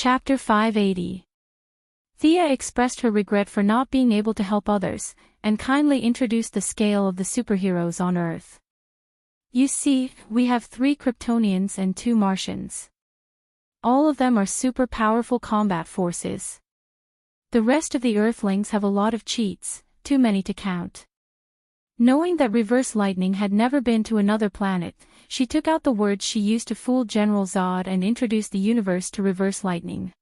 Chapter 580. Thea expressed her regret for not being able to help others, and kindly introduced the scale of the superheroes on Earth. You see, we have 3 Kryptonians and 2 Martians. All of them are super powerful combat forces. The rest of the Earthlings have a lot of cheats, too many to count. Knowing that Reverse Lightning had never been to another planet, she took out the words she used to fool General Zod and introduced the universe to Reverse Lightning.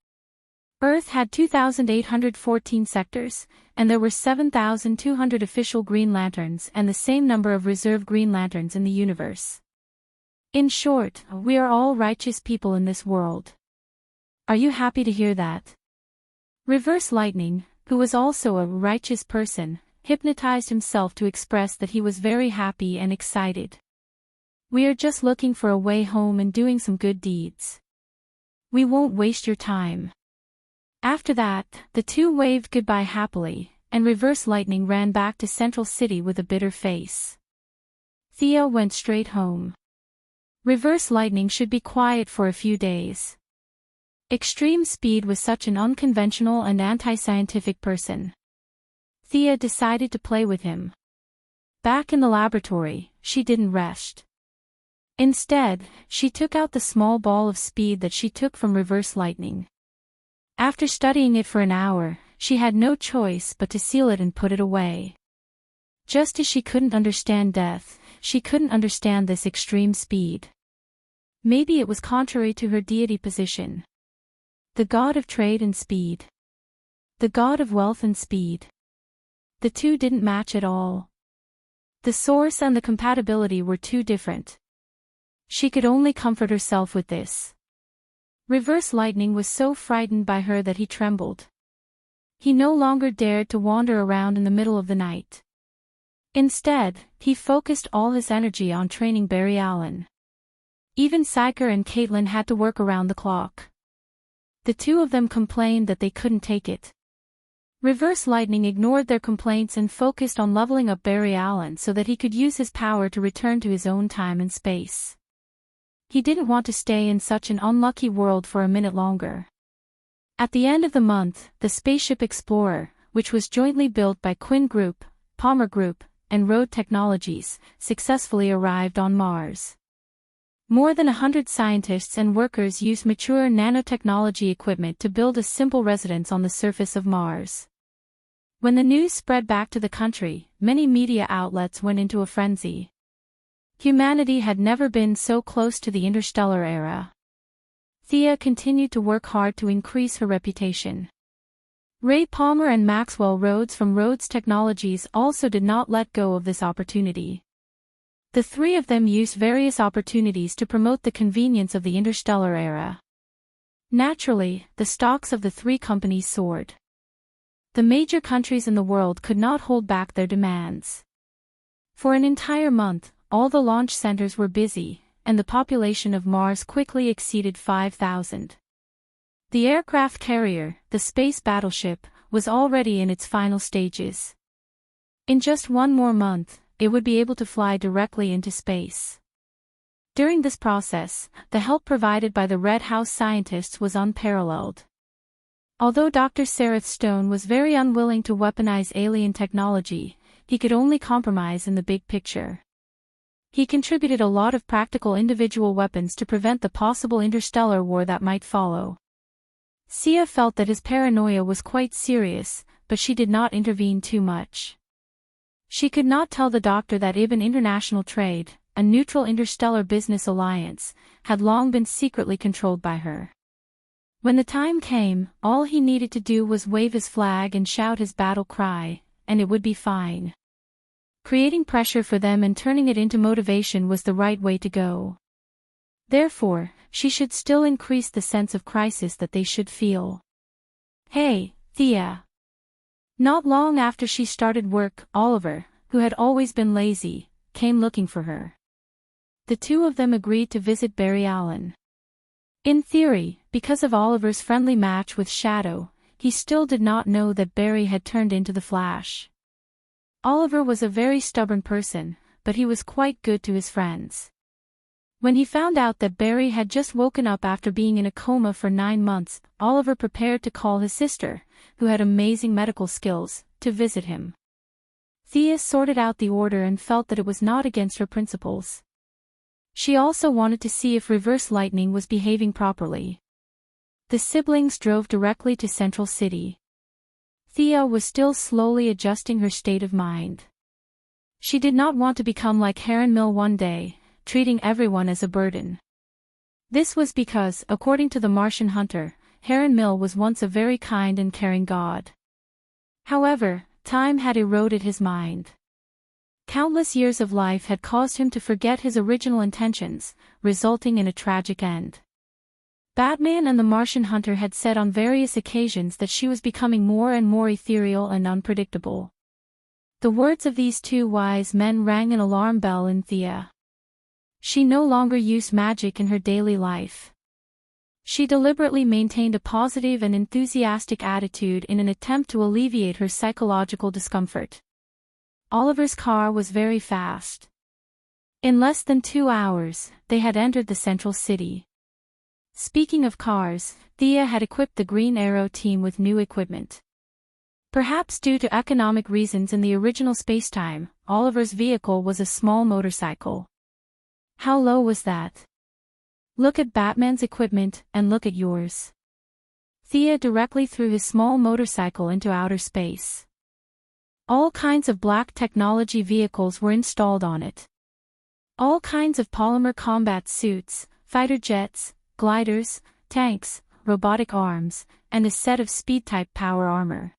Earth had 2,814 sectors, and there were 7,200 official Green Lanterns and the same number of reserve Green Lanterns in the universe. In short, we are all righteous people in this world. Are you happy to hear that? Reverse Lightning, who was also a righteous person, hypnotized himself to express that he was very happy and excited. We are just looking for a way home and doing some good deeds. We won't waste your time. After that, the two waved goodbye happily, and Reverse Lightning ran back to Central City with a bitter face. Thea went straight home. Reverse Lightning should be quiet for a few days. Extreme Speed was such an unconventional and anti-scientific person. Thea decided to play with him. Back in the laboratory, she didn't rest. Instead, she took out the small ball of speed that she took from Reverse Lightning. After studying it for an hour, she had no choice but to seal it and put it away. Just as she couldn't understand death, she couldn't understand this extreme speed. Maybe it was contrary to her deity position. The god of trade and speed. The god of wealth and speed. The two didn't match at all. The source and the compatibility were too different. She could only comfort herself with this. Reverse Lightning was so frightened by her that he trembled. He no longer dared to wander around in the middle of the night. Instead, he focused all his energy on training Barry Allen. Even Psyker and Caitlin had to work around the clock. The two of them complained that they couldn't take it. Reverse Lightning ignored their complaints and focused on leveling up Barry Allen so that he could use his power to return to his own time and space. He didn't want to stay in such an unlucky world for a minute longer. At the end of the month, the Spaceship Explorer, which was jointly built by Quinn Group, Palmer Group, and Road Technologies, successfully arrived on Mars. More than 100 scientists and workers used mature nanotechnology equipment to build a simple residence on the surface of Mars. When the news spread back to the country, many media outlets went into a frenzy. Humanity had never been so close to the interstellar era. Thea continued to work hard to increase her reputation. Ray Palmer and Maxwell Rhodes from Rhodes Technologies also did not let go of this opportunity. The three of them used various opportunities to promote the convenience of the interstellar era. Naturally, the stocks of the three companies soared. The major countries in the world could not hold back their demands. For an entire month, all the launch centers were busy, and the population of Mars quickly exceeded 5,000. The aircraft carrier, the space battleship, was already in its final stages. In just one more month, it would be able to fly directly into space. During this process, the help provided by the Red House scientists was unparalleled. Although Dr. Sereth Stone was very unwilling to weaponize alien technology, he could only compromise in the big picture. He contributed a lot of practical individual weapons to prevent the possible interstellar war that might follow. Sia felt that his paranoia was quite serious, but she did not intervene too much. She could not tell the doctor that IBAN International Trade, a neutral interstellar business alliance, had long been secretly controlled by her. When the time came, all he needed to do was wave his flag and shout his battle cry, and it would be fine. Creating pressure for them and turning it into motivation was the right way to go. Therefore, she should still increase the sense of crisis that they should feel. Hey, Thea. Not long after she started work, Oliver, who had always been lazy, came looking for her. The two of them agreed to visit Barry Allen. In theory, because of Oliver's friendly match with Shadow, he still did not know that Barry had turned into the Flash. Oliver was a very stubborn person, but he was quite good to his friends. When he found out that Barry had just woken up after being in a coma for 9 months, Oliver prepared to call his sister, who had amazing medical skills, to visit him. Thea sorted out the order and felt that it was not against her principles. She also wanted to see if reverse lightning was behaving properly. The siblings drove directly to Central City. Thea was still slowly adjusting her state of mind. She did not want to become like Heron Mill one day, treating everyone as a burden. This was because, according to the Martian hunter, Heron Mill was once a very kind and caring god. However, time had eroded his mind. Countless years of life had caused him to forget his original intentions, resulting in a tragic end. Batman and the Martian hunter had said on various occasions that she was becoming more and more ethereal and unpredictable. The words of these two wise men rang an alarm bell in Thea. She no longer used magic in her daily life. She deliberately maintained a positive and enthusiastic attitude in an attempt to alleviate her psychological discomfort. Oliver's car was very fast. In less than 2 hours, they had entered the Central City. Speaking of cars, Thea had equipped the Green Arrow team with new equipment. Perhaps due to economic reasons in the original spacetime, Oliver's vehicle was a small motorcycle. How low was that? Look at Batman's equipment, and look at yours. Thea directly threw his small motorcycle into outer space. All kinds of black technology vehicles were installed on it. All kinds of polymer combat suits, fighter jets, gliders, tanks, robotic arms, and a set of speed-type power armor.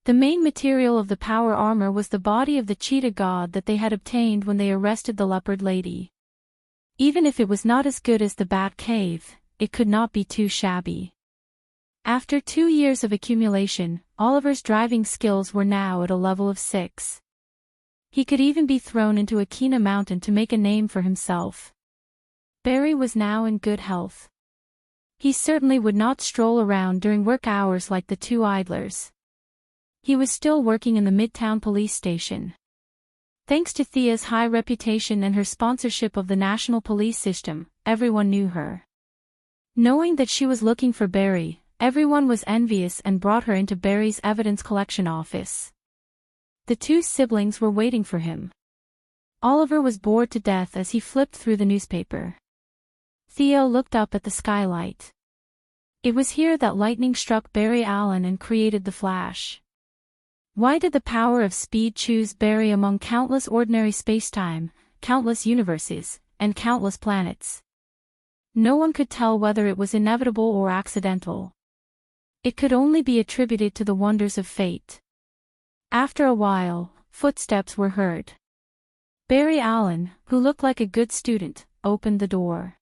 The main material of the power armor was the body of the cheetah god that they had obtained when they arrested the leopard lady. Even if it was not as good as the Bat Cave, it could not be too shabby. After 2 years of accumulation, Oliver's driving skills were now at a level of 6. He could even be thrown into Akina Mountain to make a name for himself. Barry was now in good health. He certainly would not stroll around during work hours like the two idlers. He was still working in the Midtown police station. Thanks to Thea's high reputation and her sponsorship of the national police system, everyone knew her. Knowing that she was looking for Barry, everyone was envious and brought her into Barry's evidence collection office. The two siblings were waiting for him. Oliver was bored to death as he flipped through the newspaper. Theo looked up at the skylight. It was here that lightning struck Barry Allen and created the Flash. Why did the power of speed choose Barry among countless ordinary spacetime, countless universes, and countless planets? No one could tell whether it was inevitable or accidental. It could only be attributed to the wonders of fate. After a while, footsteps were heard. Barry Allen, who looked like a good student, opened the door.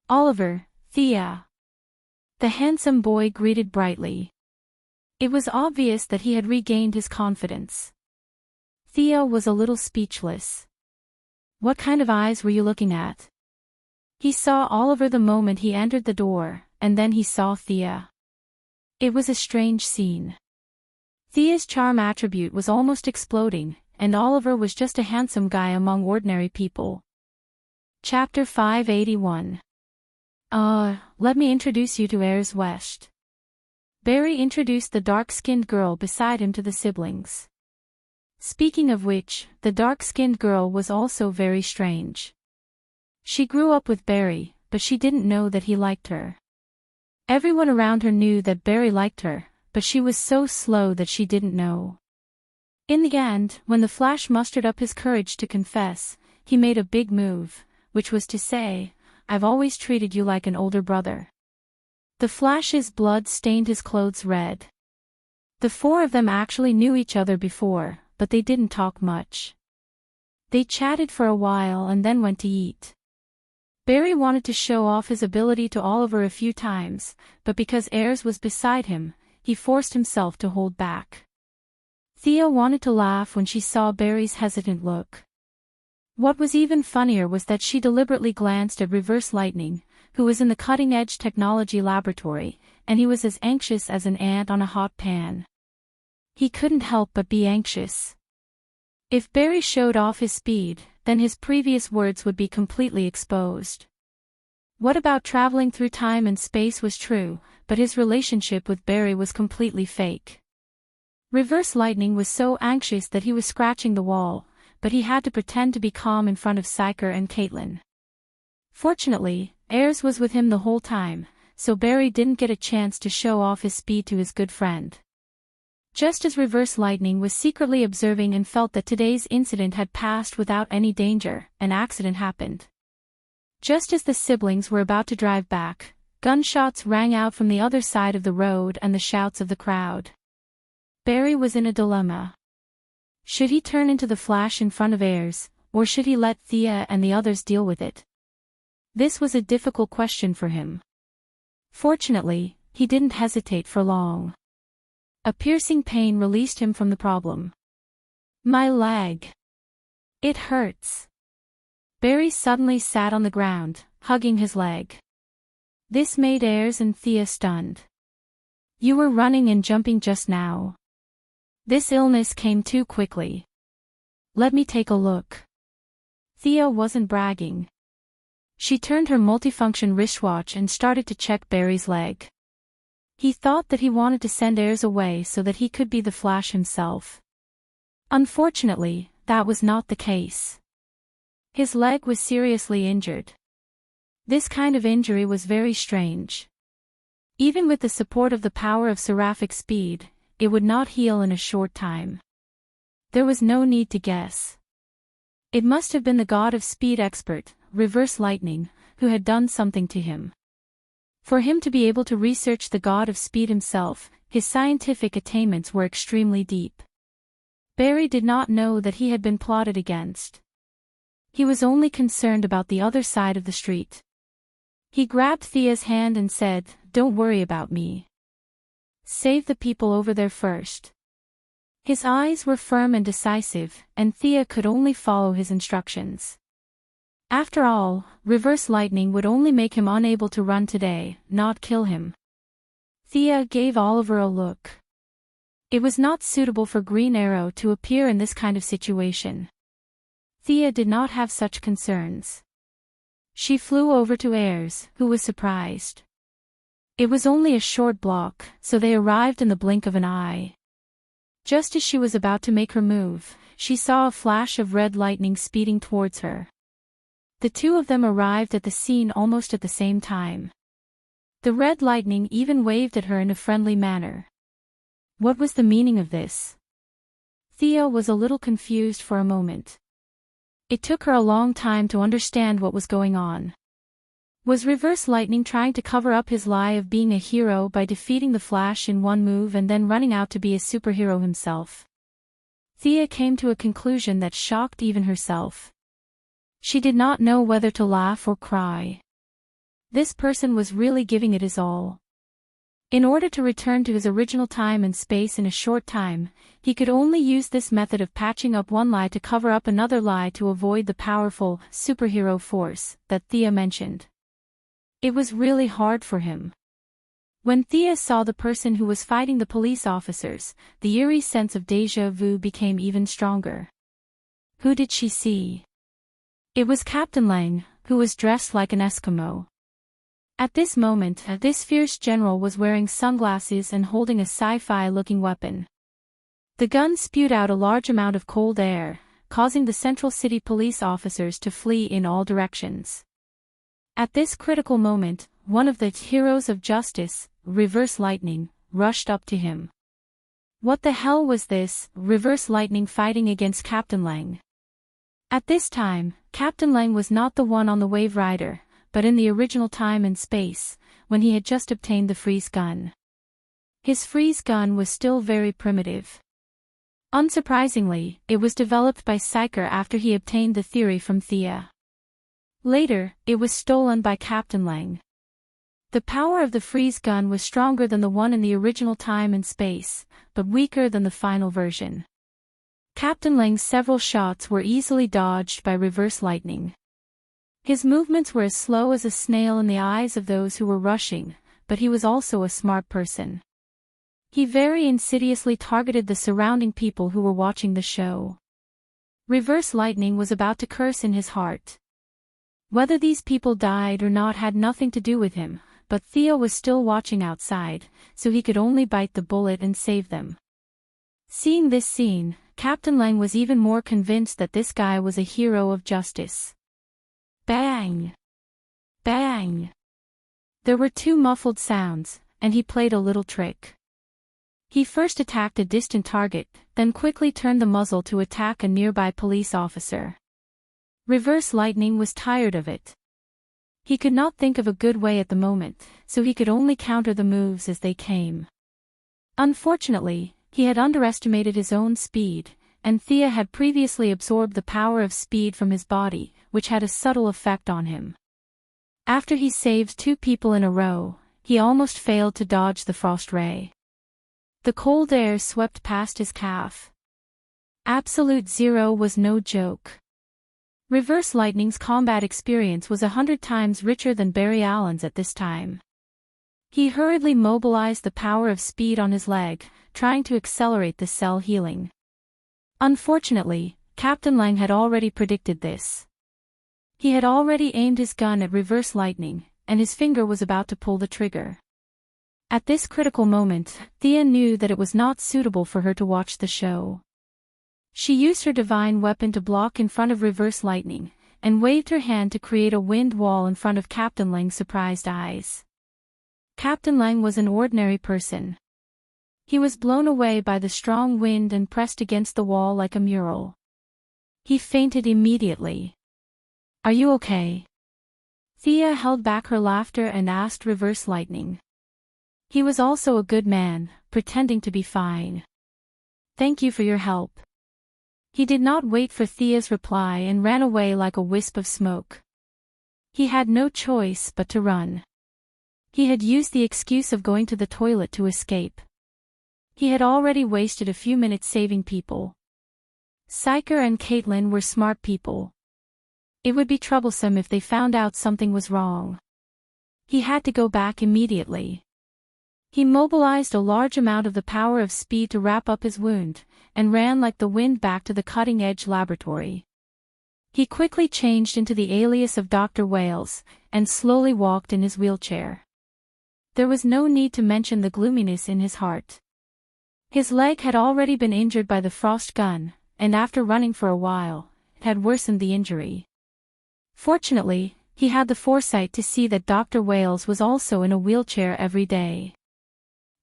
Oliver, Thea. The handsome boy greeted brightly. It was obvious that he had regained his confidence. Thea was a little speechless. What kind of eyes were you looking at? He saw Oliver the moment he entered the door, and then he saw Thea. It was a strange scene. Thea's charm attribute was almost exploding, and Oliver was just a handsome guy among ordinary people. Chapter 581. Let me introduce you to Ayers West. Barry introduced the dark-skinned girl beside him to the siblings. Speaking of which, the dark-skinned girl was also very strange. She grew up with Barry, but she didn't know that he liked her. Everyone around her knew that Barry liked her, but she was so slow that she didn't know. In the end, when the Flash mustered up his courage to confess, he made a big move, which was to say, "I've always treated you like an older brother." The Flash's blood stained his clothes red. The four of them actually knew each other before, but they didn't talk much. They chatted for a while and then went to eat. Barry wanted to show off his ability to Oliver a few times, but because Ayers was beside him, he forced himself to hold back. Thea wanted to laugh when she saw Barry's hesitant look. What was even funnier was that she deliberately glanced at Reverse Lightning, who was in the cutting-edge technology laboratory, and he was as anxious as an ant on a hot pan. He couldn't help but be anxious. If Barry showed off his speed, then his previous words would be completely exposed. What about traveling through time and space was true, but his relationship with Barry was completely fake. Reverse Lightning was so anxious that he was scratching the wall, but he had to pretend to be calm in front of Psyker and Caitlin. Fortunately, Ayers was with him the whole time, so Barry didn't get a chance to show off his speed to his good friend. Just as Reverse Lightning was secretly observing and felt that today's incident had passed without any danger, an accident happened. Just as the siblings were about to drive back, gunshots rang out from the other side of the road and the shouts of the crowd. Barry was in a dilemma. Should he turn into the Flash in front of Ayers, or should he let Thea and the others deal with it? This was a difficult question for him. Fortunately, he didn't hesitate for long. A piercing pain released him from the problem. My leg. It hurts. Barry suddenly sat on the ground, hugging his leg. This made Ayers and Thea stunned. You were running and jumping just now. This illness came too quickly. Let me take a look. Thea wasn't bragging. She turned her multifunction wristwatch and started to check Barry's leg. He thought that he wanted to send Ayers away so that he could be the Flash himself. Unfortunately, that was not the case. His leg was seriously injured. This kind of injury was very strange. Even with the support of the power of seraphic speed, it would not heal in a short time. There was no need to guess. It must have been the god of speed expert, Reverse Lightning, who had done something to him. For him to be able to research the god of speed himself, his scientific attainments were extremely deep. Barry did not know that he had been plotted against. He was only concerned about the other side of the street. He grabbed Thea's hand and said, "Don't worry about me. Save the people over there first." His eyes were firm and decisive, and Thea could only follow his instructions. After all, Reverse Lightning would only make him unable to run today, not kill him. Thea gave Oliver a look. It was not suitable for Green Arrow to appear in this kind of situation. Thea did not have such concerns. She flew over to Ayers, who was surprised. It was only a short block, so they arrived in the blink of an eye. Just as she was about to make her move, she saw a flash of red lightning speeding towards her. The two of them arrived at the scene almost at the same time. The red lightning even waved at her in a friendly manner. What was the meaning of this? Thea was a little confused for a moment. It took her a long time to understand what was going on. Was Reverse Lightning trying to cover up his lie of being a hero by defeating the Flash in one move and then running out to be a superhero himself? Thea came to a conclusion that shocked even herself. She did not know whether to laugh or cry. This person was really giving it his all. In order to return to his original time and space in a short time, he could only use this method of patching up one lie to cover up another lie to avoid the powerful, superhero force that Thea mentioned. It was really hard for him. When Thea saw the person who was fighting the police officers, the eerie sense of déjà vu became even stronger. Who did she see? It was Captain Lang, who was dressed like an Eskimo. At this moment, this fierce general was wearing sunglasses and holding a sci-fi-looking weapon. The gun spewed out a large amount of cold air, causing the Central City police officers to flee in all directions. At this critical moment, one of the heroes of justice, Reverse Lightning, rushed up to him. What the hell was this, Reverse Lightning fighting against Captain Lang? At this time, Captain Lang was not the one on the Wave Rider, but in the original time and space, when he had just obtained the freeze gun. His freeze gun was still very primitive. Unsurprisingly, it was developed by Psyker after he obtained the theory from Thea. Later, it was stolen by Captain Lang. The power of the freeze gun was stronger than the one in the original time and space, but weaker than the final version. Captain Lang's several shots were easily dodged by Reverse Lightning. His movements were as slow as a snail in the eyes of those who were rushing, but he was also a smart person. He very insidiously targeted the surrounding people who were watching the show. Reverse Lightning was about to curse in his heart. Whether these people died or not had nothing to do with him, but Thea was still watching outside, so he could only bite the bullet and save them. Seeing this scene, Captain Lang was even more convinced that this guy was a hero of justice. Bang! Bang! There were two muffled sounds, and he played a little trick. He first attacked a distant target, then quickly turned the muzzle to attack a nearby police officer. Reverse Lightning was tired of it. He could not think of a good way at the moment, so he could only counter the moves as they came. Unfortunately, he had underestimated his own speed, and Thea had previously absorbed the power of speed from his body, which had a subtle effect on him. After he saved two people in a row, he almost failed to dodge the frost ray. The cold air swept past his calf. Absolute Zero was no joke. Reverse Lightning's combat experience was 100 times richer than Barry Allen's at this time. He hurriedly mobilized the power of speed on his leg, trying to accelerate the cell healing. Unfortunately, Captain Lang had already predicted this. He had already aimed his gun at Reverse Lightning, and his finger was about to pull the trigger. At this critical moment, Thea knew that it was not suitable for her to watch the show. She used her divine weapon to block in front of Reverse Lightning, and waved her hand to create a wind wall in front of Captain Lang's surprised eyes. Captain Lang was an ordinary person. He was blown away by the strong wind and pressed against the wall like a mural. He fainted immediately. "Are you okay?" Thea held back her laughter and asked Reverse Lightning. He was also a good man, pretending to be fine. "Thank you for your help." He did not wait for Thea's reply and ran away like a wisp of smoke. He had no choice but to run. He had used the excuse of going to the toilet to escape. He had already wasted a few minutes saving people. Xianxia and Caitlin were smart people. It would be troublesome if they found out something was wrong. He had to go back immediately. He mobilized a large amount of the power of speed to wrap up his wound, and ran like the wind back to the cutting-edge laboratory. He quickly changed into the alias of Dr. Wales, and slowly walked in his wheelchair. There was no need to mention the gloominess in his heart. His leg had already been injured by the frost gun, and after running for a while, it had worsened the injury. Fortunately, he had the foresight to see that Dr. Wales was also in a wheelchair every day.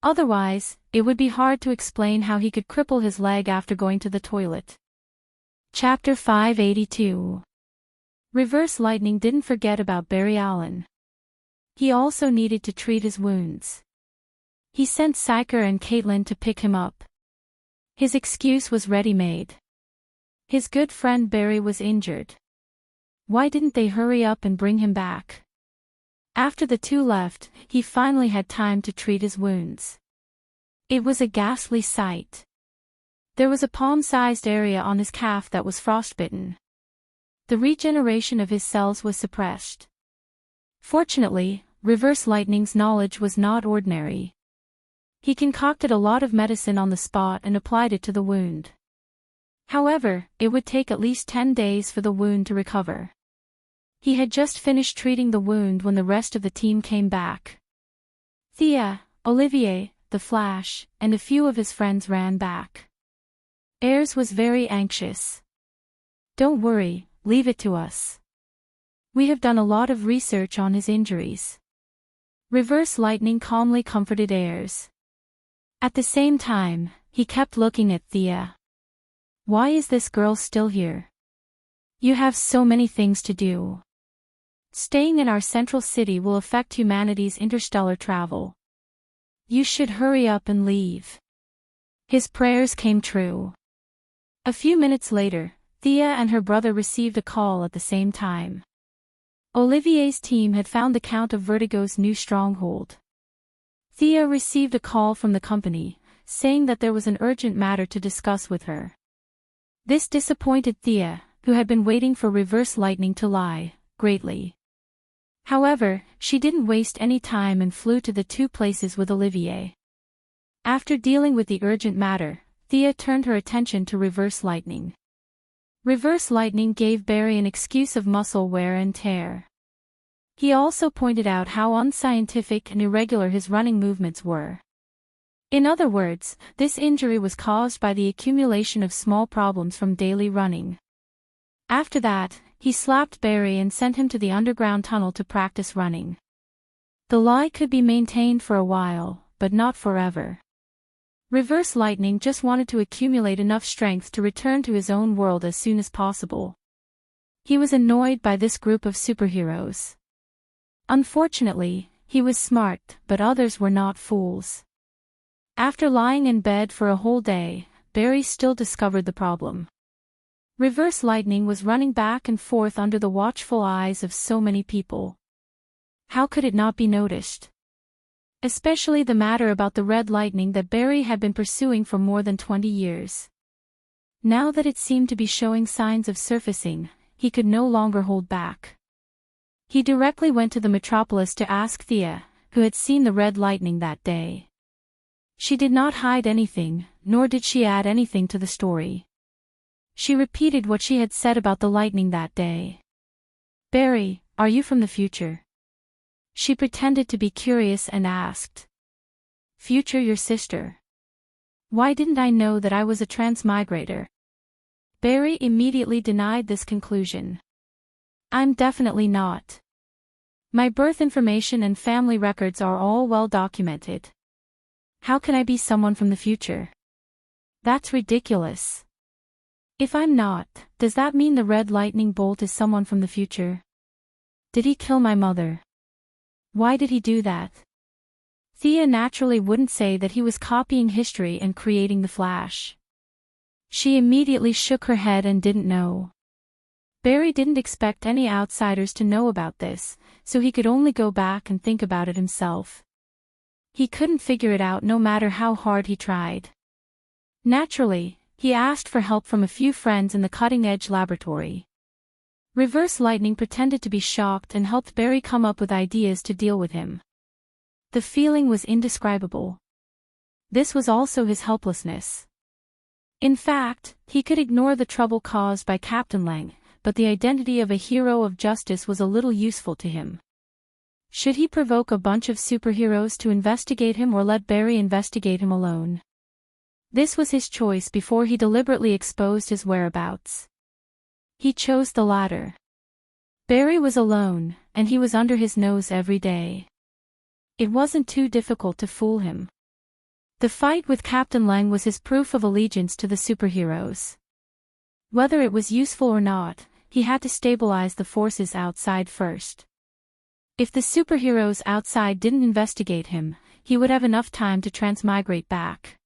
Otherwise, it would be hard to explain how he could cripple his leg after going to the toilet. Chapter 582. Reverse Lightning didn't forget about Barry Allen. He also needed to treat his wounds. He sent Xianxia and Caitlin to pick him up. His excuse was ready-made. His good friend Barry was injured. Why didn't they hurry up and bring him back? After the two left, he finally had time to treat his wounds. It was a ghastly sight. There was a palm-sized area on his calf that was frostbitten. The regeneration of his cells was suppressed. Fortunately, Reverse Lightning's knowledge was not ordinary. He concocted a lot of medicine on the spot and applied it to the wound. However, it would take at least 10 days for the wound to recover. He had just finished treating the wound when the rest of the team came back. Thea, Olivier, the Flash, and a few of his friends ran back. Ayres was very anxious. "Don't worry, leave it to us. We have done a lot of research on his injuries." Reverse Lightning calmly comforted Ayres. At the same time, he kept looking at Thea. "Why is this girl still here? You have so many things to do. Staying in our central city will affect humanity's interstellar travel. You should hurry up and leave." His prayers came true. A few minutes later, Thea and her brother received a call at the same time. Olivier's team had found the Count of Vertigo's new stronghold. Thea received a call from the company, saying that there was an urgent matter to discuss with her. This disappointed Thea, who had been waiting for Reverse Lightning to lie, greatly. However, she didn't waste any time and flew to the two places with Olivier. After dealing with the urgent matter, Thea turned her attention to Reverse Lightning. Reverse lightning gave Barry an excuse of muscle wear and tear. He also pointed out how unscientific and irregular his running movements were. In other words, this injury was caused by the accumulation of small problems from daily running. After that, he slapped Barry and sent him to the underground tunnel to practice running. The lie could be maintained for a while, but not forever. Reverse lightning just wanted to accumulate enough strength to return to his own world as soon as possible. He was annoyed by this group of superheroes. Unfortunately, he was smart, but others were not fools. After lying in bed for a whole day, Barry still discovered the problem. Reverse lightning was running back and forth under the watchful eyes of so many people. How could it not be noticed? Especially the matter about the red lightning that Barry had been pursuing for more than 20 years. Now that it seemed to be showing signs of surfacing, he could no longer hold back. He directly went to the metropolis to ask Thea, who had seen the red lightning that day. She did not hide anything, nor did she add anything to the story. She repeated what she had said about the lightning that day. "Barry, are you from the future?" She pretended to be curious and asked. "Future your sister? Why didn't I know that I was a transmigrator?" Barry immediately denied this conclusion. "I'm definitely not. My birth information and family records are all well documented. How can I be someone from the future? That's ridiculous. If I'm not, does that mean the red lightning bolt is someone from the future? Did he kill my mother? Why did he do that?" Thea naturally wouldn't say that he was copying history and creating the Flash. She immediately shook her head and didn't know. Barry didn't expect any outsiders to know about this, so he could only go back and think about it himself. He couldn't figure it out no matter how hard he tried. Naturally, he asked for help from a few friends in the cutting-edge laboratory. Reverse lightning pretended to be shocked and helped Barry come up with ideas to deal with him. The feeling was indescribable. This was also his helplessness. In fact, he could ignore the trouble caused by Captain Lang, but the identity of a hero of justice was a little useful to him. Should he provoke a bunch of superheroes to investigate him or let Barry investigate him alone? This was his choice before he deliberately exposed his whereabouts. He chose the latter. Barry was alone, and he was under his nose every day. It wasn't too difficult to fool him. The fight with Captain Lang was his proof of allegiance to the superheroes. Whether it was useful or not, he had to stabilize the forces outside first. If the superheroes outside didn't investigate him, he would have enough time to transmigrate back.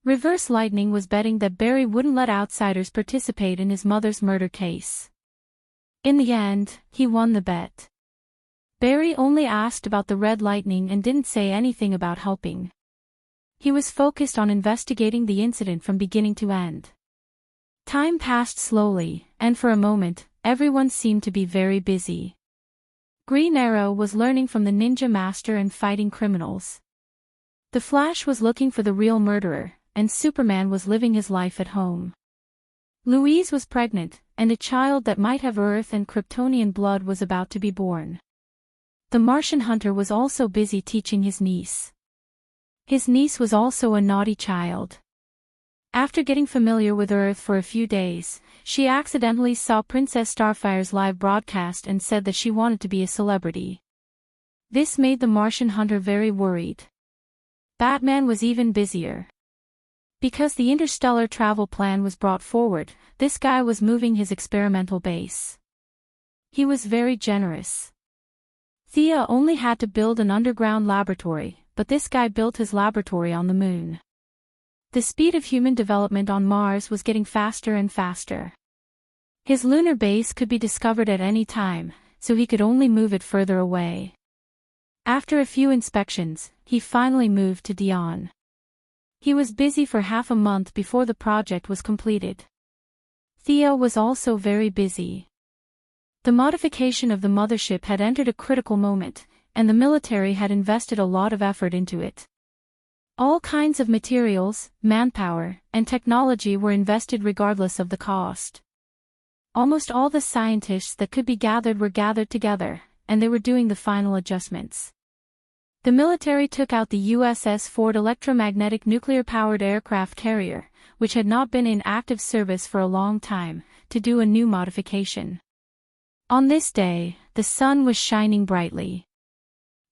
Reverse lightning was betting that Barry wouldn't let outsiders participate in his mother's murder case. In the end, he won the bet. Barry only asked about the red lightning and didn't say anything about helping. He was focused on investigating the incident from beginning to end. Time passed slowly, and for a moment, everyone seemed to be very busy. Green Arrow was learning from the ninja master and fighting criminals. The Flash was looking for the real murderer, and Superman was living his life at home. Louise was pregnant, and a child that might have Earth and Kryptonian blood was about to be born. The Martian hunter was also busy teaching his niece. His niece was also a naughty child. After getting familiar with Earth for a few days, she accidentally saw Princess Starfire's live broadcast and said that she wanted to be a celebrity. This made the Martian hunter very worried. Batman was even busier. Because the interstellar travel plan was brought forward, this guy was moving his experimental base. He was very generous. Thea only had to build an underground laboratory, but this guy built his laboratory on the moon. The speed of human development on Mars was getting faster and faster. His lunar base could be discovered at any time, so he could only move it further away. After a few inspections, he finally moved to Dion. He was busy for half a month before the project was completed. Thea was also very busy. The modification of the mothership had entered a critical moment, and the military had invested a lot of effort into it. All kinds of materials, manpower, and technology were invested regardless of the cost. Almost all the scientists that could be gathered were gathered together, and they were doing the final adjustments. The military took out the USS Ford electromagnetic nuclear-powered aircraft carrier, which had not been in active service for a long time, to do a new modification. On this day, the sun was shining brightly.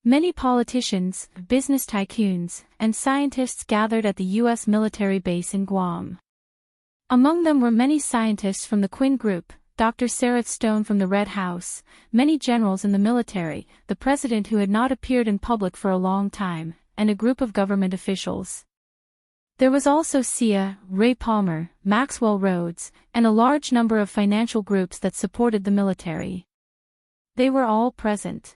Many politicians, business tycoons, and scientists gathered at the U.S. military base in Guam. Among them were many scientists from the Quinn Group, Dr. Sarah Stone from the Red House, many generals in the military, the president who had not appeared in public for a long time, and a group of government officials. There was also Sia, Ray Palmer, Maxwell Rhodes, and a large number of financial groups that supported the military. They were all present.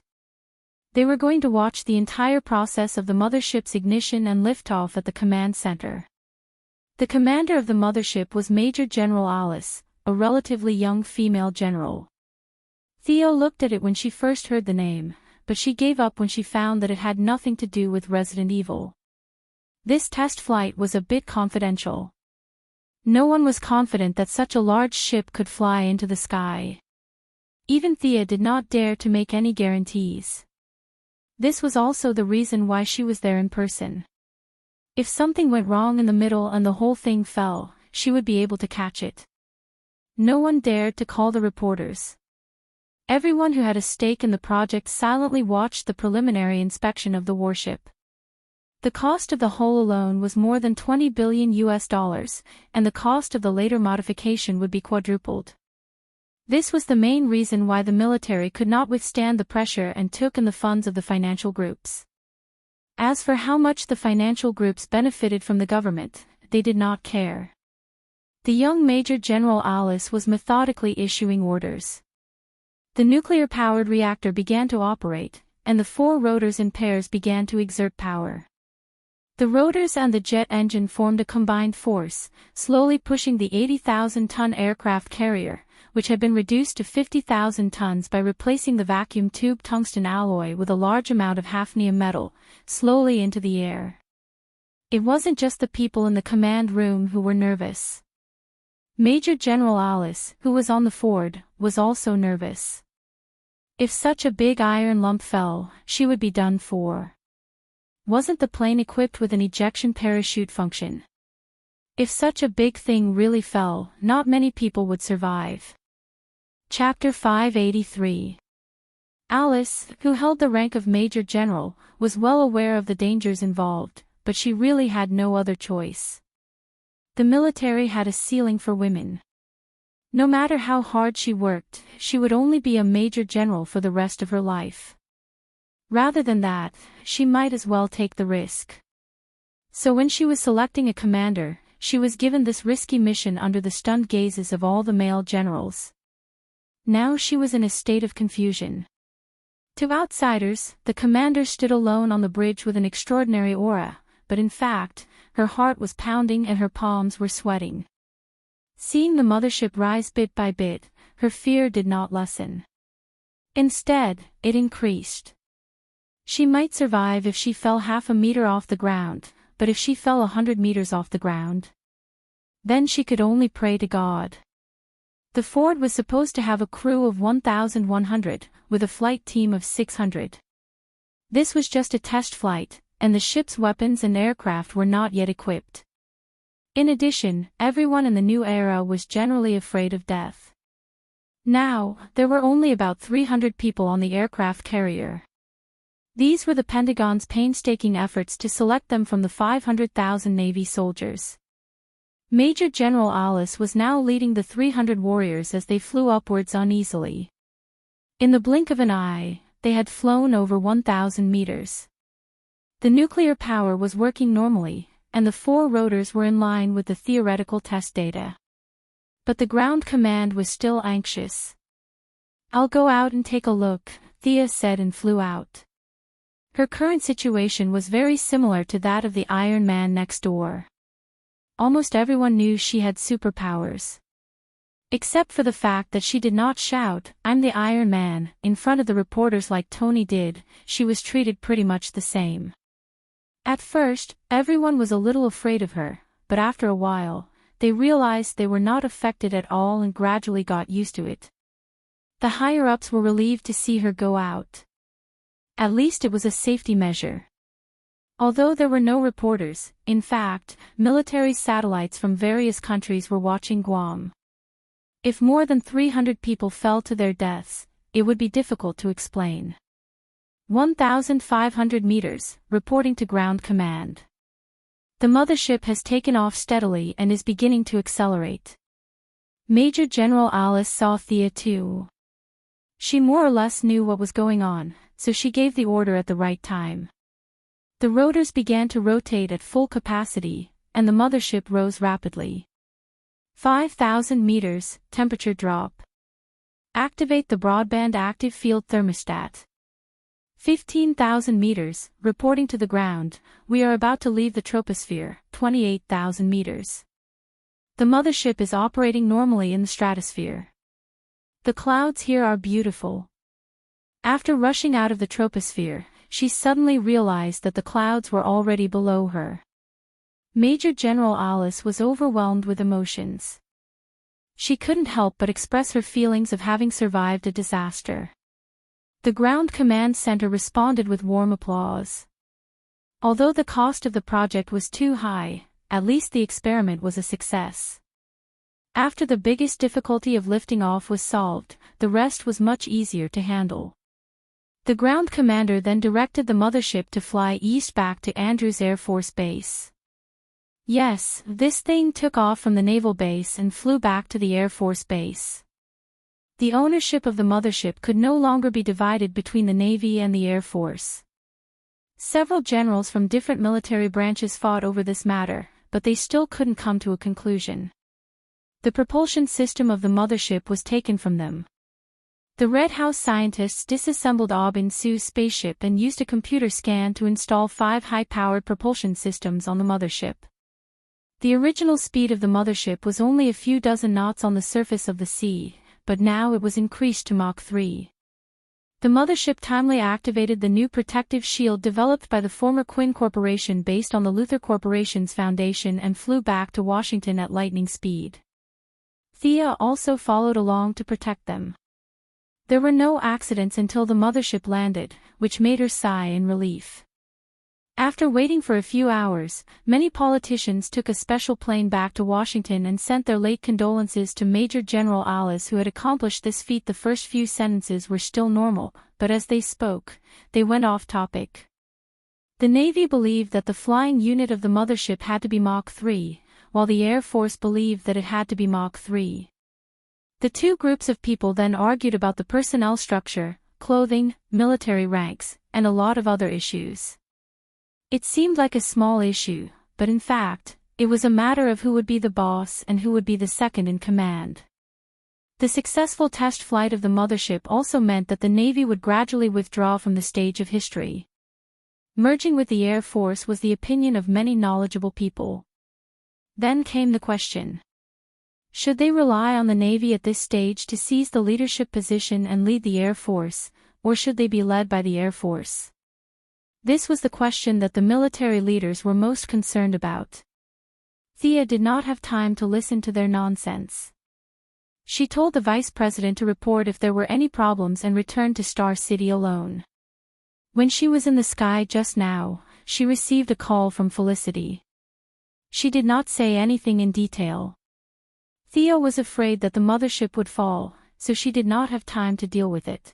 They were going to watch the entire process of the mothership's ignition and liftoff at the command center. The commander of the mothership was Major General Alice, a relatively young female general. Theo looked at it when she first heard the name, but she gave up when she found that it had nothing to do with Resident Evil. This test flight was a bit confidential. No one was confident that such a large ship could fly into the sky. Even Thea did not dare to make any guarantees. This was also the reason why she was there in person. If something went wrong in the middle and the whole thing fell, she would be able to catch it. No one dared to call the reporters. Everyone who had a stake in the project silently watched the preliminary inspection of the warship. The cost of the hull alone was more than $20 billion, and the cost of the later modification would be quadrupled. This was the main reason why the military could not withstand the pressure and took in the funds of the financial groups. As for how much the financial groups benefited from the government, they did not care. The young Major General Alice was methodically issuing orders. The nuclear-powered reactor began to operate, and the 4 rotors in pairs began to exert power. The rotors and the jet engine formed a combined force, slowly pushing the 80,000-ton aircraft carrier, which had been reduced to 50,000 tons by replacing the vacuum tube tungsten alloy with a large amount of hafnium metal, slowly into the air. It wasn't just the people in the command room who were nervous. Major General Alice, who was on the Ford, was also nervous. If such a big iron lump fell, she would be done for. Wasn't the plane equipped with an ejection parachute function? If such a big thing really fell, not many people would survive. Chapter 583. Alice, who held the rank of Major General, was well aware of the dangers involved, but she really had no other choice. The military had a ceiling for women. No matter how hard she worked, she would only be a Major General for the rest of her life. Rather than that, she might as well take the risk. So when she was selecting a commander, she was given this risky mission under the stunned gazes of all the male generals. Now she was in a state of confusion. To outsiders, the commander stood alone on the bridge with an extraordinary aura, but in fact, her heart was pounding and her palms were sweating. Seeing the mothership rise bit by bit, her fear did not lessen. Instead, it increased. She might survive if she fell half a meter off the ground, but if she fell 100 meters off the ground, then she could only pray to God. The Ford was supposed to have a crew of 1,100, with a flight team of 600. This was just a test flight, and the ship's weapons and aircraft were not yet equipped. In addition, everyone in the new era was generally afraid of death. Now, there were only about 300 people on the aircraft carrier. These were the Pentagon's painstaking efforts to select them from the 500,000 Navy soldiers. Major General Alice was now leading the 300 warriors as they flew upwards uneasily. In the blink of an eye, they had flown over 1,000 meters. The nuclear power was working normally, and the 4 rotors were in line with the theoretical test data. But the ground command was still anxious. "I'll go out and take a look," Thea said and flew out. Her current situation was very similar to that of the Iron Man next door. Almost everyone knew she had superpowers. Except for the fact that she did not shout, "I'm the Iron Man," in front of the reporters like Tony did, she was treated pretty much the same. At first, everyone was a little afraid of her, but after a while, they realized they were not affected at all and gradually got used to it. The higher-ups were relieved to see her go out. At least it was a safety measure. Although there were no reporters, in fact, military satellites from various countries were watching Guam. If more than 300 people fell to their deaths, it would be difficult to explain. 1,500 meters, reporting to ground command. The mothership has taken off steadily and is beginning to accelerate. Major General Alice saw Thea too. She more or less knew what was going on, so she gave the order at the right time. The rotors began to rotate at full capacity, and the mothership rose rapidly. 5,000 meters, temperature drop. Activate the broadband active field thermostat. 15,000 meters, reporting to the ground, we are about to leave the troposphere, 28,000 meters. The mothership is operating normally in the stratosphere. The clouds here are beautiful. After rushing out of the troposphere, she suddenly realized that the clouds were already below her. Major General Alice was overwhelmed with emotions. She couldn't help but express her feelings of having survived a disaster. The Ground Command Center responded with warm applause. Although the cost of the project was too high, at least the experiment was a success. After the biggest difficulty of lifting off was solved, the rest was much easier to handle. The ground commander then directed the mothership to fly east back to Andrews Air Force Base. Yes, this thing took off from the naval base and flew back to the Air Force Base. The ownership of the mothership could no longer be divided between the Navy and the Air Force. Several generals from different military branches fought over this matter, but they still couldn't come to a conclusion. The propulsion system of the mothership was taken from them. The Red House scientists disassembled Aubin-Su's spaceship and used a computer scan to install 5 high-powered propulsion systems on the mothership. The original speed of the mothership was only a few dozen knots on the surface of the sea, but now it was increased to Mach 3. The mothership timely activated the new protective shield developed by the former Quinn Corporation based on the Luther Corporation's foundation and flew back to Washington at lightning speed. Thea also followed along to protect them. There were no accidents until the mothership landed, which made her sigh in relief. After waiting for a few hours, many politicians took a special plane back to Washington and sent their late condolences to Major General Alice, who had accomplished this feat. The first few sentences were still normal, but as they spoke, they went off topic. The Navy believed that the flying unit of the mothership had to be Mach 3, while the Air Force believed that it had to be Mach 3. The two groups of people then argued about the personnel structure, clothing, military ranks, and a lot of other issues. It seemed like a small issue, but in fact, it was a matter of who would be the boss and who would be the second in command. The successful test flight of the mothership also meant that the Navy would gradually withdraw from the stage of history. Merging with the Air Force was the opinion of many knowledgeable people. Then came the question. Should they rely on the Navy at this stage to seize the leadership position and lead the Air Force, or should they be led by the Air Force? This was the question that the military leaders were most concerned about. Thea did not have time to listen to their nonsense. She told the vice president to report if there were any problems and returned to Star City alone. When she was in the sky just now, she received a call from Felicity. She did not say anything in detail. Thea was afraid that the mothership would fall, so she did not have time to deal with it.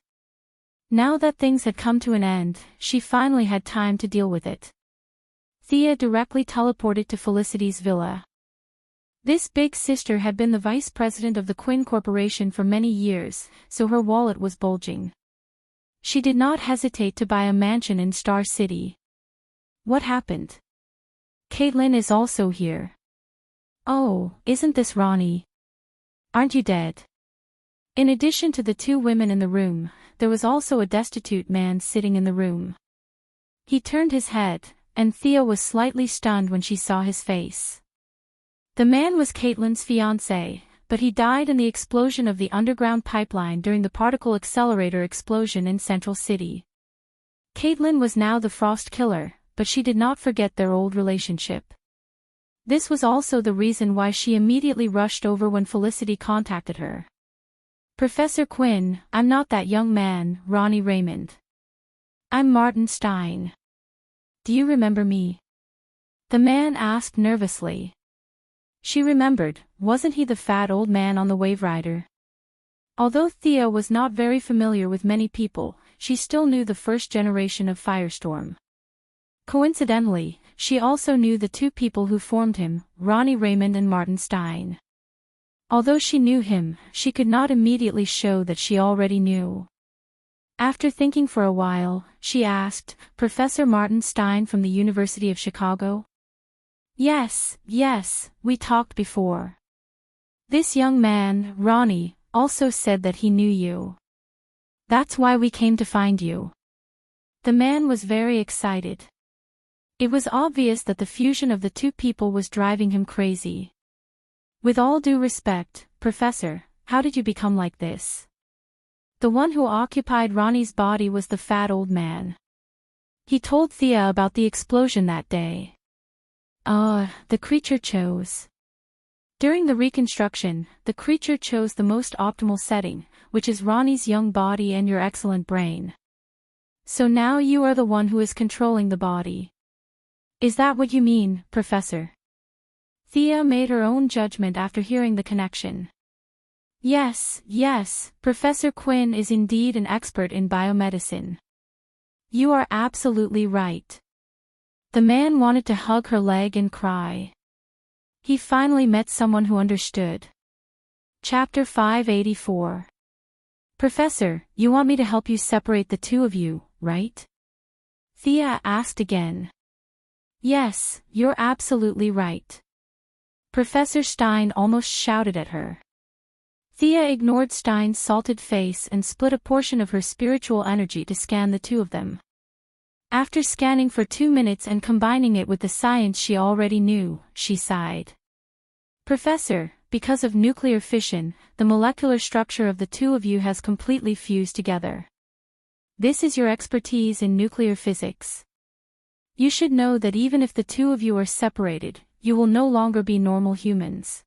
Now that things had come to an end, she finally had time to deal with it. Thea directly teleported to Felicity's villa. This big sister had been the vice president of the Quinn Corporation for many years, so her wallet was bulging. She did not hesitate to buy a mansion in Star City. What happened? Caitlin is also here. Oh, isn't this Ronnie? Aren't you dead? In addition to the two women in the room, there was also a destitute man sitting in the room. He turned his head, and Thea was slightly stunned when she saw his face. The man was Caitlin's fiancé, but he died in the explosion of the underground pipeline during the particle accelerator explosion in Central City. Caitlin was now the Frost Killer, but she did not forget their old relationship. This was also the reason why she immediately rushed over when Felicity contacted her. Professor Quinn, I'm not that young man, Ronnie Raymond. I'm Martin Stein. Do you remember me? The man asked nervously. She remembered, wasn't he the fat old man on the Wave Rider? Although Thea was not very familiar with many people, she still knew the first generation of Firestorm. Coincidentally, she also knew the two people who formed him, Ronnie Raymond and Martin Stein. Although she knew him, she could not immediately show that she already knew. After thinking for a while, she asked, Professor Martin Stein from the University of Chicago? Yes, we talked before. This young man, Ronnie, also said that he knew you. That's why we came to find you. The man was very excited. It was obvious that the fusion of the two people was driving him crazy. With all due respect, Professor, how did you become like this? The one who occupied Ronnie's body was the fat old man. He told Thea about the explosion that day. The creature chose. During the reconstruction, the creature chose the most optimal setting, which is Ronnie's young body and your excellent brain. So now you are the one who is controlling the body. Is that what you mean, Professor? Thea made her own judgment after hearing the connection. Yes, Professor Quinn is indeed an expert in biomedicine. You are absolutely right. The man wanted to hug her leg and cry. He finally met someone who understood. Chapter 584. Professor, you want me to help you separate the two of you, right? Thea asked again. Yes, you're absolutely right. Professor Stein almost shouted at her. Thea ignored Stein's salted face and split a portion of her spiritual energy to scan the two of them. After scanning for 2 minutes and combining it with the science she already knew, she sighed. Professor, because of nuclear fission, the molecular structure of the two of you has completely fused together. This is your expertise in nuclear physics. You should know that even if the two of you are separated, you will no longer be normal humans.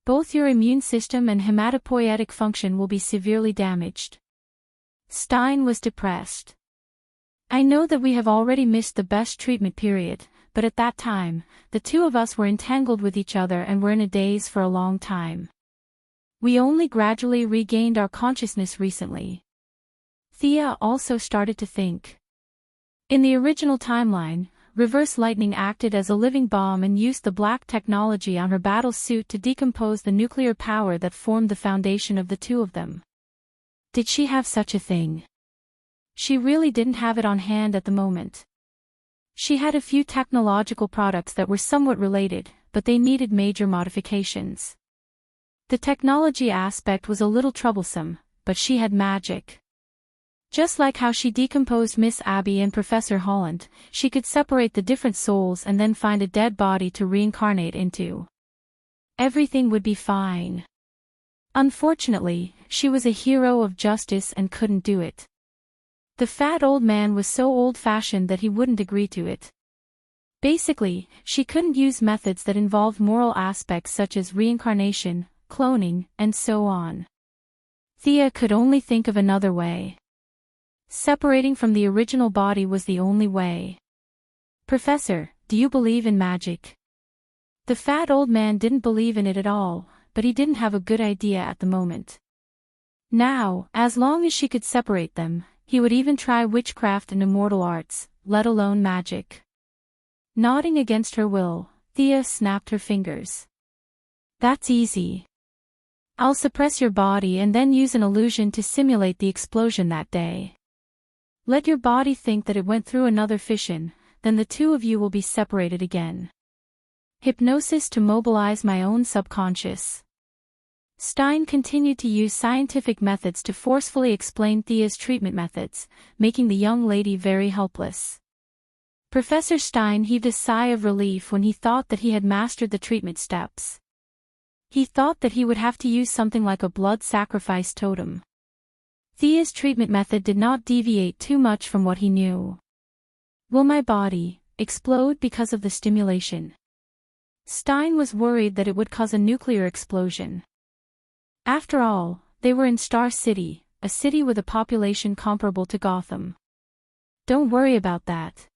Both your immune system and hematopoietic function will be severely damaged. Stein was depressed. I know that we have already missed the best treatment period, but at that time, the two of us were entangled with each other and were in a daze for a long time. We only gradually regained our consciousness recently. Thea also started to think. In the original timeline, Reverse Lightning acted as a living bomb and used the black technology on her battle suit to decompose the nuclear power that formed the foundation of the two of them. Did she have such a thing? She really didn't have it on hand at the moment. She had a few technological products that were somewhat related, but they needed major modifications. The technology aspect was a little troublesome, but she had magic. Just like how she decomposed Miss Abby and Professor Holland, she could separate the different souls and then find a dead body to reincarnate into. Everything would be fine. Unfortunately, she was a hero of justice and couldn't do it. The fat old man was so old-fashioned that he wouldn't agree to it. Basically, she couldn't use methods that involved moral aspects such as reincarnation, cloning, and so on. Thea could only think of another way. Separating from the original body was the only way. Professor, do you believe in magic? The fat old man didn't believe in it at all, but he didn't have a good idea at the moment. Now, as long as she could separate them, he would even try witchcraft and immortal arts, let alone magic. Nodding against her will, Thea snapped her fingers. That's easy. I'll suppress your body and then use an illusion to simulate the explosion that day. Let your body think that it went through another fission, then the two of you will be separated again. Hypnosis to mobilize my own subconscious. Stein continued to use scientific methods to forcefully explain Thea's treatment methods, making the young lady very helpless. Professor Stein heaved a sigh of relief when he thought that he had mastered the treatment steps. He thought that he would have to use something like a blood sacrifice totem. Thea's treatment method did not deviate too much from what he knew. Will my body explode because of the stimulation? Stein was worried that it would cause a nuclear explosion. After all, they were in Star City, a city with a population comparable to Gotham. Don't worry about that.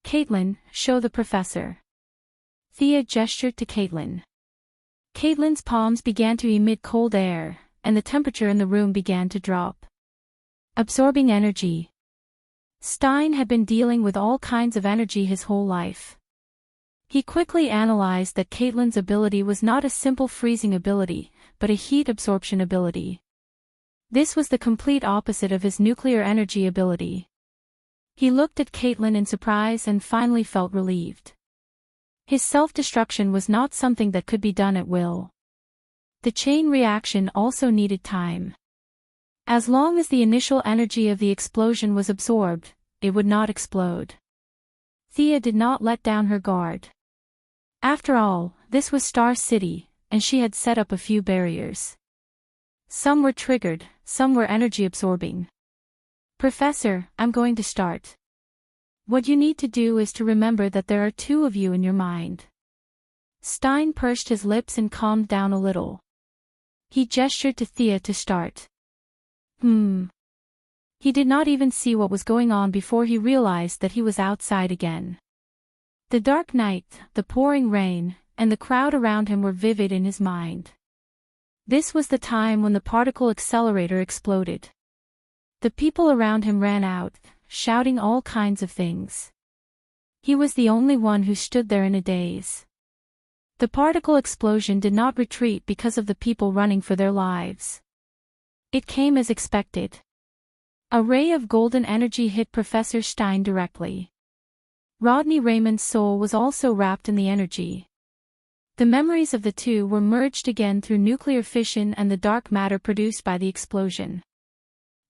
Caitlin, show the professor. Thea gestured to Caitlin. Caitlin's palms began to emit cold air, and the temperature in the room began to drop. Absorbing energy. Stein had been dealing with all kinds of energy his whole life. He quickly analyzed that Caitlin's ability was not a simple freezing ability, but a heat absorption ability. This was the complete opposite of his nuclear energy ability. He looked at Caitlin in surprise and finally felt relieved. His self-destruction was not something that could be done at will. The chain reaction also needed time. As long as the initial energy of the explosion was absorbed, it would not explode. Thea did not let down her guard. After all, this was Star City, and she had set up a few barriers. Some were triggered, some were energy-absorbing. Professor, I'm going to start. What you need to do is to remember that there are two of you in your mind. Stein pursed his lips and calmed down a little. He gestured to Thea to start. He did not even see what was going on before he realized that he was outside again. The dark night, the pouring rain, and the crowd around him were vivid in his mind. This was the time when the particle accelerator exploded. The people around him ran out, shouting all kinds of things. He was the only one who stood there in a daze. The particle explosion did not retreat because of the people running for their lives. It came as expected. A ray of golden energy hit Professor Stein directly. Rodney Raymond's soul was also wrapped in the energy. The memories of the two were merged again through nuclear fission and the dark matter produced by the explosion.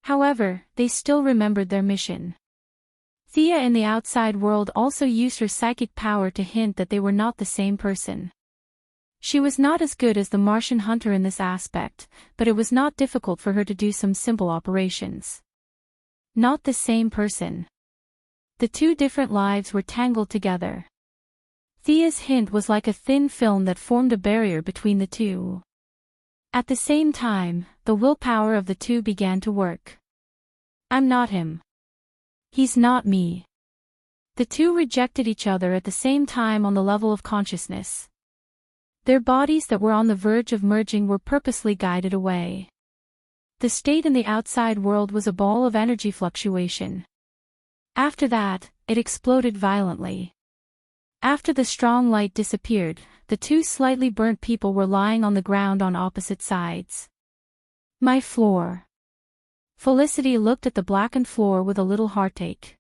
However, they still remembered their mission. Thea in the outside world also used her psychic power to hint that they were not the same person. She was not as good as the Martian hunter in this aspect, but it was not difficult for her to do some simple operations. Not the same person. The two different lives were tangled together. Thea's hint was like a thin film that formed a barrier between the two. At the same time, the willpower of the two began to work. I'm not him. He's not me. The two rejected each other at the same time on the level of consciousness. Their bodies that were on the verge of merging were purposely guided away. The state in the outside world was a ball of energy fluctuation. After that, it exploded violently. After the strong light disappeared, the two slightly burnt people were lying on the ground on opposite sides. My floor. Felicity looked at the blackened floor with a little heartache.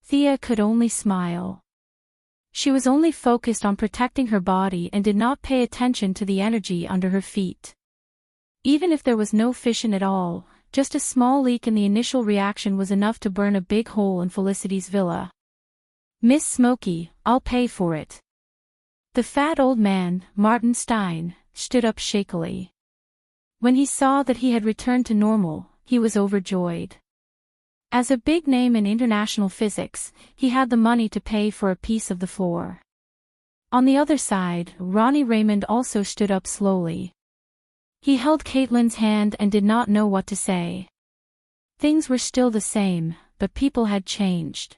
Thea could only smile. She was only focused on protecting her body and did not pay attention to the energy under her feet. Even if there was no fission at all, just a small leak in the initial reaction was enough to burn a big hole in Felicity's villa. Miss Smokey, I'll pay for it. The fat old man, Martin Stein, stood up shakily. When he saw that he had returned to normal, he was overjoyed. As a big name in international physics, he had the money to pay for a piece of the floor. On the other side, Ronnie Raymond also stood up slowly. He held Caitlin's hand and did not know what to say. Things were still the same, but people had changed.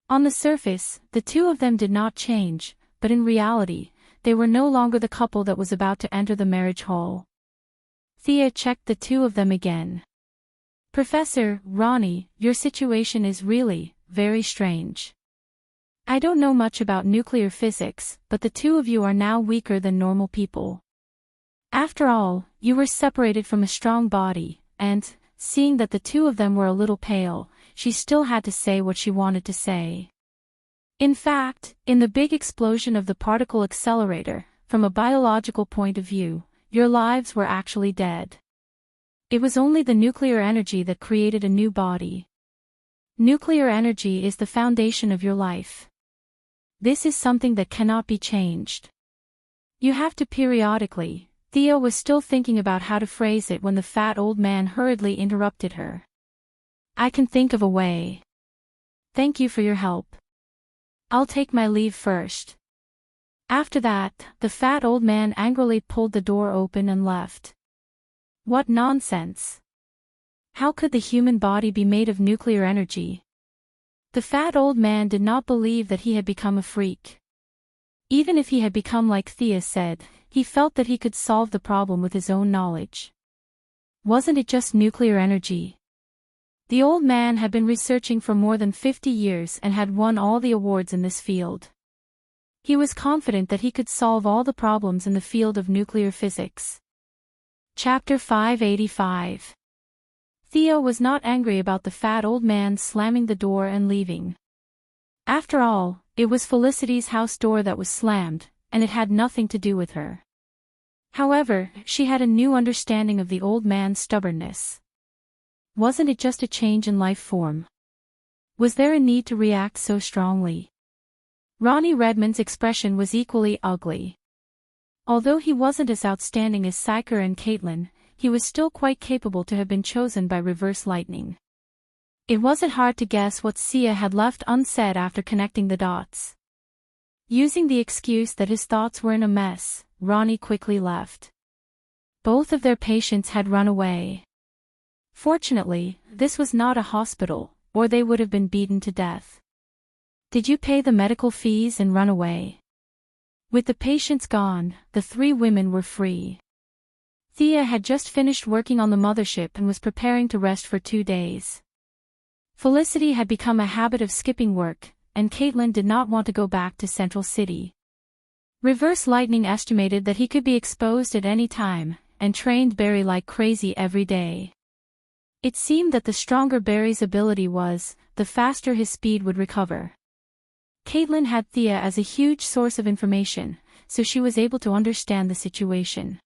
On the surface, the two of them did not change, but in reality, they were no longer the couple that was about to enter the marriage hall. Thea checked the two of them again. Professor, Ronnie, your situation is really, very strange. I don't know much about nuclear physics, but the two of you are now weaker than normal people. After all, you were separated from a strong body, and, seeing that the two of them were a little pale, she still had to say what she wanted to say. In fact, in the big explosion of the particle accelerator, from a biological point of view, your lives were actually dead. It was only the nuclear energy that created a new body. Nuclear energy is the foundation of your life. This is something that cannot be changed. You have to periodically. Thea was still thinking about how to phrase it when the fat old man hurriedly interrupted her. I can think of a way. Thank you for your help. I'll take my leave first. After that, the fat old man angrily pulled the door open and left. What nonsense! How could the human body be made of nuclear energy? The fat old man did not believe that he had become a freak. Even if he had become like Thea said, he felt that he could solve the problem with his own knowledge. Wasn't it just nuclear energy? The old man had been researching for more than 50 years and had won all the awards in this field. He was confident that he could solve all the problems in the field of nuclear physics. Chapter 585. Thea was not angry about the fat old man slamming the door and leaving. After all, it was Felicity's house door that was slammed, and it had nothing to do with her. However, she had a new understanding of the old man's stubbornness. Wasn't it just a change in life form? Was there a need to react so strongly? Ronnie Redmond's expression was equally ugly. Although he wasn't as outstanding as Xianxia and Caitlin, he was still quite capable to have been chosen by reverse lightning. It wasn't hard to guess what Sia had left unsaid after connecting the dots. Using the excuse that his thoughts were in a mess, Ronnie quickly left. Both of their patients had run away. Fortunately, this was not a hospital, or they would have been beaten to death. Did you pay the medical fees and run away? With the patients gone, the three women were free. Thea had just finished working on the mothership and was preparing to rest for 2 days. Felicity had become a habit of skipping work, and Caitlin did not want to go back to Central City. Reverse Lightning estimated that he could be exposed at any time, and trained Barry like crazy every day. It seemed that the stronger Barry's ability was, the faster his speed would recover. Caitlin had Thea as a huge source of information, so she was able to understand the situation.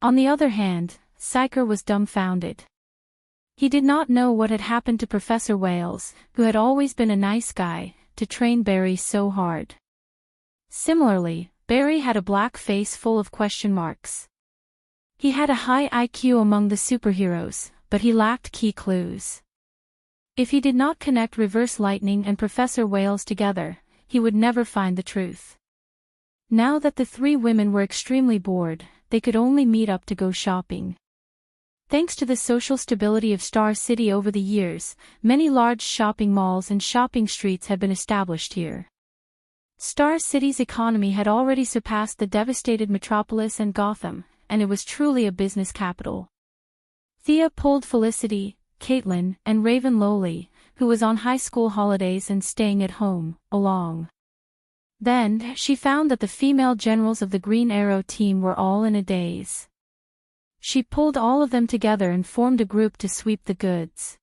On the other hand, Xianxia was dumbfounded. He did not know what had happened to Professor Wales, who had always been a nice guy, to train Barry so hard. Similarly, Barry had a black face full of question marks. He had a high IQ among the superheroes, but he lacked key clues. If he did not connect Reverse Lightning and Professor Wales together, he would never find the truth. Now that the three women were extremely bored, they could only meet up to go shopping. Thanks to the social stability of Star City over the years, many large shopping malls and shopping streets had been established here. Star City's economy had already surpassed the devastated Metropolis and Gotham, and it was truly a business capital. Thea pulled Felicity, Caitlin, and Raven Lowly, who was on high school holidays and staying at home, along. Then, she found that the female generals of the Green Arrow team were all in a daze. She pulled all of them together and formed a group to sweep the goods.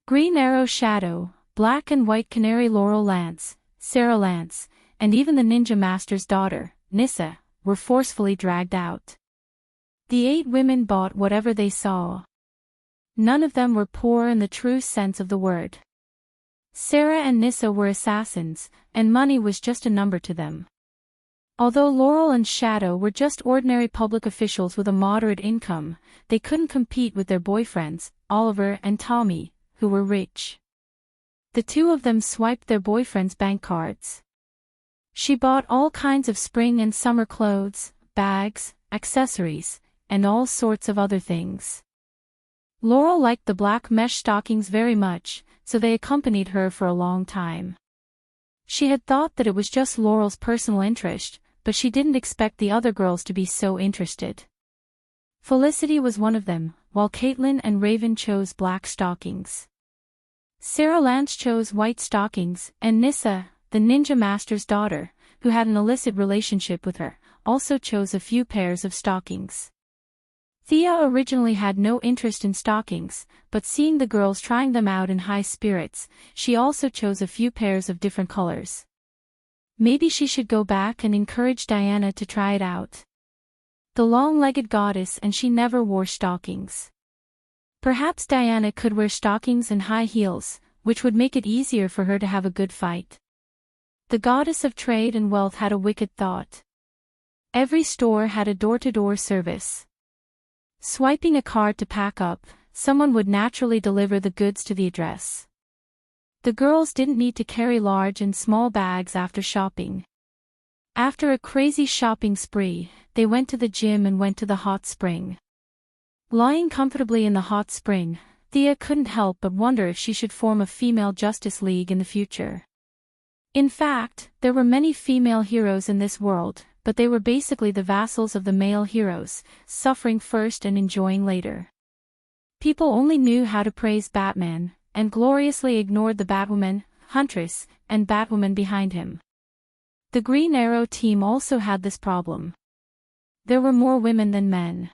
Green Arrow Shadow, Black and White Canary Laurel Lance, Sarah Lance, and even the Ninja Master's daughter, Nissa, were forcefully dragged out. The 8 women bought whatever they saw. None of them were poor in the true sense of the word. Sarah and Nissa were assassins, and money was just a number to them. Although Laurel and Shadow were just ordinary public officials with a moderate income, they couldn't compete with their boyfriends, Oliver and Tommy, who were rich. The two of them swiped their boyfriends' bank cards. She bought all kinds of spring and summer clothes, bags, accessories, and all sorts of other things. Laurel liked the black mesh stockings very much, so they accompanied her for a long time. She had thought that it was just Laurel's personal interest, but she didn't expect the other girls to be so interested. Felicity was one of them, while Caitlin and Raven chose black stockings. Sarah Lance chose white stockings, and Nissa, the Ninja Master's daughter, who had an illicit relationship with her, also chose a few pairs of stockings. Thea originally had no interest in stockings, but seeing the girls trying them out in high spirits, she also chose a few pairs of different colors. Maybe she should go back and encourage Diana to try it out. The long-legged goddess and she never wore stockings. Perhaps Diana could wear stockings and high heels, which would make it easier for her to have a good fight. The goddess of trade and wealth had a wicked thought. Every store had a door-to-door service. Swiping a card to pack up, someone would naturally deliver the goods to the address. The girls didn't need to carry large and small bags after shopping. After a crazy shopping spree, they went to the gym and went to the hot spring. Lying comfortably in the hot spring, Thea couldn't help but wonder if she should form a female Justice League in the future. In fact, there were many female heroes in this world, but they were basically the vassals of the male heroes, suffering first and enjoying later. People only knew how to praise Batman, and gloriously ignored the Batwoman, Huntress, and Batwoman behind him. The Green Arrow team also had this problem. There were more women than men.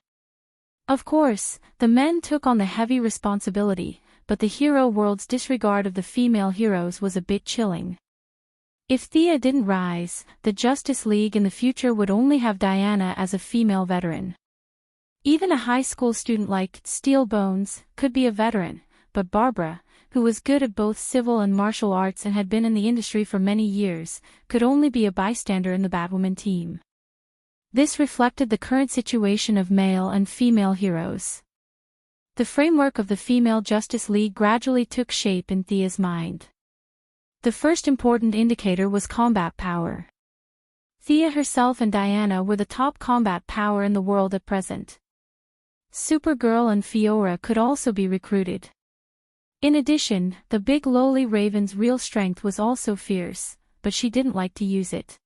Of course, the men took on the heavy responsibility, but the hero world's disregard of the female heroes was a bit chilling. If Thea didn't rise, the Justice League in the future would only have Diana as a female veteran. Even a high school student like Steel Bones could be a veteran, but Barbara, who was good at both civil and martial arts and had been in the industry for many years, could only be a bystander in the Batwoman team. This reflected the current situation of male and female heroes. The framework of the Female Justice League gradually took shape in Thea's mind. The first important indicator was combat power. Thea herself and Diana were the top combat power in the world at present. Supergirl and Fiora could also be recruited. In addition, the big lowly Raven's real strength was also fierce, but she didn't like to use it.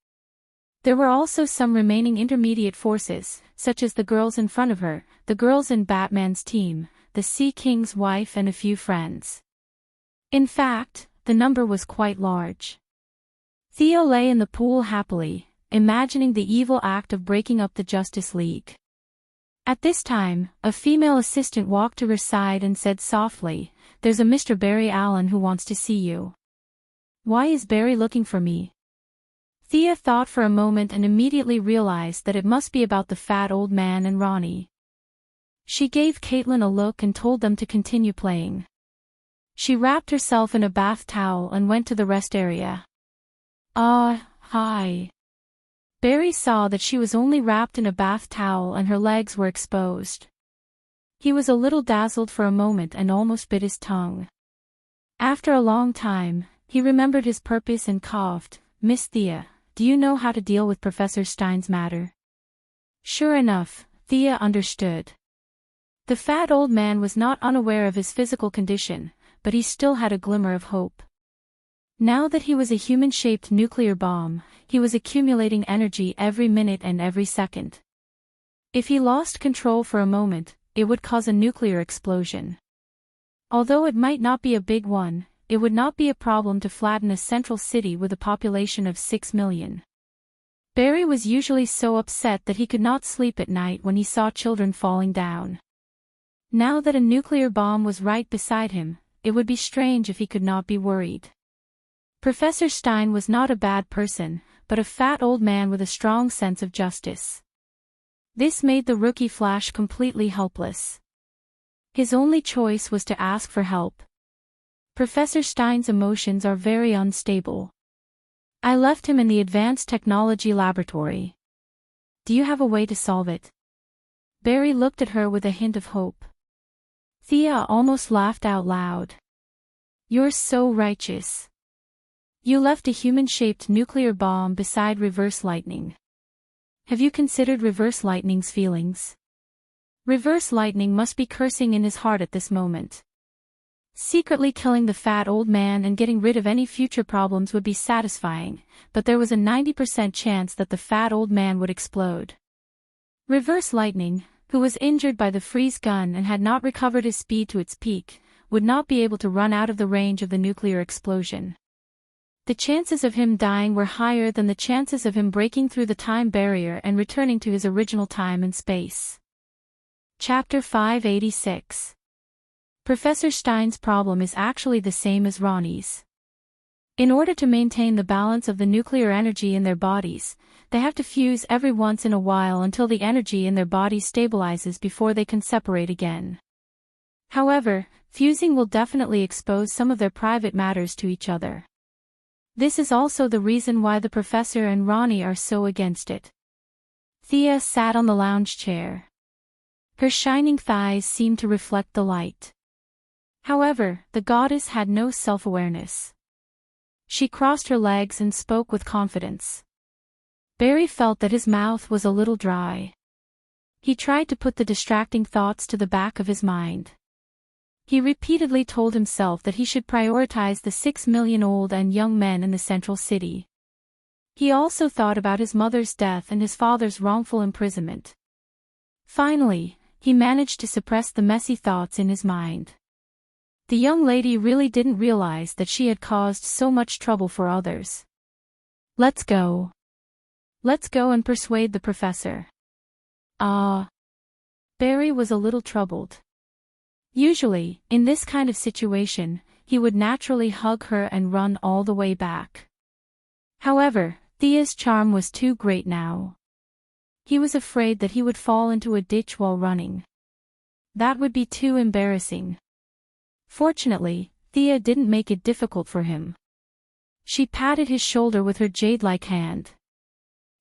There were also some remaining intermediate forces, such as the girls in front of her, the girls in Batman's team, the Sea King's wife and a few friends. In fact, the number was quite large. Theo lay in the pool happily, imagining the evil act of breaking up the Justice League. At this time, a female assistant walked to her side and said softly, "There's a Mr. Barry Allen who wants to see you." "Why is Barry looking for me?" Thea thought for a moment and immediately realized that it must be about the fat old man and Ronnie. She gave Caitlin a look and told them to continue playing. She wrapped herself in a bath towel and went to the rest area. Hi. Barry saw that she was only wrapped in a bath towel and her legs were exposed. He was a little dazzled for a moment and almost bit his tongue. After a long time, he remembered his purpose and coughed, "Miss Thea, do you know how to deal with Professor Stein's matter?" Sure enough, Thea understood. The fat old man was not unaware of his physical condition, but he still had a glimmer of hope. Now that he was a human-shaped nuclear bomb, he was accumulating energy every minute and every second. If he lost control for a moment, it would cause a nuclear explosion. Although it might not be a big one, it would not be a problem to flatten a central city with a population of 6 million. Barry was usually so upset that he could not sleep at night when he saw children falling down. Now that a nuclear bomb was right beside him, it would be strange if he could not be worried. Professor Stein was not a bad person, but a fat old man with a strong sense of justice. This made the rookie Flash completely helpless. His only choice was to ask for help. Professor Stein's emotions are very unstable. I left him in the Advanced Technology Laboratory. Do you have a way to solve it? Barry looked at her with a hint of hope. Thea almost laughed out loud. You're so righteous. You left a human-shaped nuclear bomb beside Reverse Lightning. Have you considered Reverse Lightning's feelings? Reverse Lightning must be cursing in his heart at this moment. Secretly killing the fat old man and getting rid of any future problems would be satisfying, but there was a 90% chance that the fat old man would explode. Reverse Lightning, who was injured by the freeze gun and had not recovered his speed to its peak, would not be able to run out of the range of the nuclear explosion. The chances of him dying were higher than the chances of him breaking through the time barrier and returning to his original time and space. Chapter 586. Professor Stein's problem is actually the same as Ronnie's. In order to maintain the balance of the nuclear energy in their bodies, they have to fuse every once in a while until the energy in their bodies stabilizes before they can separate again. However, fusing will definitely expose some of their private matters to each other. This is also the reason why the professor and Ronnie are so against it. Thea sat on the lounge chair. Her shining thighs seemed to reflect the light. However, the goddess had no self-awareness. She crossed her legs and spoke with confidence. Barry felt that his mouth was a little dry. He tried to put the distracting thoughts to the back of his mind. He repeatedly told himself that he should prioritize the 6 million old and young men in the central city. He also thought about his mother's death and his father's wrongful imprisonment. Finally, he managed to suppress the messy thoughts in his mind. The young lady really didn't realize that she had caused so much trouble for others. Let's go. Let's go and persuade the professor. Barry was a little troubled. Usually, in this kind of situation, he would naturally hug her and run all the way back. However, Thea's charm was too great now. He was afraid that he would fall into a ditch while running. That would be too embarrassing. Fortunately, Thea didn't make it difficult for him. She patted his shoulder with her jade-like hand.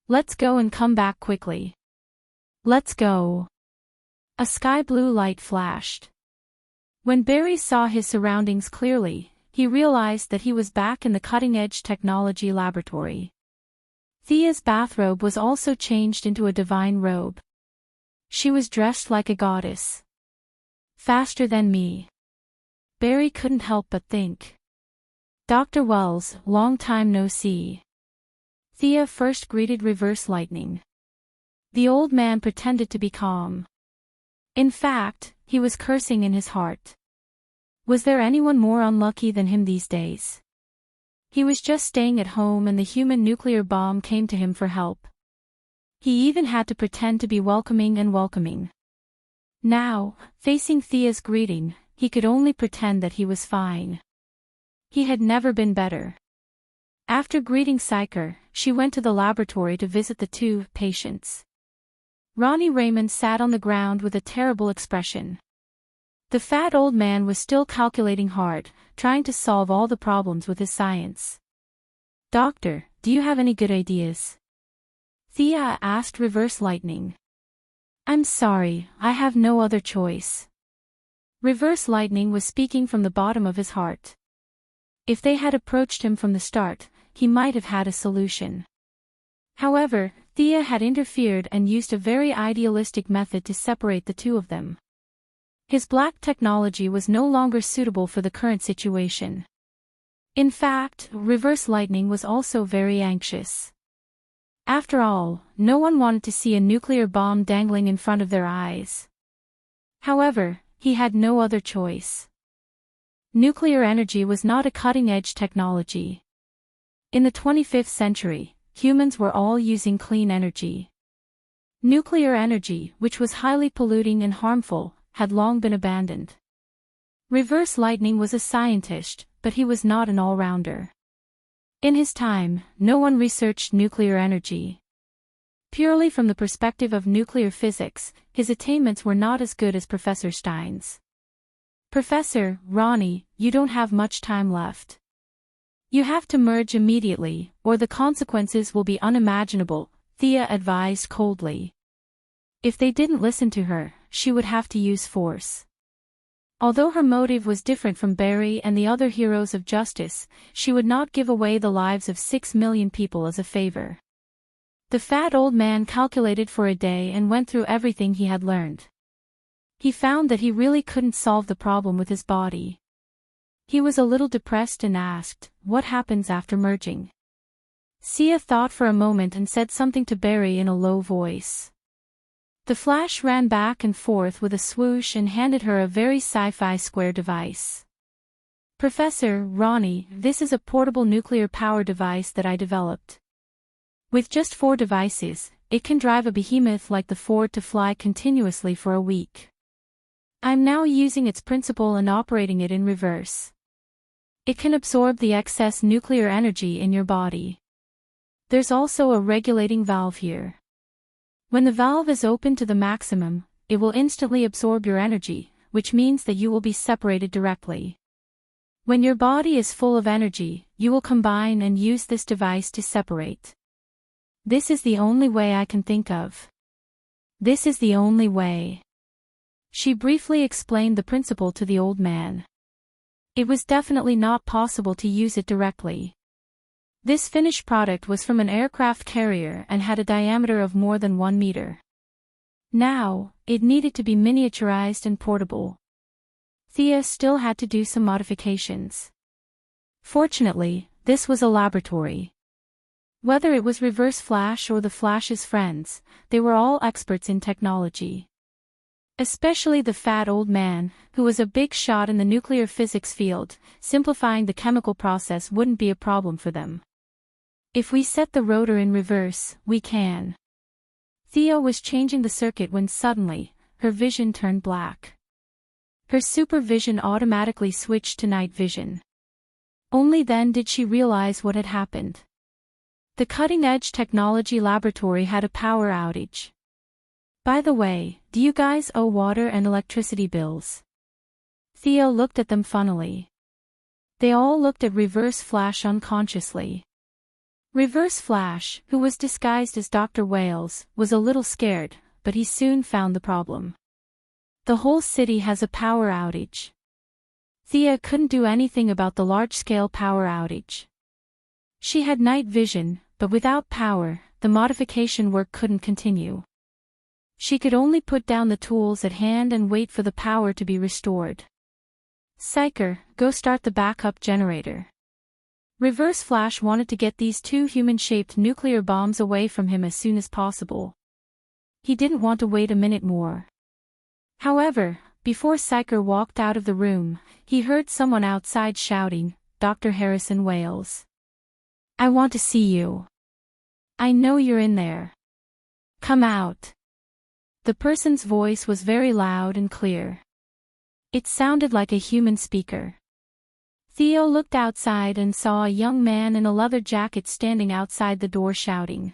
Let's go and come back quickly. Let's go. A sky-blue light flashed. When Barry saw his surroundings clearly, he realized that he was back in the cutting-edge technology laboratory. Thea's bathrobe was also changed into a divine robe. She was dressed like a goddess. Faster than me. Barry couldn't help but think. Dr. Wells, long time no see. Thea first greeted Reverse Lightning. The old man pretended to be calm. In fact, he was cursing in his heart. Was there anyone more unlucky than him these days? He was just staying at home and the human nuclear bomb came to him for help. He even had to pretend to be welcoming and welcoming. Now, facing Thea's greeting, he could only pretend that he was fine. He had never been better. After greeting Psyker, she went to the laboratory to visit the two patients. Ronnie Raymond sat on the ground with a terrible expression. The fat old man was still calculating hard, trying to solve all the problems with his science. Doctor, do you have any good ideas? Thea asked Reverse Lightning. I'm sorry, I have no other choice. Reverse Lightning was speaking from the bottom of his heart. If they had approached him from the start, he might have had a solution. However, Thea had interfered and used a very idealistic method to separate the two of them. His black technology was no longer suitable for the current situation. In fact, Reverse Lightning was also very anxious. After all, no one wanted to see a nuclear bomb dangling in front of their eyes. However, he had no other choice. Nuclear energy was not a cutting-edge technology. In the 25th century, humans were all using clean energy. Nuclear energy, which was highly polluting and harmful, had long been abandoned. Reverse Lightning was a scientist, but he was not an all-rounder. In his time, no one researched nuclear energy. Purely from the perspective of nuclear physics, his attainments were not as good as Professor Stein's. Professor, Ronnie, you don't have much time left. You have to merge immediately, or the consequences will be unimaginable, Thea advised coldly. If they didn't listen to her, she would have to use force. Although her motive was different from Barry and the other heroes of justice, she would not give away the lives of 6 million people as a favor. The fat old man calculated for a day and went through everything he had learned. He found that he really couldn't solve the problem with his body. He was a little depressed and asked, what happens after merging? Sia thought for a moment and said something to Barry in a low voice. The Flash ran back and forth with a swoosh and handed her a very sci-fi square device. Professor, Ronnie, this is a portable nuclear power device that I developed. With just 4 devices, it can drive a behemoth like the Ford to fly continuously for a week. I'm now using its principle and operating it in reverse. It can absorb the excess nuclear energy in your body. There's also a regulating valve here. When the valve is open to the maximum, it will instantly absorb your energy, which means that you will be separated directly. When your body is full of energy, you will combine and use this device to separate. This is the only way I can think of. This is the only way. She briefly explained the principle to the old man. It was definitely not possible to use it directly. This finished product was from an aircraft carrier and had a diameter of more than 1 meter. Now, it needed to be miniaturized and portable. Thea still had to do some modifications. Fortunately, this was a laboratory. Whether it was Reverse Flash or the Flash's friends, they were all experts in technology. Especially the fat old man, who was a big shot in the nuclear physics field. Simplifying the chemical process wouldn't be a problem for them. If we set the rotor in reverse, we can. Thea was changing the circuit when suddenly, her vision turned black. Her supervision automatically switched to night vision. Only then did she realize what had happened. The cutting-edge technology laboratory had a power outage. By the way, do you guys owe water and electricity bills? Thea looked at them funnily. They all looked at Reverse Flash unconsciously. Reverse Flash, who was disguised as Dr. Wales, was a little scared, but he soon found the problem. The whole city has a power outage. Thea couldn't do anything about the large-scale power outage. She had night vision, but without power, the modification work couldn't continue. She could only put down the tools at hand and wait for the power to be restored. Psyker, go start the backup generator. Reverse Flash wanted to get these two human-shaped nuclear bombs away from him as soon as possible. He didn't want to wait a minute more. However, before Psyker walked out of the room, he heard someone outside shouting, "Dr. Harrison Wales. I want to see you. I know you're in there. Come out." The person's voice was very loud and clear. It sounded like a human speaker. Theo looked outside and saw a young man in a leather jacket standing outside the door shouting.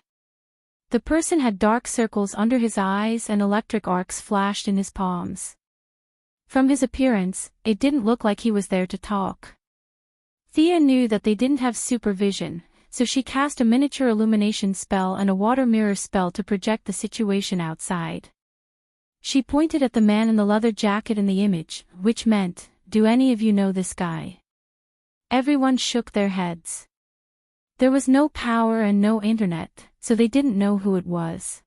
The person had dark circles under his eyes and electric arcs flashed in his palms. From his appearance, it didn't look like he was there to talk. Thea knew that they didn't have supervision, so she cast a miniature illumination spell and a water mirror spell to project the situation outside. She pointed at the man in the leather jacket in the image, which meant, "Do any of you know this guy?" Everyone shook their heads. There was no power and no internet, so they didn't know who it was.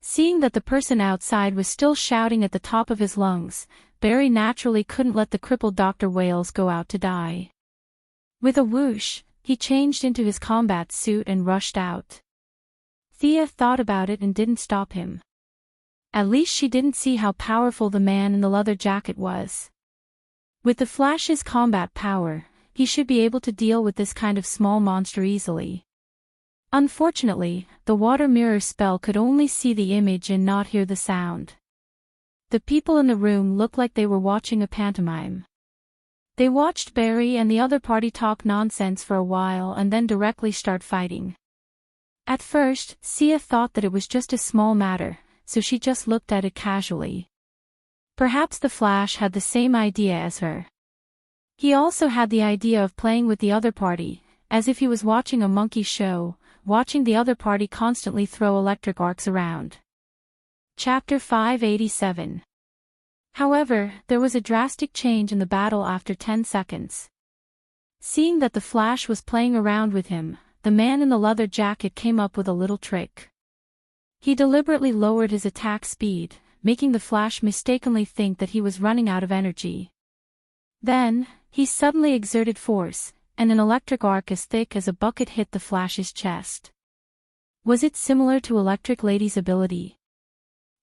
Seeing that the person outside was still shouting at the top of his lungs, Barry naturally couldn't let the crippled Dr. Wales go out to die. With a whoosh, he changed into his combat suit and rushed out. Thea thought about it and didn't stop him. At least she didn't see how powerful the man in the leather jacket was. With the Flash's combat power, he should be able to deal with this kind of small monster easily. Unfortunately, the water mirror spell could only see the image and not hear the sound. The people in the room looked like they were watching a pantomime. They watched Barry and the other party talk nonsense for a while and then directly start fighting. At first, Sia thought that it was just a small matter, so she just looked at it casually. Perhaps the Flash had the same idea as her. He also had the idea of playing with the other party, as if he was watching a monkey show, watching the other party constantly throw electric arcs around. Chapter 587. However, there was a drastic change in the battle after 10 seconds. Seeing that the Flash was playing around with him, the man in the leather jacket came up with a little trick. He deliberately lowered his attack speed, making the Flash mistakenly think that he was running out of energy. Then, he suddenly exerted force, and an electric arc as thick as a bucket hit the Flash's chest. Was it similar to Electric Lady's ability?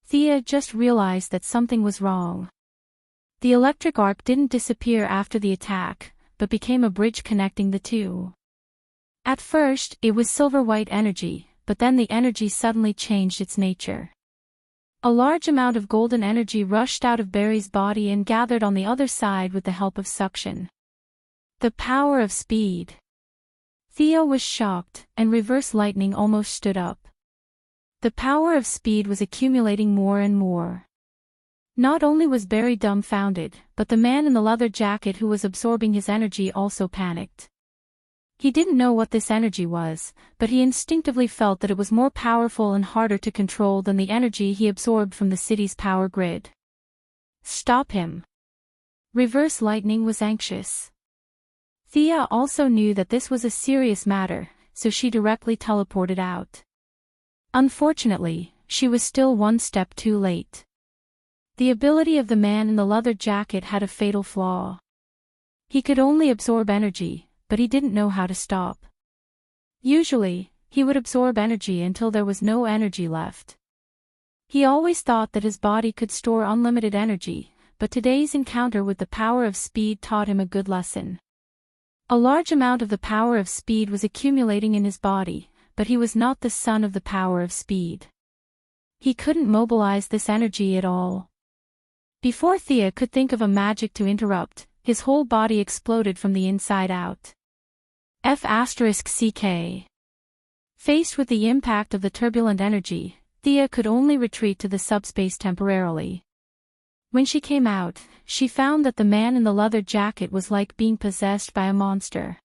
Thea just realized that something was wrong. The electric arc didn't disappear after the attack, but became a bridge connecting the two. At first, it was silver-white energy, but then the energy suddenly changed its nature. A large amount of golden energy rushed out of Barry's body and gathered on the other side with the help of suction. The power of speed. Theo was shocked, and Reverse Lightning almost stood up. The power of speed was accumulating more and more. Not only was Barry dumbfounded, but the man in the leather jacket who was absorbing his energy also panicked. He didn't know what this energy was, but he instinctively felt that it was more powerful and harder to control than the energy he absorbed from the city's power grid. Stop him. Reverse Lightning was anxious. Thea also knew that this was a serious matter, so she directly teleported out. Unfortunately, she was still one step too late. The ability of the man in the leather jacket had a fatal flaw. He could only absorb energy, but he didn't know how to stop. Usually, he would absorb energy until there was no energy left. He always thought that his body could store unlimited energy, but today's encounter with the power of speed taught him a good lesson. A large amount of the power of speed was accumulating in his body, but he was not the son of the power of speed. He couldn't mobilize this energy at all. Before Thea could think of a magic to interrupt, his whole body exploded from the inside out. F***CK. Faced with the impact of the turbulent energy, Thea could only retreat to the subspace temporarily. When she came out, she found that the man in the leather jacket was like being possessed by a monster.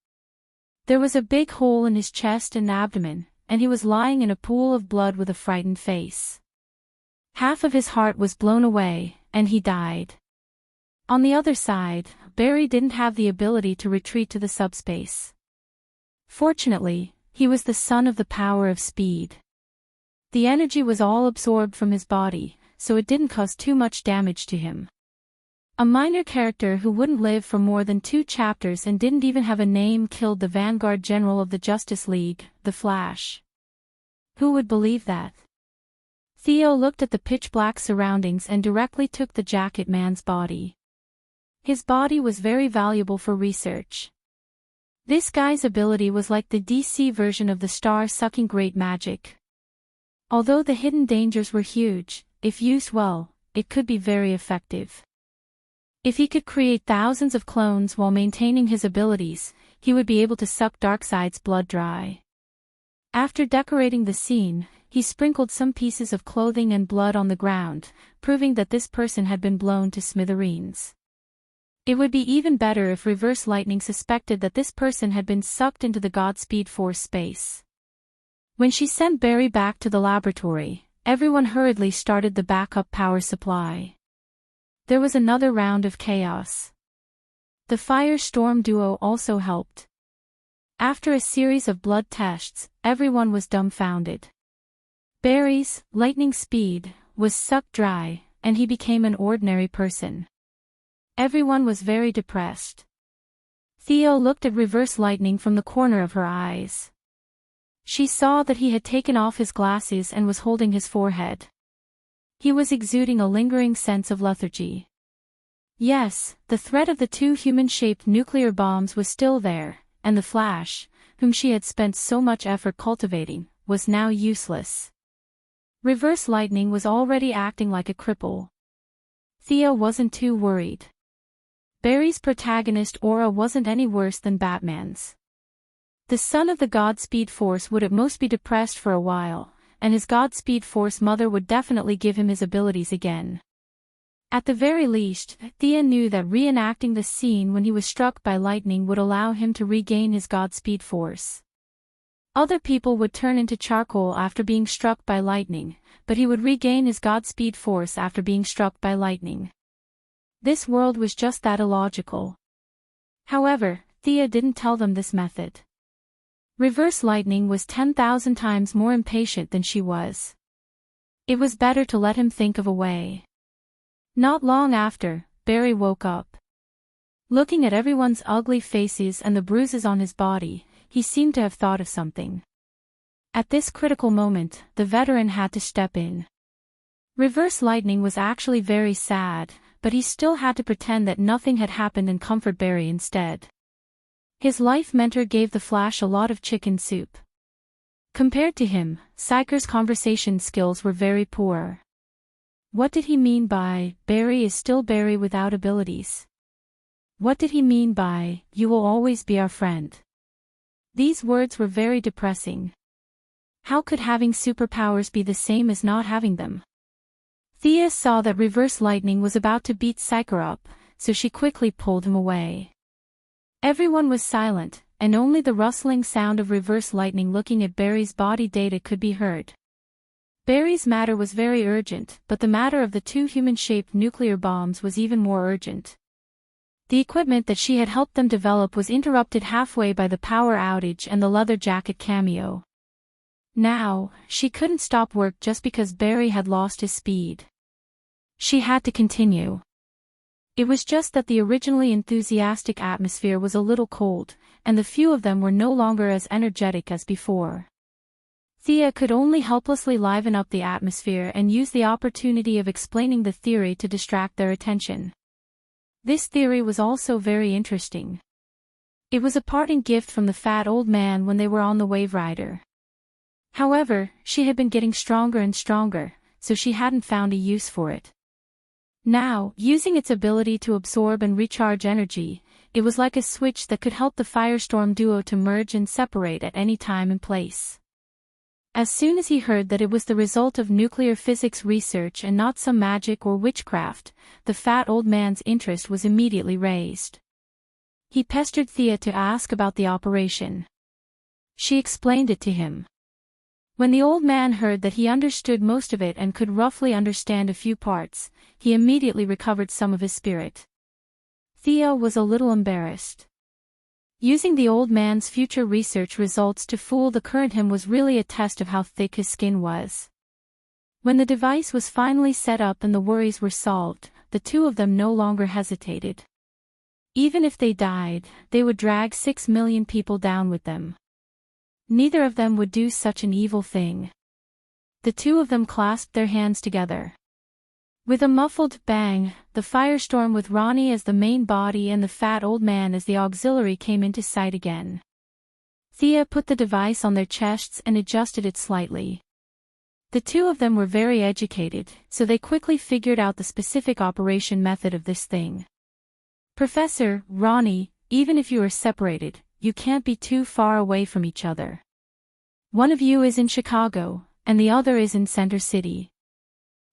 There was a big hole in his chest and abdomen, and he was lying in a pool of blood with a frightened face. Half of his heart was blown away, and he died. On the other side, Barry didn't have the ability to retreat to the subspace. Fortunately, he was the son of the power of speed. The energy was all absorbed from his body, so it didn't cause too much damage to him. A minor character who wouldn't live for more than 2 chapters and didn't even have a name killed the Vanguard General of the Justice League, the Flash. Who would believe that? Theo looked at the pitch-black surroundings and directly took the jacket man's body. His body was very valuable for research. This guy's ability was like the DC version of the star-sucking great magic. Although the hidden dangers were huge, if used well, it could be very effective. If he could create thousands of clones while maintaining his abilities, he would be able to suck Darkseid's blood dry. After decorating the scene, he sprinkled some pieces of clothing and blood on the ground, proving that this person had been blown to smithereens. It would be even better if Reverse Lightning suspected that this person had been sucked into the Godspeed Force space. When she sent Barry back to the laboratory, everyone hurriedly started the backup power supply. There was another round of chaos. The Firestorm duo also helped. After a series of blood tests, everyone was dumbfounded. Barry's lightning speed was sucked dry, and he became an ordinary person. Everyone was very depressed. Theo looked at Reverse Lightning from the corner of her eyes. She saw that he had taken off his glasses and was holding his forehead. He was exuding a lingering sense of lethargy. Yes, the threat of the 2 human-shaped nuclear bombs was still there, and the Flash, whom she had spent so much effort cultivating, was now useless. Reverse Lightning was already acting like a cripple. Thea wasn't too worried. Barry's protagonist aura wasn't any worse than Batman's. The son of the Godspeed Force would at most be depressed for a while, and his Godspeed Force mother would definitely give him his abilities again. At the very least, Thea knew that reenacting the scene when he was struck by lightning would allow him to regain his Godspeed Force. Other people would turn into charcoal after being struck by lightning, but he would regain his Godspeed Force after being struck by lightning. This world was just that illogical. However, Thea didn't tell them this method. Reverse Lightning was 10,000 times more impatient than she was. It was better to let him think of a way. Not long after, Barry woke up. Looking at everyone's ugly faces and the bruises on his body, he seemed to have thought of something. At this critical moment, the veteran had to step in. Reverse Lightning was actually very sad, but he still had to pretend that nothing had happened and comfort Barry instead. His life mentor gave the Flash a lot of chicken soup. Compared to him, Psyker's conversation skills were very poor. What did he mean by, Barry is still Barry without abilities? What did he mean by, you will always be our friend? These words were very depressing. How could having superpowers be the same as not having them? Thea saw that Reverse Lightning was about to beat Psyker up, so she quickly pulled him away. Everyone was silent, and only the rustling sound of Reverse Lightning looking at Barry's body data could be heard. Barry's matter was very urgent, but the matter of the 2 human-shaped nuclear bombs was even more urgent. The equipment that she had helped them develop was interrupted halfway by the power outage and the leather jacket cameo. Now, she couldn't stop work just because Barry had lost his speed. She had to continue. It was just that the originally enthusiastic atmosphere was a little cold, and the few of them were no longer as energetic as before. Thea could only helplessly liven up the atmosphere and use the opportunity of explaining the theory to distract their attention. This theory was also very interesting. It was a parting gift from the fat old man when they were on the Wave Rider. However, she had been getting stronger and stronger, so she hadn't found a use for it. Now, using its ability to absorb and recharge energy, it was like a switch that could help the Firestorm duo to merge and separate at any time and place. As soon as he heard that it was the result of nuclear physics research and not some magic or witchcraft, the fat old man's interest was immediately raised. He pestered Thea to ask about the operation. She explained it to him. When the old man heard that he understood most of it and could roughly understand a few parts, he immediately recovered some of his spirit. Thea was a little embarrassed. Using the old man's future research results to fool the current him was really a test of how thick his skin was. When the device was finally set up and the worries were solved, the two of them no longer hesitated. Even if they died, they would drag 6 million people down with them. Neither of them would do such an evil thing. The two of them clasped their hands together. With a muffled bang, the Firestorm with Ronnie as the main body and the fat old man as the auxiliary came into sight again. Thea put the device on their chests and adjusted it slightly. The two of them were very educated, so they quickly figured out the specific operation method of this thing. Professor, Ronnie, even if you are separated, you can't be too far away from each other. One of you is in Chicago, and the other is in Center City.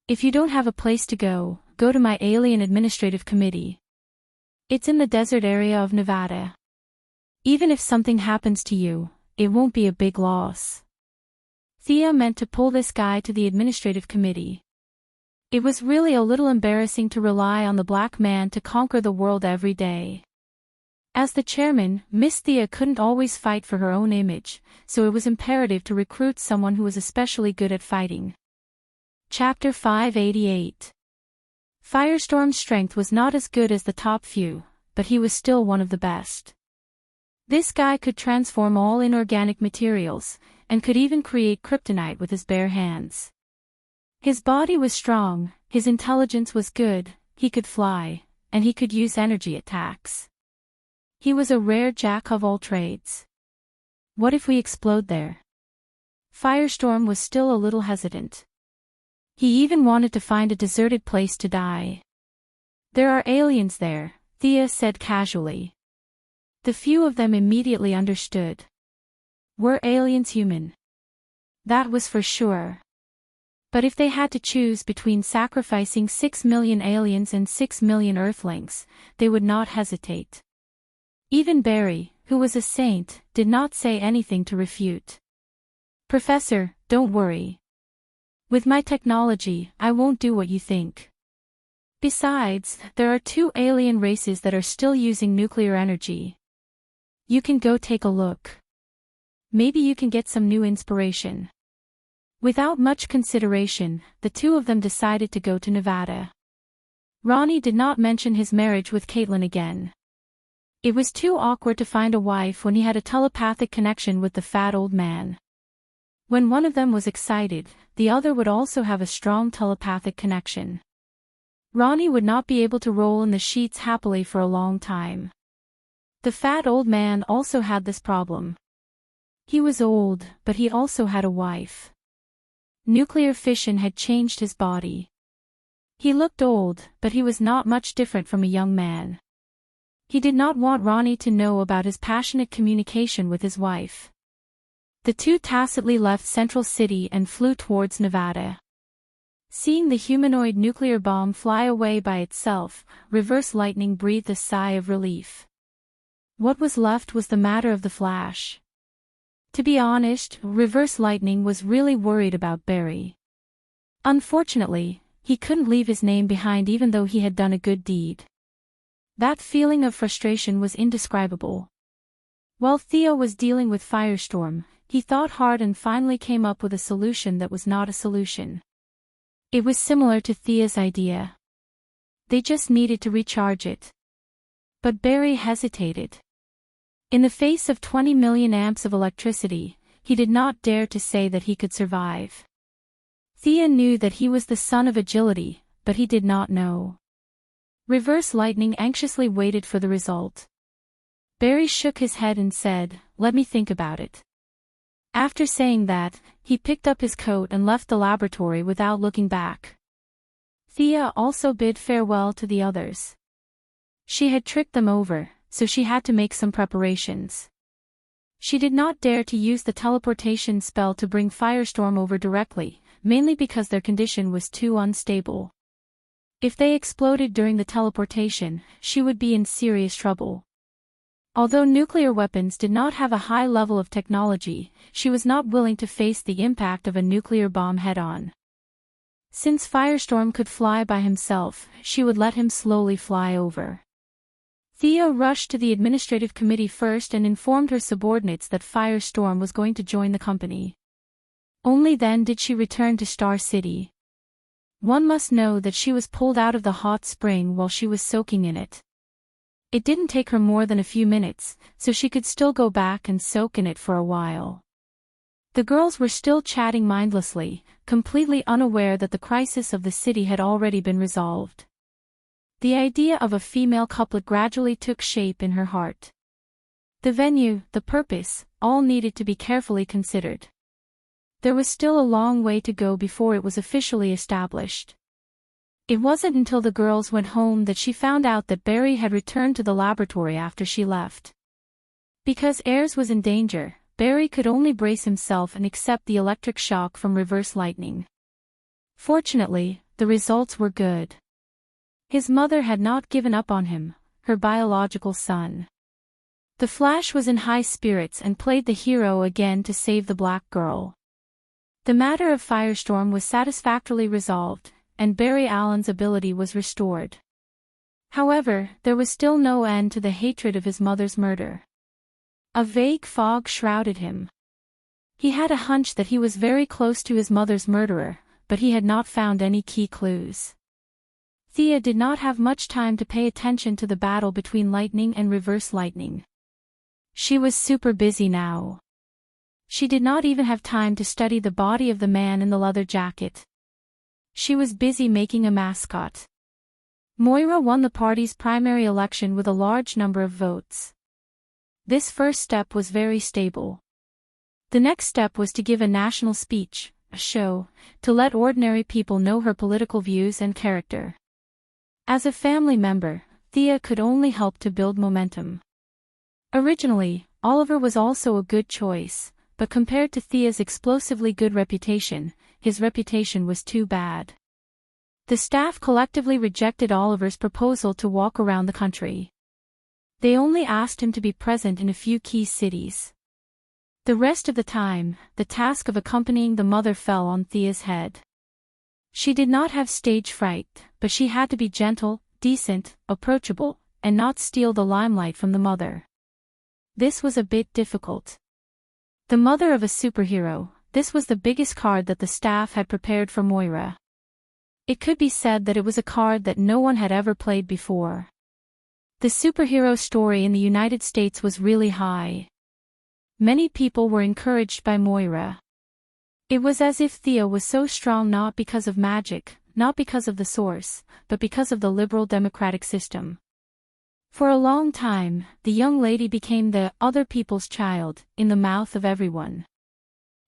If you don't have a place to go, go to my Alien Administrative Committee. It's in the desert area of Nevada. Even if something happens to you, it won't be a big loss. Thea meant to pull this guy to the Administrative Committee. It was really a little embarrassing to rely on the black man to conquer the world every day. As the chairman, Miss Thea couldn't always fight for her own image, so it was imperative to recruit someone who was especially good at fighting. Chapter 588. Firestorm's strength was not as good as the top few, but he was still one of the best. This guy could transform all inorganic materials, and could even create kryptonite with his bare hands. His body was strong, his intelligence was good, he could fly, and he could use energy attacks. He was a rare jack of all trades. What if we explode there? Firestorm was still a little hesitant. He even wanted to find a deserted place to die. There are aliens there, Thea said casually. The few of them immediately understood. Were aliens human? That was for sure. But if they had to choose between sacrificing 6 million aliens and 6 million Earthlings, they would not hesitate. Even Barry, who was a saint, did not say anything to refute. Professor, don't worry. With my technology, I won't do what you think. Besides, there are 2 alien races that are still using nuclear energy. You can go take a look. Maybe you can get some new inspiration. Without much consideration, the two of them decided to go to Nevada. Ronnie did not mention his marriage with Caitlin again. It was too awkward to find a wife when he had a telepathic connection with the fat old man. When one of them was excited, the other would also have a strong telepathic connection. Ronnie would not be able to roll in the sheets happily for a long time. The fat old man also had this problem. He was old, but he also had a wife. Nuclear fission had changed his body. He looked old, but he was not much different from a young man. He did not want Ronnie to know about his passionate communication with his wife. The two tacitly left Central City and flew towards Nevada. Seeing the humanoid nuclear bomb fly away by itself, Reverse Lightning breathed a sigh of relief. What was left was the matter of the Flash. To be honest, Reverse Lightning was really worried about Barry. Unfortunately, he couldn't leave his name behind even though he had done a good deed. That feeling of frustration was indescribable. While Thea was dealing with Firestorm, he thought hard and finally came up with a solution that was not a solution. It was similar to Thea's idea. They just needed to recharge it. But Barry hesitated. In the face of 20 million amps of electricity, he did not dare to say that he could survive. Thea knew that he was the son of agility, but he did not know. Reverse Lightning anxiously waited for the result. Barry shook his head and said, "Let me think about it." After saying that, he picked up his coat and left the laboratory without looking back. Thea also bid farewell to the others. She had tricked them over, so she had to make some preparations. She did not dare to use the teleportation spell to bring Firestorm over directly, mainly because their condition was too unstable. If they exploded during the teleportation, she would be in serious trouble. Although nuclear weapons did not have a high level of technology, she was not willing to face the impact of a nuclear bomb head-on. Since Firestorm could fly by himself, she would let him slowly fly over. Thea rushed to the administrative committee first and informed her subordinates that Firestorm was going to join the company. Only then did she return to Star City. One must know that she was pulled out of the hot spring while she was soaking in it. It didn't take her more than a few minutes, so she could still go back and soak in it for a while. The girls were still chatting mindlessly, completely unaware that the crisis of the city had already been resolved. The idea of a female couplet gradually took shape in her heart. The venue, the purpose, all needed to be carefully considered. There was still a long way to go before it was officially established. It wasn't until the girls went home that she found out that Barry had returned to the laboratory after she left. Because Ayers was in danger, Barry could only brace himself and accept the electric shock from Reverse Lightning. Fortunately, the results were good. His mother had not given up on him, her biological son. The Flash was in high spirits and played the hero again to save the black girl. The matter of Firestorm was satisfactorily resolved, and Barry Allen's ability was restored. However, there was still no end to the hatred of his mother's murder. A vague fog shrouded him. He had a hunch that he was very close to his mother's murderer, but he had not found any key clues. Thea did not have much time to pay attention to the battle between Lightning and Reverse Lightning. She was super busy now. She did not even have time to study the body of the man in the leather jacket. She was busy making a mascot. Moira won the party's primary election with a large number of votes. This first step was very stable. The next step was to give a national speech, a show, to let ordinary people know her political views and character. As a family member, Thea could only help to build momentum. Originally, Oliver was also a good choice, but compared to Thea's explosively good reputation, his reputation was too bad. The staff collectively rejected Oliver's proposal to walk around the country. They only asked him to be present in a few key cities. The rest of the time, the task of accompanying the mother fell on Thea's head. She did not have stage fright, but she had to be gentle, decent, approachable, and not steal the limelight from the mother. This was a bit difficult. The mother of a superhero, this was the biggest card that the staff had prepared for Moira. It could be said that it was a card that no one had ever played before. The superhero story in the United States was really high. Many people were encouraged by Moira. It was as if Thea was so strong not because of magic, not because of the source, but because of the liberal democratic system. For a long time, the young lady became the other people's child, in the mouth of everyone.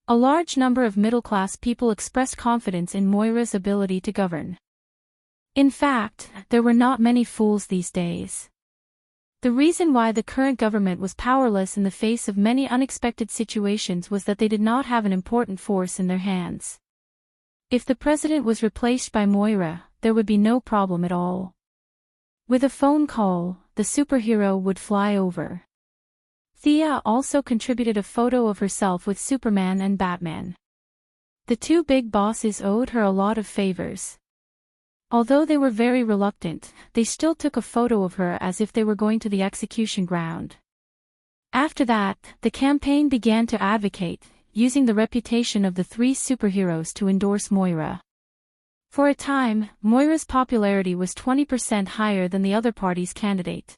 A large number of middle-class people expressed confidence in Moira's ability to govern. In fact, there were not many fools these days. The reason why the current government was powerless in the face of many unexpected situations was that they did not have an important force in their hands. If the president was replaced by Moira, there would be no problem at all. With a phone call, the superhero would fly over. Thea also contributed a photo of herself with Superman and Batman. The two big bosses owed her a lot of favors. Although they were very reluctant, they still took a photo of her as if they were going to the execution ground. After that, the campaign began to advocate, using the reputation of the three superheroes to endorse Moira. For a time, Moira's popularity was 20% higher than the other party's candidate.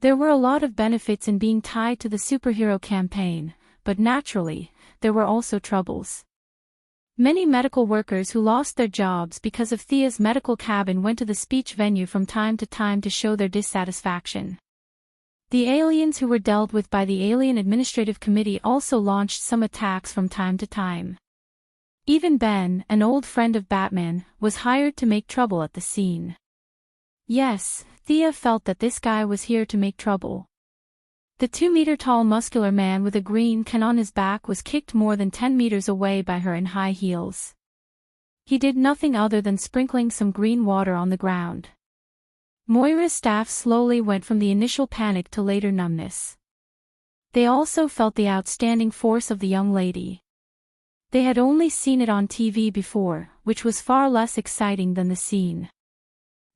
There were a lot of benefits in being tied to the superhero campaign, but naturally, there were also troubles. Many medical workers who lost their jobs because of Thea's medical cabin went to the speech venue from time to show their dissatisfaction. The aliens who were dealt with by the Alien Administrative Committee also launched some attacks from time to time. Even Ben, an old friend of Batman, was hired to make trouble at the scene. Yes, Thea felt that this guy was here to make trouble. The 2-meter-tall muscular man with a green can on his back was kicked more than 10 meters away by her in high heels. He did nothing other than sprinkling some green water on the ground. Moira's staff slowly went from the initial panic to later numbness. They also felt the outstanding force of the young lady. They had only seen it on TV before, which was far less exciting than the scene.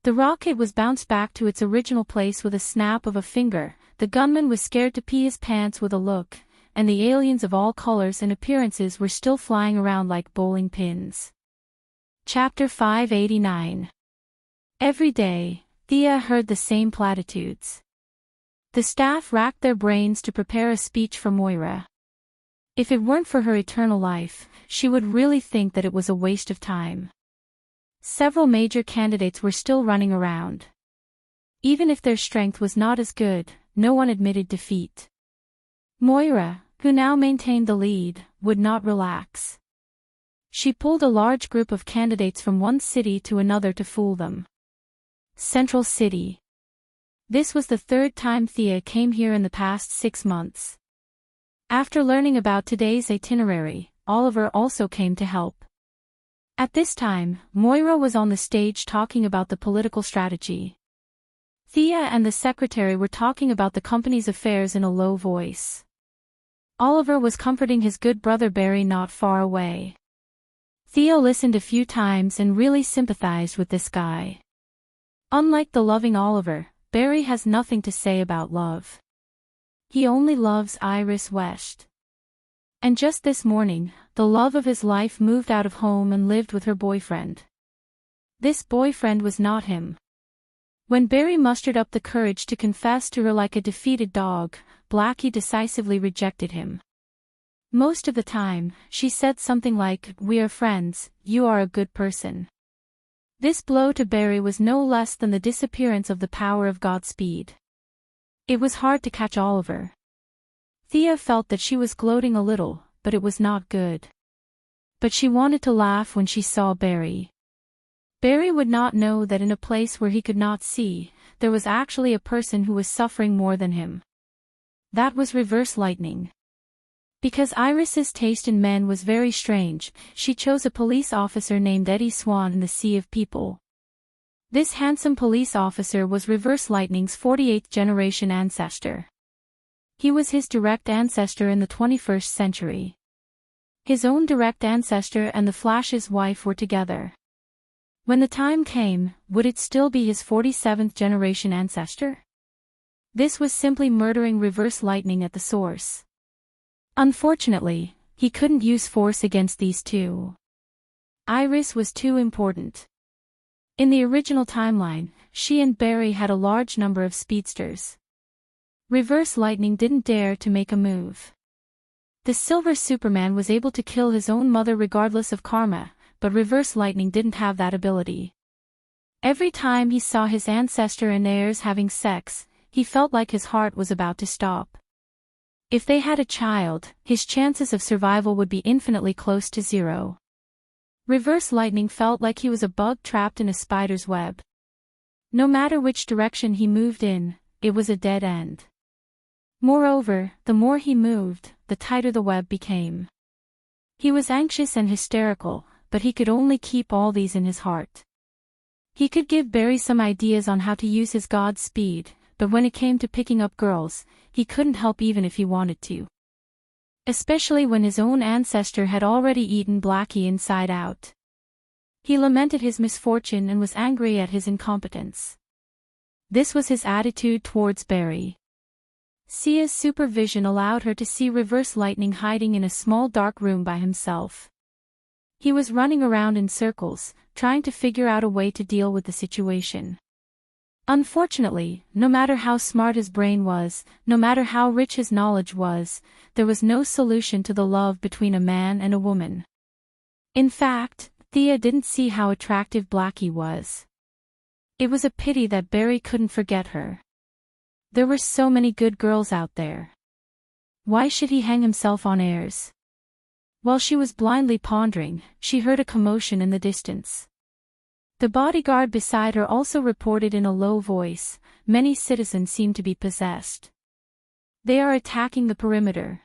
The rocket was bounced back to its original place with a snap of a finger, the gunman was scared to pee his pants with a look, and the aliens of all colors and appearances were still flying around like bowling pins. Chapter 589. Every day, Thea heard the same platitudes. The staff racked their brains to prepare a speech for Moira. If it weren't for her eternal life, she would really think that it was a waste of time. Several major candidates were still running around. Even if their strength was not as good, no one admitted defeat. Moira, who now maintained the lead, would not relax. She pulled a large group of candidates from one city to another to fool them. Central City. This was the third time Thea came here in the past 6 months. After learning about today's itinerary, Oliver also came to help. At this time, Moira was on the stage talking about the political strategy. Thea and the secretary were talking about the company's affairs in a low voice. Oliver was comforting his good brother Barry not far away. Thea listened a few times and really sympathized with this guy. Unlike the loving Oliver, Barry has nothing to say about love. He only loves Iris West. And just this morning, the love of his life moved out of home and lived with her boyfriend. This boyfriend was not him. When Barry mustered up the courage to confess to her like a defeated dog, Blackie decisively rejected him. Most of the time, she said something like, "We are friends, you are a good person." This blow to Barry was no less than the disappearance of the power of Godspeed. It was hard to catch Oliver. Thea felt that she was gloating a little, but it was not good. But she wanted to laugh when she saw Barry. Barry would not know that in a place where he could not see, there was actually a person who was suffering more than him. That was reverse lightning. Because Iris's taste in men was very strange, she chose a police officer named Eddie Swan in the Sea of People. This handsome police officer was Reverse Lightning's 48th generation ancestor. He was his direct ancestor in the 21st century. His own direct ancestor and the Flash's wife were together. When the time came, would it still be his 47th generation ancestor? This was simply murdering Reverse Lightning at the source. Unfortunately, he couldn't use force against these two. Iris was too important. In the original timeline, she and Barry had a large number of speedsters. Reverse Lightning didn't dare to make a move. The Silver Superman was able to kill his own mother regardless of karma, but Reverse Lightning didn't have that ability. Every time he saw his ancestor and heirs having sex, he felt like his heart was about to stop. If they had a child, his chances of survival would be infinitely close to zero. Reverse Lightning felt like he was a bug trapped in a spider's web. No matter which direction he moved in, it was a dead end. Moreover, the more he moved, the tighter the web became. He was anxious and hysterical, but he could only keep all these in his heart. He could give Barry some ideas on how to use his god speed, but when it came to picking up girls, he couldn't help even if he wanted to. Especially when his own ancestor had already eaten Blackie inside out. He lamented his misfortune and was angry at his incompetence. This was his attitude towards Barry. Xia's supervision allowed her to see Reverse Lightning hiding in a small dark room by himself. He was running around in circles, trying to figure out a way to deal with the situation. Unfortunately, no matter how smart his brain was, no matter how rich his knowledge was, there was no solution to the love between a man and a woman. In fact, Thea didn't see how attractive Blackie was. It was a pity that Barry couldn't forget her. There were so many good girls out there. Why should he hang himself on airs? While she was blindly pondering, she heard a commotion in the distance. The bodyguard beside her also reported in a low voice, "Many citizens seem to be possessed. They are attacking the perimeter."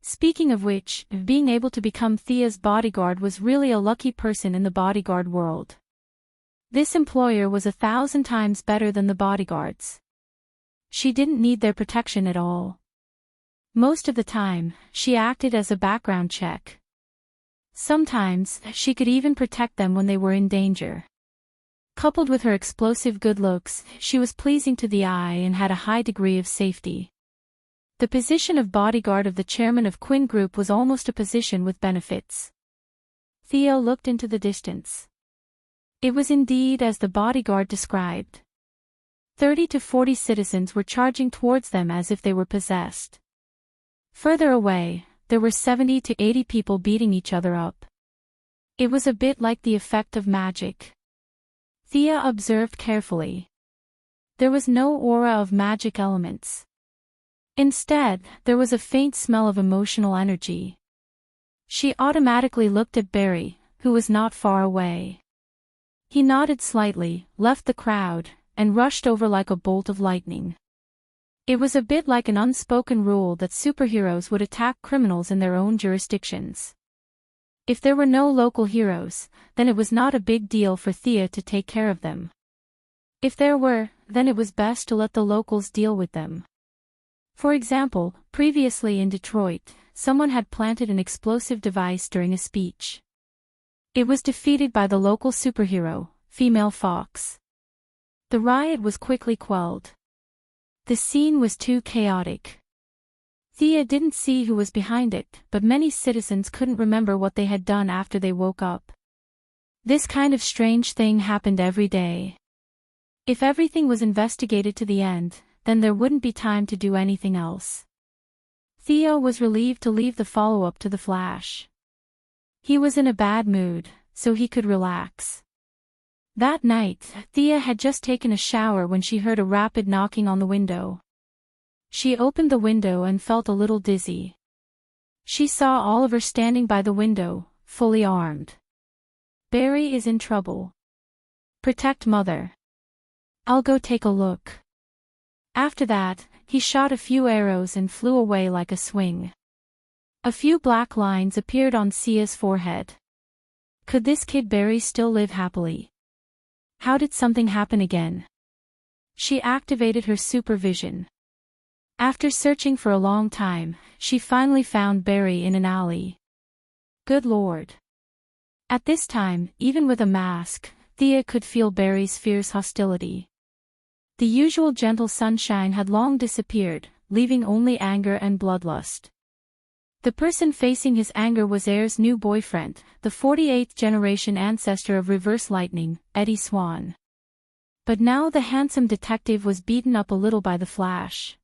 Speaking of which, being able to become Thea's bodyguard was really a lucky person in the bodyguard world. This employer was 1,000 times better than the bodyguards. She didn't need their protection at all. Most of the time, she acted as a background check. Sometimes, she could even protect them when they were in danger. Coupled with her explosive good looks, she was pleasing to the eye and had a high degree of safety. The position of bodyguard of the chairman of Quinn Group was almost a position with benefits. Thea looked into the distance. It was indeed as the bodyguard described. 30 to 40 citizens were charging towards them as if they were possessed. Further away, there were 70 to 80 people beating each other up. It was a bit like the effect of magic. Thea observed carefully. There was no aura of magic elements. Instead, there was a faint smell of emotional energy. She automatically looked at Barry, who was not far away. He nodded slightly, left the crowd, and rushed over like a bolt of lightning. It was a bit like an unspoken rule that superheroes would attack criminals in their own jurisdictions. If there were no local heroes, then it was not a big deal for Thea to take care of them. If there were, then it was best to let the locals deal with them. For example, previously in Detroit, someone had planted an explosive device during a speech. It was defeated by the local superhero, Female Fox. The riot was quickly quelled. The scene was too chaotic. Thea didn't see who was behind it, but many citizens couldn't remember what they had done after they woke up. This kind of strange thing happened every day. If everything was investigated to the end, then there wouldn't be time to do anything else. Thea was relieved to leave the follow-up to the Flash. He was in a bad mood, so he could relax. That night, Thea had just taken a shower when she heard a rapid knocking on the window. She opened the window and felt a little dizzy. She saw Oliver standing by the window, fully armed. "Barry is in trouble. Protect Mother. I'll go take a look." After that, he shot a few arrows and flew away like a swing. A few black lines appeared on Sia's forehead. Could this kid Barry still live happily? How did something happen again? She activated her supervision. After searching for a long time, she finally found Barry in an alley. Good Lord. At this time, even with a mask, Thea could feel Barry's fierce hostility. The usual gentle sunshine had long disappeared, leaving only anger and bloodlust. The person facing his anger was Air's new boyfriend, the 48th generation ancestor of Reverse Lightning, Eddie Swan. But now the handsome detective was beaten up a little by the Flash.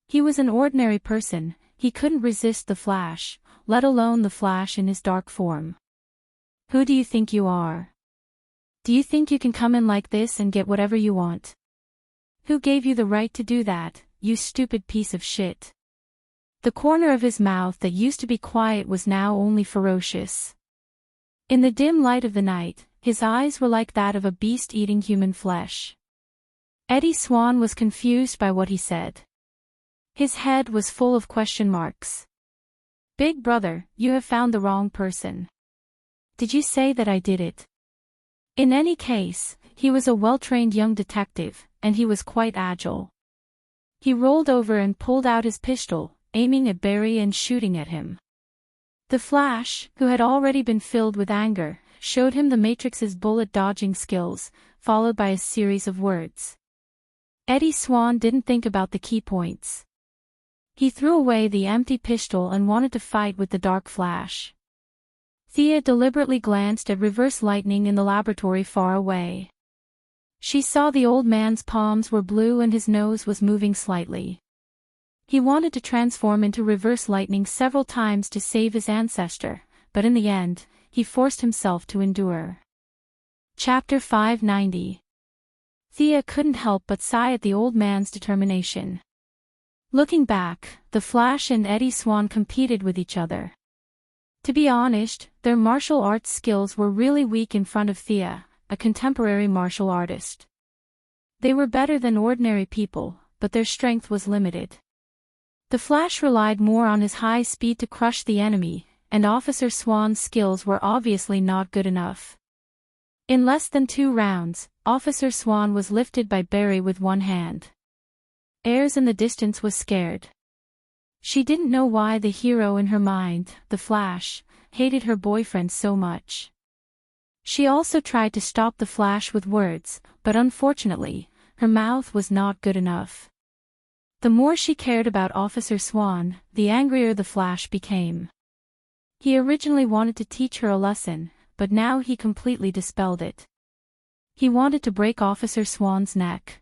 He was an ordinary person, he couldn't resist the Flash, let alone the Flash in his dark form. Who do you think you are? Do you think you can come in like this and get whatever you want? Who gave you the right to do that, you stupid piece of shit? The corner of his mouth that used to be quiet was now only ferocious. In the dim light of the night, his eyes were like that of a beast eating human flesh. Eddie Swan was confused by what he said. His head was full of question marks. Big brother, you have found the wrong person. Did you say that I did it? In any case, he was a well-trained young detective, and he was quite agile. He rolled over and pulled out his pistol, aiming at Barry and shooting at him. The Flash, who had already been filled with anger, showed him the Matrix's bullet-dodging skills, followed by a series of words. Eddie Swan didn't think about the key points. He threw away the empty pistol and wanted to fight with the dark flash. Thea deliberately glanced at reverse lightning in the laboratory far away. She saw the old man's palms were blue and his nose was moving slightly. He wanted to transform into reverse lightning several times to save his ancestor, but in the end, he forced himself to endure. Chapter 590. Thea couldn't help but sigh at the old man's determination. Looking back, the Flash and Eddie Swan competed with each other. To be honest, their martial arts skills were really weak in front of Thea, a contemporary martial artist. They were better than ordinary people, but their strength was limited. The Flash relied more on his high speed to crush the enemy, and Officer Swan's skills were obviously not good enough. In less than 2 rounds, Officer Swan was lifted by Barry with one hand. Ayres in the distance was scared. She didn't know why the hero in her mind, the Flash, hated her boyfriend so much. She also tried to stop the Flash with words, but unfortunately, her mouth was not good enough. The more she cared about Officer Swan, the angrier the Flash became. He originally wanted to teach her a lesson, but now he completely dispelled it. He wanted to break Officer Swan's neck.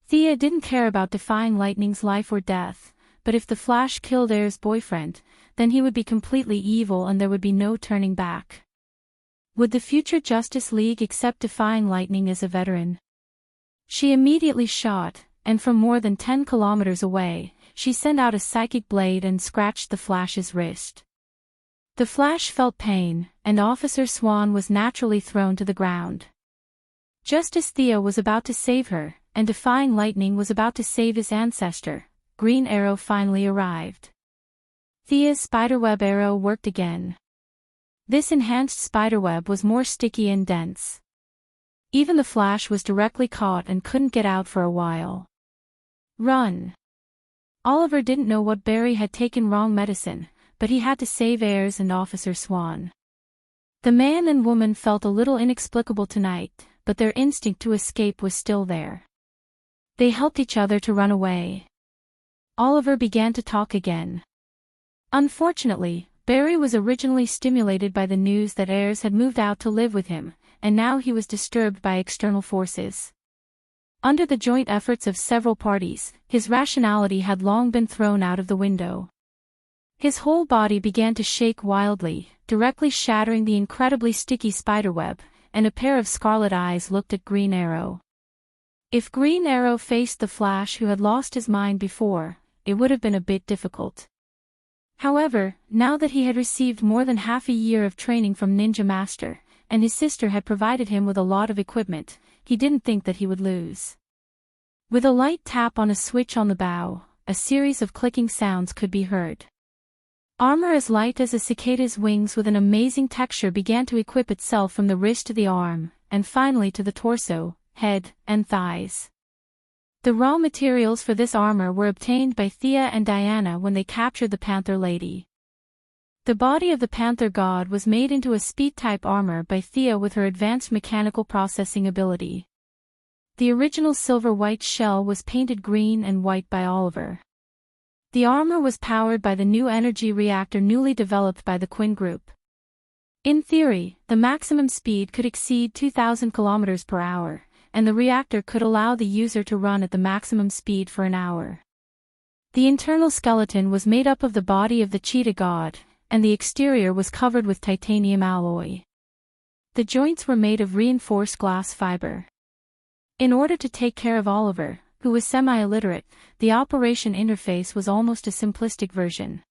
Thea didn't care about defying lightning's life or death, but if the Flash killed Ayres' boyfriend, then he would be completely evil and there would be no turning back. Would the future Justice League accept defying lightning as a veteran? She immediately shot, and from more than 10 kilometers away, she sent out a psychic blade and scratched the Flash's wrist. The Flash felt pain, and Officer Swan was naturally thrown to the ground. Just as Thea was about to save her, and defying lightning was about to save his ancestor, Green Arrow finally arrived. Thea's spiderweb arrow worked again. This enhanced spiderweb was more sticky and dense. Even the Flash was directly caught and couldn't get out for a while. Run! Oliver didn't know what Barry had taken wrong medicine, but he had to save Ayres and Officer Swan. The man and woman felt a little inexplicable tonight, but their instinct to escape was still there. They helped each other to run away. Oliver began to talk again. Unfortunately, Barry was originally stimulated by the news that Ayres had moved out to live with him, and now he was disturbed by external forces. Under the joint efforts of several parties, his rationality had long been thrown out of the window. His whole body began to shake wildly, directly shattering the incredibly sticky spiderweb, and a pair of scarlet eyes looked at Green Arrow. If Green Arrow faced the Flash who had lost his mind before, it would have been a bit difficult. However, now that he had received more than half a year of training from Ninja Master, and his sister had provided him with a lot of equipment, he didn't think that he would lose. With a light tap on a switch on the bow, a series of clicking sounds could be heard. Armor as light as a cicada's wings with an amazing texture began to equip itself from the wrist to the arm, and finally to the torso, head, and thighs. The raw materials for this armor were obtained by Thea and Diana when they captured the Panther Lady. The body of the Panther God was made into a speed-type armor by Thea with her advanced mechanical processing ability. The original silver-white shell was painted green and white by Oliver. The armor was powered by the new energy reactor newly developed by the Quinn Group. In theory, the maximum speed could exceed 2,000 km per hour, and the reactor could allow the user to run at the maximum speed for an hour. The internal skeleton was made up of the body of the cheetah god, and the exterior was covered with titanium alloy. The joints were made of reinforced glass fiber. In order to take care of Oliver, who was semi-illiterate, the operation interface was almost a simplistic version.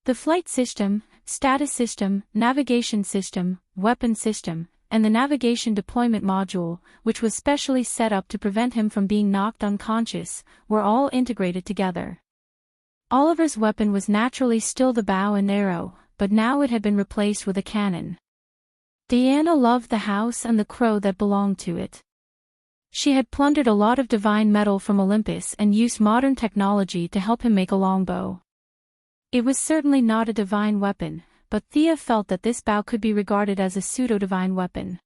The flight system, status system, navigation system, weapon system, and the navigation deployment module, which was specially set up to prevent him from being knocked unconscious, were all integrated together. Oliver's weapon was naturally still the bow and arrow, but now it had been replaced with a cannon. Diana loved the house and the crow that belonged to it. She had plundered a lot of divine metal from Olympus and used modern technology to help him make a longbow. It was certainly not a divine weapon, but Thea felt that this bow could be regarded as a pseudo-divine weapon.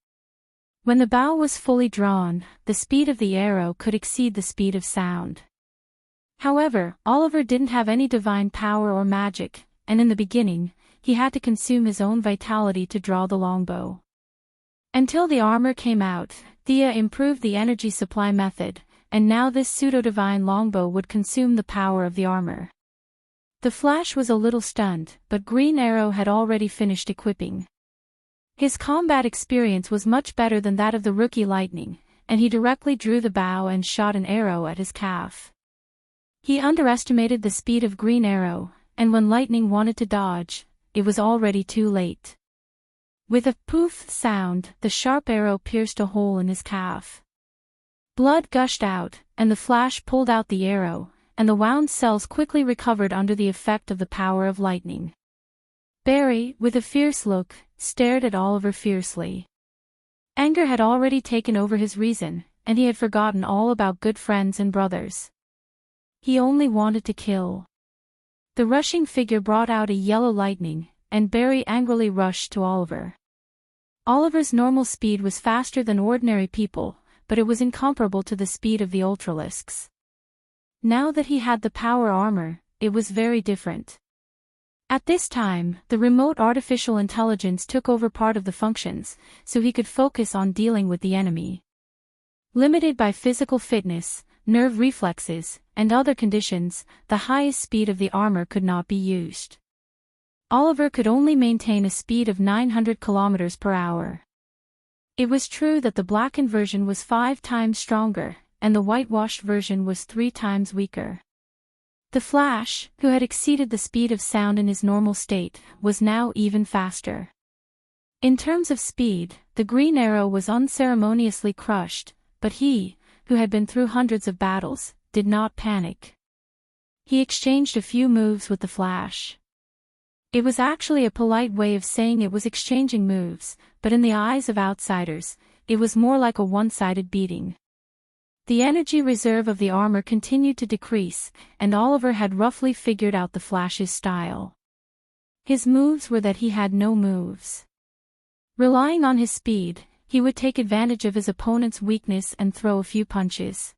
When the bow was fully drawn, the speed of the arrow could exceed the speed of sound. However, Oliver didn't have any divine power or magic, and in the beginning, he had to consume his own vitality to draw the longbow. Until the armor came out, Thea improved the energy supply method, and now this pseudo-divine longbow would consume the power of the armor. The Flash was a little stunned, but Green Arrow had already finished equipping. His combat experience was much better than that of the rookie Lightning, and he directly drew the bow and shot an arrow at his calf. He underestimated the speed of Green Arrow, and when Lightning wanted to dodge, it was already too late. With a poof sound, the sharp arrow pierced a hole in his calf. Blood gushed out, and the Flash pulled out the arrow, and the wound cells quickly recovered under the effect of the power of lightning. Barry, with a fierce look, stared at Oliver fiercely. Anger had already taken over his reason, and he had forgotten all about good friends and brothers. He only wanted to kill. The rushing figure brought out a yellow lightning, and Barry angrily rushed to Oliver. Oliver's normal speed was faster than ordinary people, but it was incomparable to the speed of the Ultralisks. Now that he had the power armor, it was very different. At this time, the remote artificial intelligence took over part of the functions, so he could focus on dealing with the enemy. Limited by physical fitness, nerve reflexes, and other conditions, the highest speed of the armor could not be used. Oliver could only maintain a speed of 900 km per hour. It was true that the blackened version was 5 times stronger, and the whitewashed version was 3 times weaker. The Flash, who had exceeded the speed of sound in his normal state, was now even faster. In terms of speed, the Green Arrow was unceremoniously crushed, but he, who had been through hundreds of battles, did not panic. He exchanged a few moves with the Flash. It was actually a polite way of saying it was exchanging moves, but in the eyes of outsiders, it was more like a one-sided beating. The energy reserve of the armor continued to decrease, and Oliver had roughly figured out the Flash's style. His moves were that he had no moves. Relying on his speed, he would take advantage of his opponent's weakness and throw a few punches.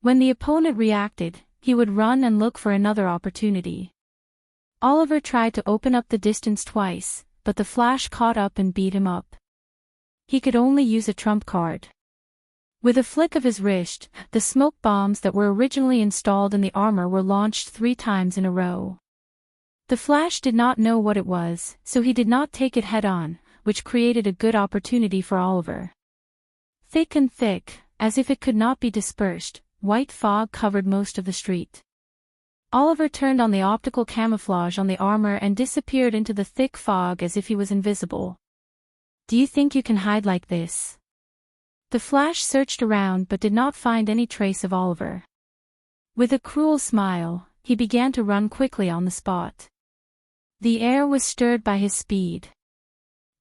When the opponent reacted, he would run and look for another opportunity. Oliver tried to open up the distance twice, but the Flash caught up and beat him up. He could only use a trump card. With a flick of his wrist, the smoke bombs that were originally installed in the armor were launched 3 times in a row. The Flash did not know what it was, so he did not take it head-on, which created a good opportunity for Oliver. Thick and thick, as if it could not be dispersed, white fog covered most of the street. Oliver turned on the optical camouflage on the armor and disappeared into the thick fog as if he was invisible. "Do you think you can hide like this?" The Flash searched around but did not find any trace of Oliver. With a cruel smile, he began to run quickly on the spot. The air was stirred by his speed.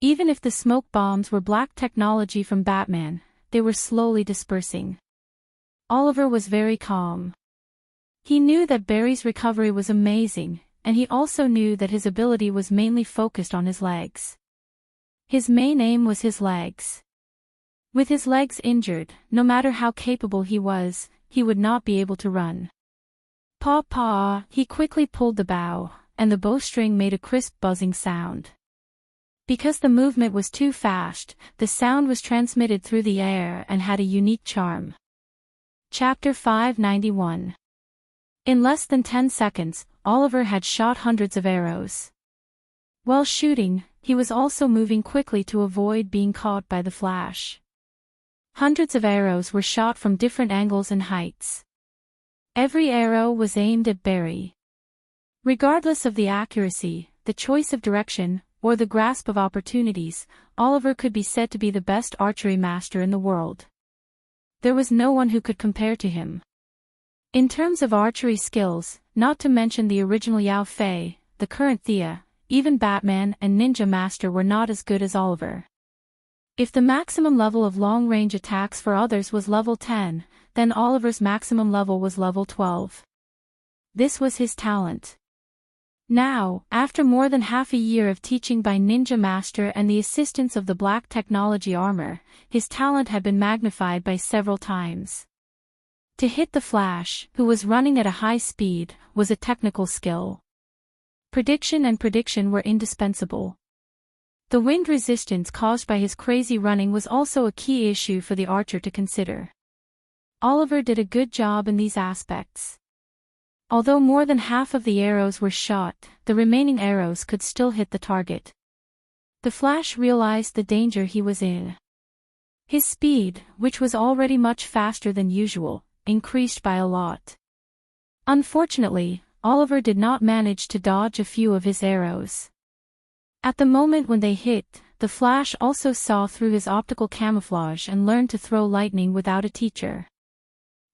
Even if the smoke bombs were black technology from Batman, they were slowly dispersing. Oliver was very calm. He knew that Barry's recovery was amazing, and he also knew that his ability was mainly focused on his legs. His main aim was his legs. With his legs injured, no matter how capable he was, he would not be able to run. Paw, he quickly pulled the bow, and the bowstring made a crisp buzzing sound. Because the movement was too fast, the sound was transmitted through the air and had a unique charm. Chapter 591. In less than 10 seconds, Oliver had shot hundreds of arrows. While shooting, he was also moving quickly to avoid being caught by the Flash. Hundreds of arrows were shot from different angles and heights. Every arrow was aimed at Barry. Regardless of the accuracy, the choice of direction, or the grasp of opportunities, Oliver could be said to be the best archery master in the world. There was no one who could compare to him. In terms of archery skills, not to mention the original Yao Fei, the current Thea, even Batman and Ninja Master were not as good as Oliver. If the maximum level of long-range attacks for others was level 10, then Oliver's maximum level was level 12. This was his talent. Now, after more than half a year of teaching by Ninja Master and the assistance of the Black Technology armor, his talent had been magnified by several times. To hit the Flash, who was running at a high speed, was a technical skill. Prediction and prediction were indispensable. The wind resistance caused by his crazy running was also a key issue for the archer to consider. Oliver did a good job in these aspects. Although more than half of the arrows were shot, the remaining arrows could still hit the target. The Flash realized the danger he was in. His speed, which was already much faster than usual, increased by a lot. Unfortunately, Oliver did not manage to dodge a few of his arrows. At the moment when they hit, the Flash also saw through his optical camouflage and learned to throw lightning without a teacher.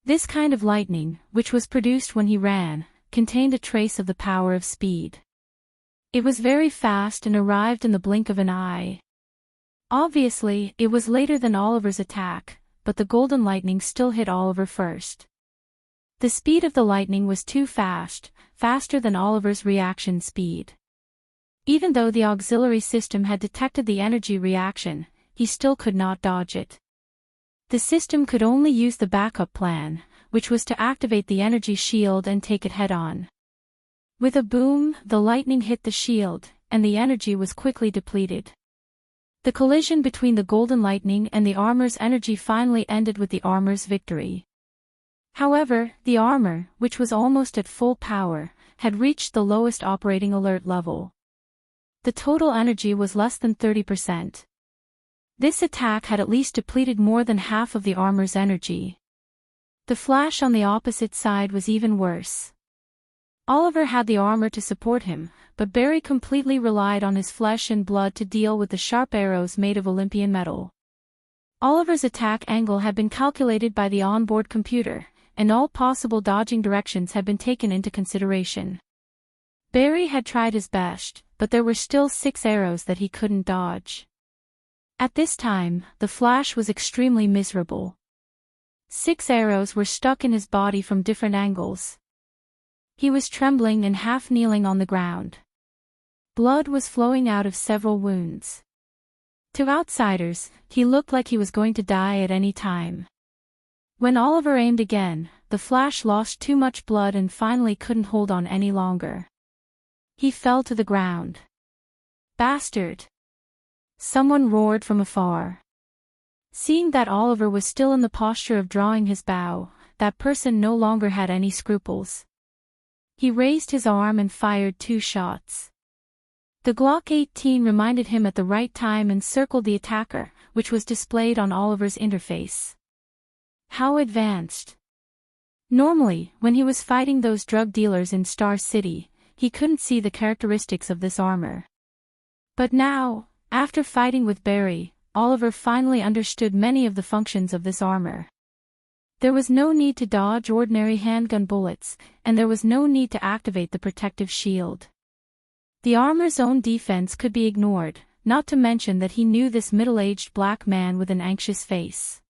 This kind of lightning, which was produced when he ran, contained a trace of the power of speed. It was very fast and arrived in the blink of an eye. Obviously, it was later than Oliver's attack, but the golden lightning still hit Oliver first. The speed of the lightning was too fast, faster than Oliver's reaction speed. Even though the auxiliary system had detected the energy reaction, he still could not dodge it. The system could only use the backup plan, which was to activate the energy shield and take it head-on. With a boom, the lightning hit the shield, and the energy was quickly depleted. The collision between the golden lightning and the armor's energy finally ended with the armor's victory. However, the armor, which was almost at full power, had reached the lowest operating alert level. The total energy was less than 30%. This attack had at least depleted more than half of the armor's energy. The Flash on the opposite side was even worse. Oliver had the armor to support him, but Barry completely relied on his flesh and blood to deal with the sharp arrows made of Olympian metal. Oliver's attack angle had been calculated by the onboard computer, and all possible dodging directions had been taken into consideration. Barry had tried his best, but there were still 6 arrows that he couldn't dodge. At this time, the Flash was extremely miserable. 6 arrows were stuck in his body from different angles. He was trembling and half kneeling on the ground. Blood was flowing out of several wounds. To outsiders, he looked like he was going to die at any time. When Oliver aimed again, the Flash lost too much blood and finally couldn't hold on any longer. He fell to the ground. "Bastard!" Someone roared from afar. Seeing that Oliver was still in the posture of drawing his bow, that person no longer had any scruples. He raised his arm and fired 2 shots. The Glock 18 reminded him at the right time and circled the attacker, which was displayed on Oliver's interface. How advanced! Normally, when he was fighting those drug dealers in Star City, he couldn't see the characteristics of this armor. But now, after fighting with Barry, Oliver finally understood many of the functions of this armor. There was no need to dodge ordinary handgun bullets, and there was no need to activate the protective shield. The armor's own defense could be ignored, not to mention that he knew this middle-aged black man with an anxious face.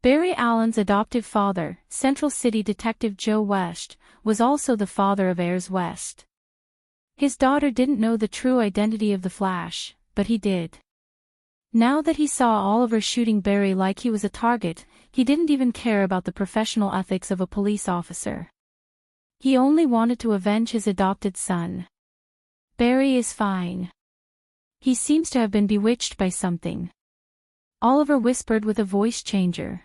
Barry Allen's adoptive father, Central City Detective Joe West, was also the father of Ayers West. His daughter didn't know the true identity of the Flash, but he did. Now that he saw Oliver shooting Barry like he was a target, he didn't even care about the professional ethics of a police officer. He only wanted to avenge his adopted son. "Barry is fine. He seems to have been bewitched by something," Oliver whispered with a voice changer.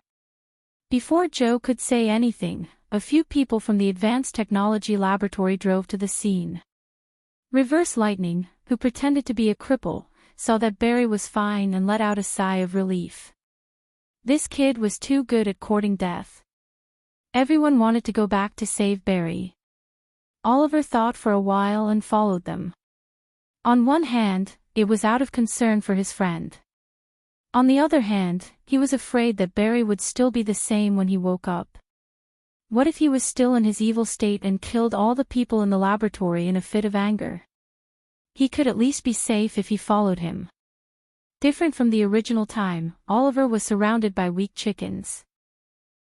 Before Joe could say anything, a few people from the Advanced Technology Laboratory drove to the scene. Reverse Lightning, who pretended to be a cripple, saw that Barry was fine and let out a sigh of relief. This kid was too good at courting death. Everyone wanted to go back to save Barry. Oliver thought for a while and followed them. On one hand, it was out of concern for his friend. On the other hand, he was afraid that Barry would still be the same when he woke up. What if he was still in his evil state and killed all the people in the laboratory in a fit of anger? He could at least be safe if he followed him. Different from the original time, Oliver was surrounded by weak chickens.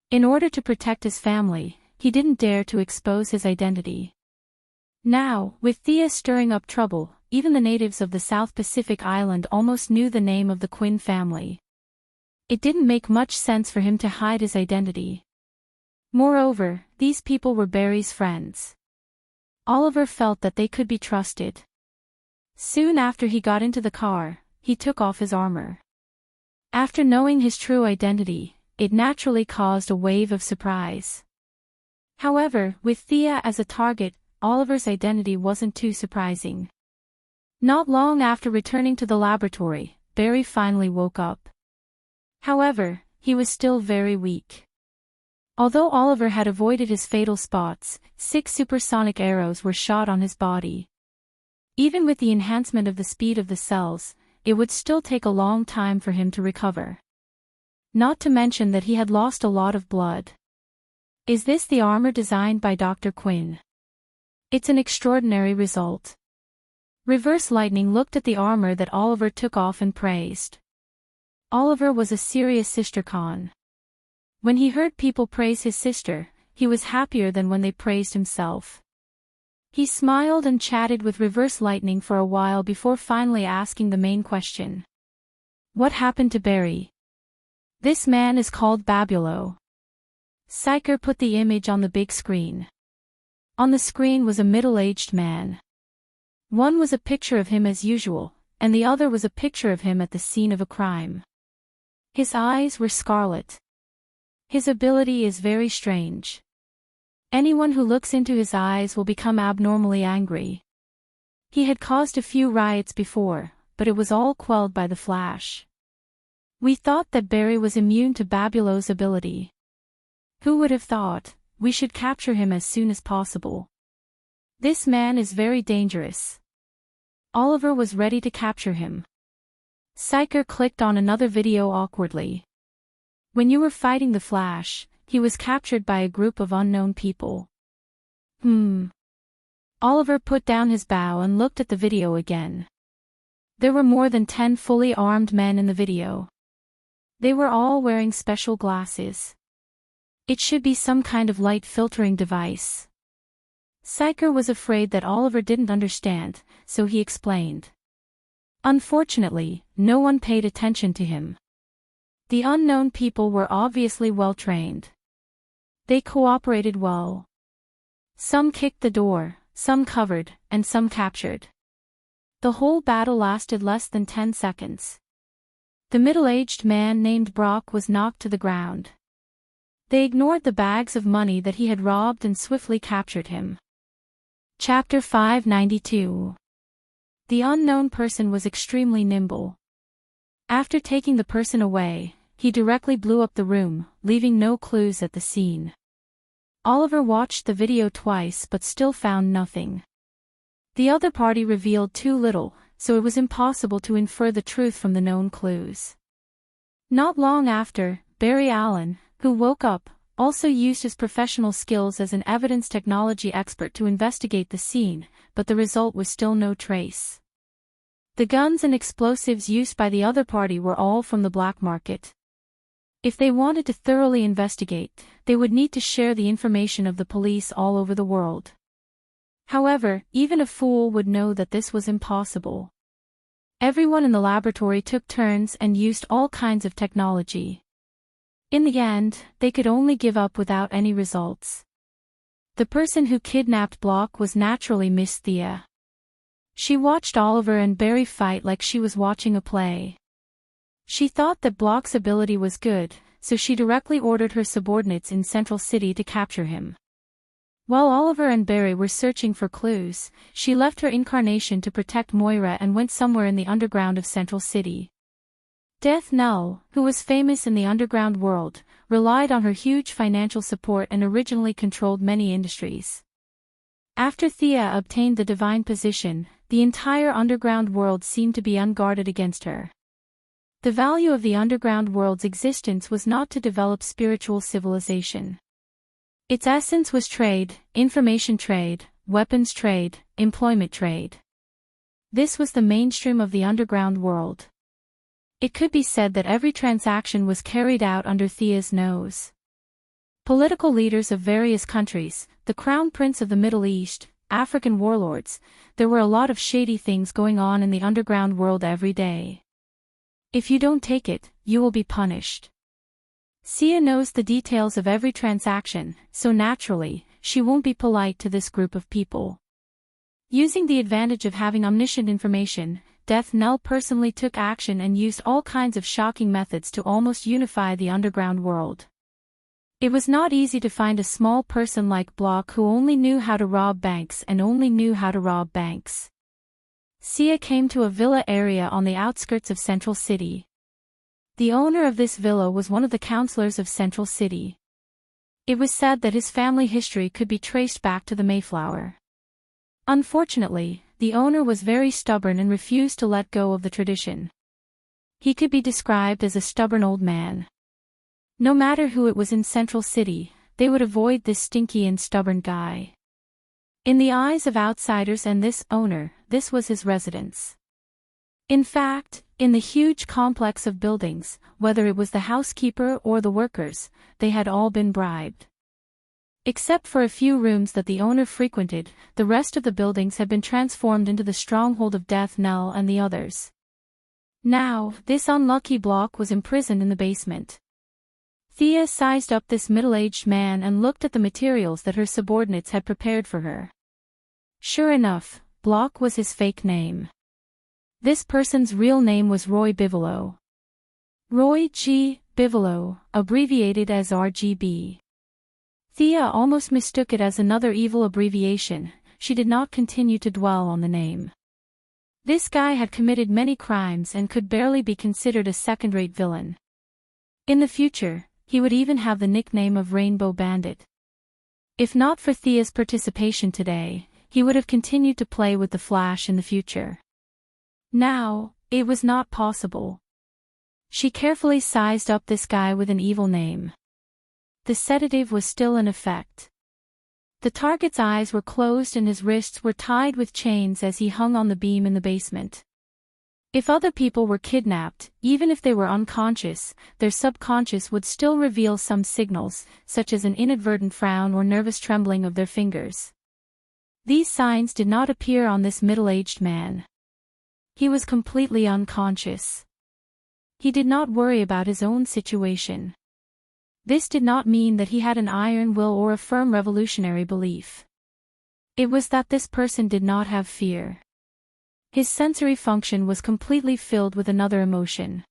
In order to protect his family, he didn't dare to expose his identity. Now, with Thea stirring up trouble, even the natives of the South Pacific island almost knew the name of the Quinn family. It didn't make much sense for him to hide his identity. Moreover, these people were Barry's friends. Oliver felt that they could be trusted. Soon after he got into the car, he took off his armor. After knowing his true identity, it naturally caused a wave of surprise. However, with Thea as a target, Oliver's identity wasn't too surprising. Not long after returning to the laboratory, Barry finally woke up. However, he was still very weak. Although Oliver had avoided his fatal spots, 6 supersonic arrows were shot on his body. Even with the enhancement of the speed of the cells, it would still take a long time for him to recover. Not to mention that he had lost a lot of blood. Is this the armor designed by Dr. Quinn? It's an extraordinary result. Reverse Lightning looked at the armor that Oliver took off and praised. Oliver was a serious sister con. When he heard people praise his sister, he was happier than when they praised himself. He smiled and chatted with Reverse Lightning for a while before finally asking the main question. What happened to Barry? This man is called Babulo. Psyker put the image on the big screen. On the screen was a middle-aged man. One was a picture of him as usual, and the other was a picture of him at the scene of a crime. His eyes were scarlet. His ability is very strange. Anyone who looks into his eyes will become abnormally angry. He had caused a few riots before, but it was all quelled by the flash. We thought that Barry was immune to Babulo's ability. Who would have thought? We should capture him as soon as possible. This man is very dangerous. Oliver was ready to capture him. Psyker clicked on another video awkwardly. When you were fighting the Flash, he was captured by a group of unknown people. Oliver put down his bow and looked at the video again. There were more than 10 fully armed men in the video. They were all wearing special glasses. It should be some kind of light filtering device. Psyker was afraid that Oliver didn't understand, so he explained. Unfortunately, no one paid attention to him. The unknown people were obviously well trained. They cooperated well. Some kicked the door, some covered, and some captured. The whole battle lasted less than 10 seconds. The middle-aged man named Brock was knocked to the ground. They ignored the bags of money that he had robbed and swiftly captured him. Chapter 592. The unknown person was extremely nimble. After taking the person away, he directly blew up the room, leaving no clues at the scene. Oliver watched the video twice but still found nothing. The other party revealed too little, so it was impossible to infer the truth from the known clues. Not long after, Barry Allen, who woke up, also used his professional skills as an evidence technology expert to investigate the scene, but the result was still no trace. The guns and explosives used by the other party were all from the black market. If they wanted to thoroughly investigate, they would need to share the information of the police all over the world. However, even a fool would know that this was impossible. Everyone in the laboratory took turns and used all kinds of technology. In the end, they could only give up without any results. The person who kidnapped Block was naturally Miss Thea. She watched Oliver and Barry fight like she was watching a play. She thought that Block's ability was good, so she directly ordered her subordinates in Central City to capture him. While Oliver and Barry were searching for clues, she left her incarnation to protect Moira and went somewhere in the underground of Central City. Death Null, who was famous in the underground world, relied on her huge financial support and originally controlled many industries. After Thea obtained the divine position, the entire underground world seemed to be unguarded against her. The value of the underground world's existence was not to develop spiritual civilization. Its essence was trade, information trade, weapons trade, employment trade. This was the mainstream of the underground world. It could be said that every transaction was carried out under Thea's nose. Political leaders of various countries, the Crown Prince of the Middle East, African warlords, there were a lot of shady things going on in the underground world every day. If you don't take it, you will be punished. Xia knows the details of every transaction, so naturally, she won't be polite to this group of people. Using the advantage of having omniscient information, Death Knell personally took action and used all kinds of shocking methods to almost unify the underground world. It was not easy to find a small person like Block who only knew how to rob banks and only knew how to rob banks. Xia came to a villa area on the outskirts of Central City. The owner of this villa was one of the councillors of Central City. It was said that his family history could be traced back to the Mayflower. Unfortunately, the owner was very stubborn and refused to let go of the tradition. He could be described as a stubborn old man. No matter who it was in Central City, they would avoid this stinky and stubborn guy. In the eyes of outsiders and this owner, this was his residence. In fact, in the huge complex of buildings, whether it was the housekeeper or the workers, they had all been bribed. Except for a few rooms that the owner frequented, the rest of the buildings had been transformed into the stronghold of Death Knell and the others. Now, this unlucky Block was imprisoned in the basement. Thea sized up this middle-aged man and looked at the materials that her subordinates had prepared for her. Sure enough, Block was his fake name. This person's real name was Roy Bigelow. Roy G. Bigelow, abbreviated as RGB. Thea almost mistook it as another evil abbreviation. She did not continue to dwell on the name. This guy had committed many crimes and could barely be considered a second-rate villain. In the future, he would even have the nickname of Rainbow Bandit. If not for Thea's participation today, he would have continued to play with the Flash in the future. Now, it was not possible. She carefully sized up this guy with an evil name. The sedative was still in effect. The target's eyes were closed and his wrists were tied with chains as he hung on the beam in the basement. If other people were kidnapped, even if they were unconscious, their subconscious would still reveal some signals, such as an inadvertent frown or nervous trembling of their fingers. These signs did not appear on this middle-aged man. He was completely unconscious. He did not worry about his own situation. This did not mean that he had an iron will or a firm revolutionary belief. It was that this person did not have fear. His sensory function was completely filled with another emotion.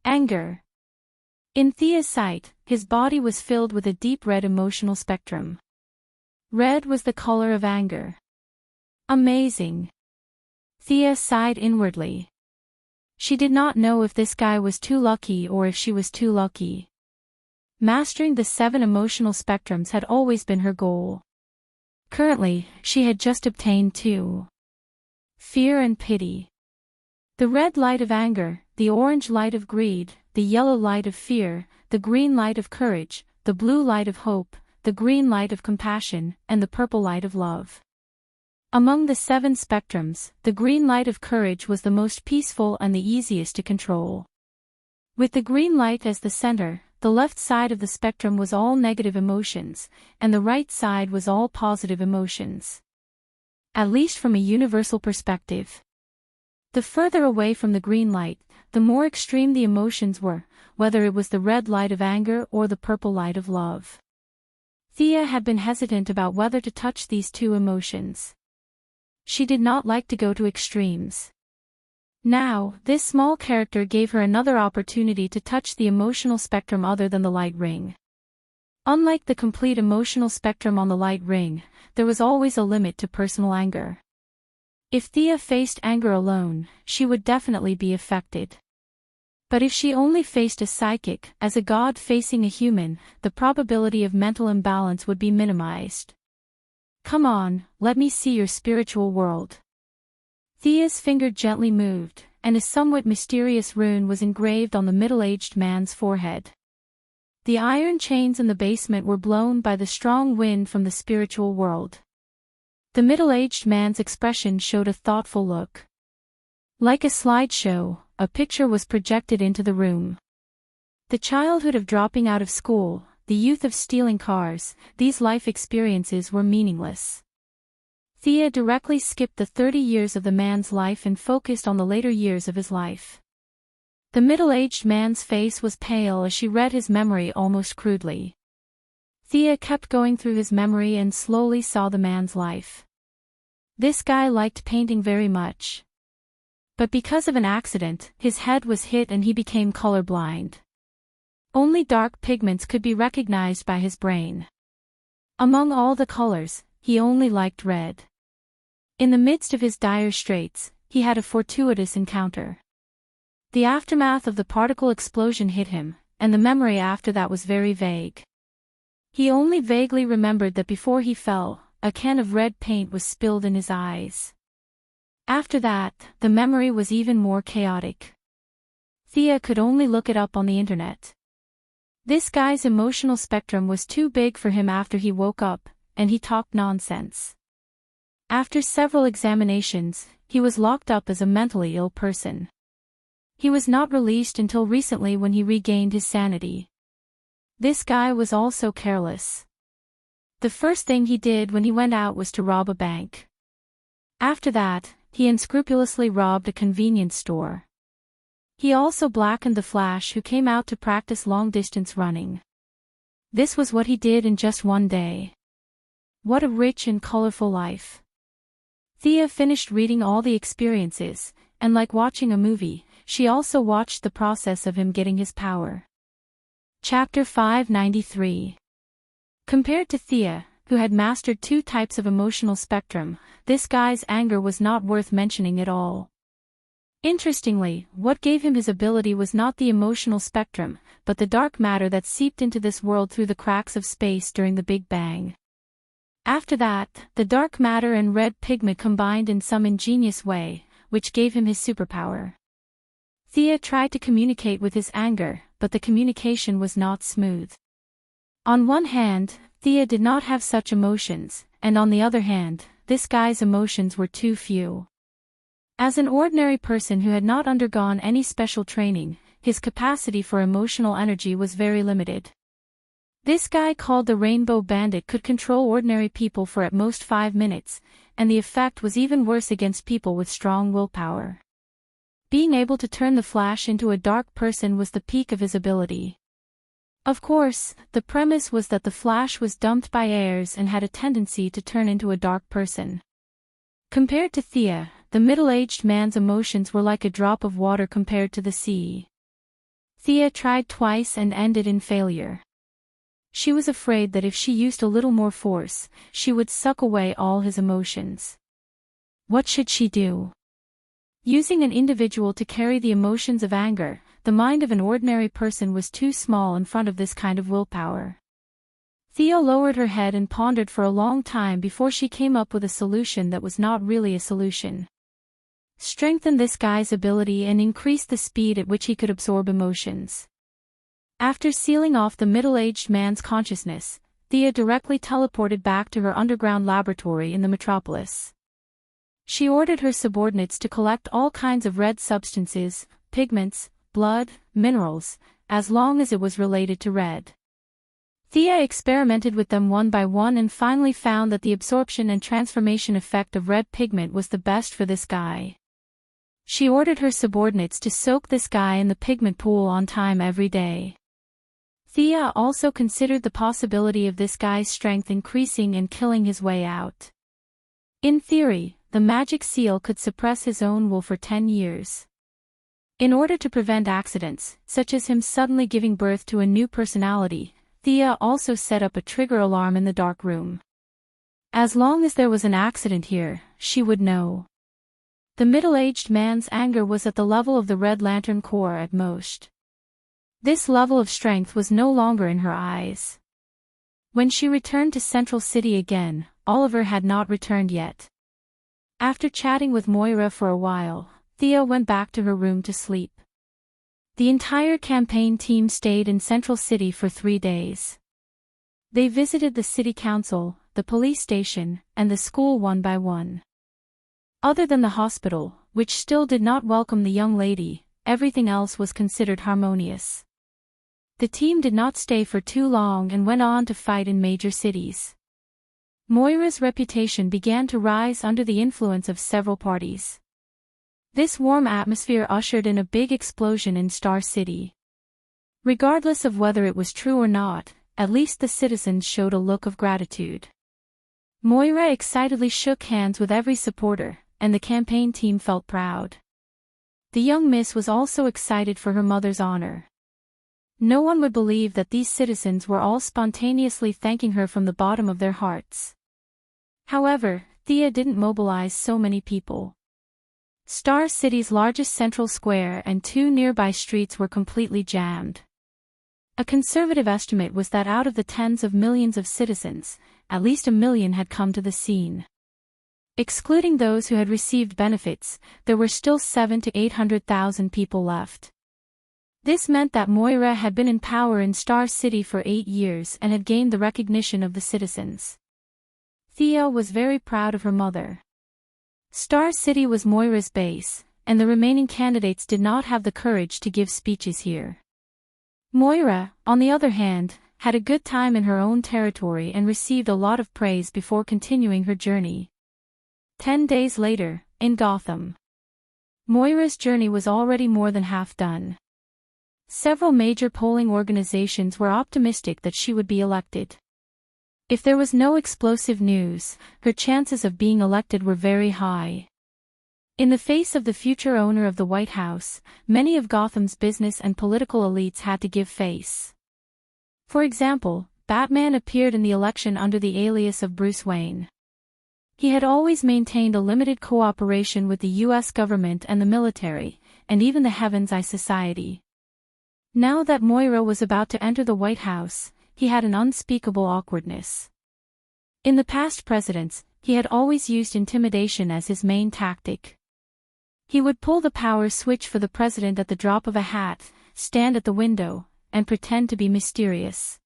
Anger. In Thea's sight, his body was filled with a deep red emotional spectrum. Red was the color of anger. Amazing. Thea sighed inwardly. She did not know if this guy was too lucky or if she was too lucky. Mastering the 7 emotional spectrums had always been her goal. Currently, she had just obtained 2. Fear and pity. The red light of anger, the orange light of greed, the yellow light of fear, the green light of courage, the blue light of hope, the green light of compassion, and the purple light of love. Among the 7 spectrums, the green light of courage was the most peaceful and the easiest to control. With the green light as the center, the left side of the spectrum was all negative emotions, and the right side was all positive emotions. At least from a universal perspective. The further away from the green light, the more extreme the emotions were, whether it was the red light of anger or the purple light of love. Thea had been hesitant about whether to touch these 2 emotions. She did not like to go to extremes. Now, this small character gave her another opportunity to touch the emotional spectrum other than the light ring. Unlike the complete emotional spectrum on the light ring, there was always a limit to personal anger. If Thea faced anger alone, she would definitely be affected. But if she only faced a psychic, as a god facing a human, the probability of mental imbalance would be minimized. Come on, let me see your spiritual world. Thea's finger gently moved, and a somewhat mysterious rune was engraved on the middle-aged man's forehead. The iron chains in the basement were blown by the strong wind from the spiritual world. The middle-aged man's expression showed a thoughtful look. Like a slideshow, a picture was projected into the room. The childhood of dropping out of school, the youth of stealing cars, these life experiences were meaningless. Thea directly skipped the 30 years of the man's life and focused on the later years of his life. The middle-aged man's face was pale as she read his memory almost crudely. Thea kept going through his memory and slowly saw the man's life. This guy liked painting very much. But because of an accident, his head was hit and he became colorblind. Only dark pigments could be recognized by his brain. Among all the colors, he only liked red. In the midst of his dire straits, he had a fortuitous encounter. The aftermath of the particle explosion hit him, and the memory after that was very vague. He only vaguely remembered that before he fell, a can of red paint was spilled in his eyes. After that, the memory was even more chaotic. Thea could only look it up on the internet. This guy's emotional spectrum was too big for him after he woke up, and he talked nonsense. After several examinations, he was locked up as a mentally ill person. He was not released until recently when he regained his sanity. This guy was also careless. The first thing he did when he went out was to rob a bank. After that, he unscrupulously robbed a convenience store. He also blackened the Flash who came out to practice long-distance running. This was what he did in just one day. What a rich and colorful life. Thea finished reading all the experiences, and like watching a movie, she also watched the process of him getting his power. Chapter 593. Compared to Thea, who had mastered 2 types of emotional spectrum, this guy's anger was not worth mentioning at all. Interestingly, what gave him his ability was not the emotional spectrum, but the dark matter that seeped into this world through the cracks of space during the Big Bang. After that, the dark matter and red pigment combined in some ingenious way, which gave him his superpower. Thea tried to communicate with his anger, but the communication was not smooth. On one hand, Thea did not have such emotions, and on the other hand, this guy's emotions were too few. As an ordinary person who had not undergone any special training, his capacity for emotional energy was very limited. This guy called the Rainbow Bandit could control ordinary people for at most 5 minutes, and the effect was even worse against people with strong willpower. Being able to turn the Flash into a dark person was the peak of his ability. Of course, the premise was that the Flash was dumped by heirs and had a tendency to turn into a dark person. Compared to Thea, the middle-aged man's emotions were like a drop of water compared to the sea. Thea tried twice and ended in failure. She was afraid that if she used a little more force, she would suck away all his emotions. What should she do? Using an individual to carry the emotions of anger, the mind of an ordinary person was too small in front of this kind of willpower. Thea lowered her head and pondered for a long time before she came up with a solution that was not really a solution. Strengthen this guy's ability and increase the speed at which he could absorb emotions. After sealing off the middle-aged man's consciousness, Thea directly teleported back to her underground laboratory in the metropolis. She ordered her subordinates to collect all kinds of red substances, pigments, blood, minerals, as long as it was related to red. Thea experimented with them one by one and finally found that the absorption and transformation effect of red pigment was the best for this guy. She ordered her subordinates to soak this guy in the pigment pool on time every day. Thea also considered the possibility of this guy's strength increasing and killing his way out. In theory, the magic seal could suppress his own will for 10 years. In order to prevent accidents, such as him suddenly giving birth to a new personality, Thea also set up a trigger alarm in the dark room. As long as there was an accident here, she would know. The middle-aged man's anger was at the level of the Red Lantern Corps at most. This level of strength was no longer in her eyes. When she returned to Central City again, Oliver had not returned yet. After chatting with Moira for a while, Thea went back to her room to sleep. The entire campaign team stayed in Central City for 3 days. They visited the city council, the police station, and the school one by one. Other than the hospital, which still did not welcome the young lady, everything else was considered harmonious. The team did not stay for too long and went on to fight in major cities. Moira's reputation began to rise under the influence of several parties. This warm atmosphere ushered in a big explosion in Star City. Regardless of whether it was true or not, at least the citizens showed a look of gratitude. Moira excitedly shook hands with every supporter, and the campaign team felt proud. The young miss was also excited for her mother's honor. No one would believe that these citizens were all spontaneously thanking her from the bottom of their hearts. However, Thea didn't mobilize so many people. Star City's largest central square and 2 nearby streets were completely jammed. A conservative estimate was that out of the tens of millions of citizens, at least 1 million had come to the scene. Excluding those who had received benefits, there were still 700,000 to 800,000 people left. This meant that Moira had been in power in Star City for 8 years and had gained the recognition of the citizens. Thea was very proud of her mother. Star City was Moira's base, and the remaining candidates did not have the courage to give speeches here. Moira, on the other hand, had a good time in her own territory and received a lot of praise before continuing her journey. 10 days later, in Gotham. Moira's journey was already more than half done. Several major polling organizations were optimistic that she would be elected. If there was no explosive news, her chances of being elected were very high. In the face of the future owner of the White House, many of Gotham's business and political elites had to give face. For example, Batman appeared in the election under the alias of Bruce Wayne. He had always maintained a limited cooperation with the U.S. government and the military, and even the Heaven's Eye Society. Now that Moira was about to enter the White House, he had an unspeakable awkwardness. In the past presidents, he had always used intimidation as his main tactic. He would pull the power switch for the president at the drop of a hat, stand at the window, and pretend to be mysterious.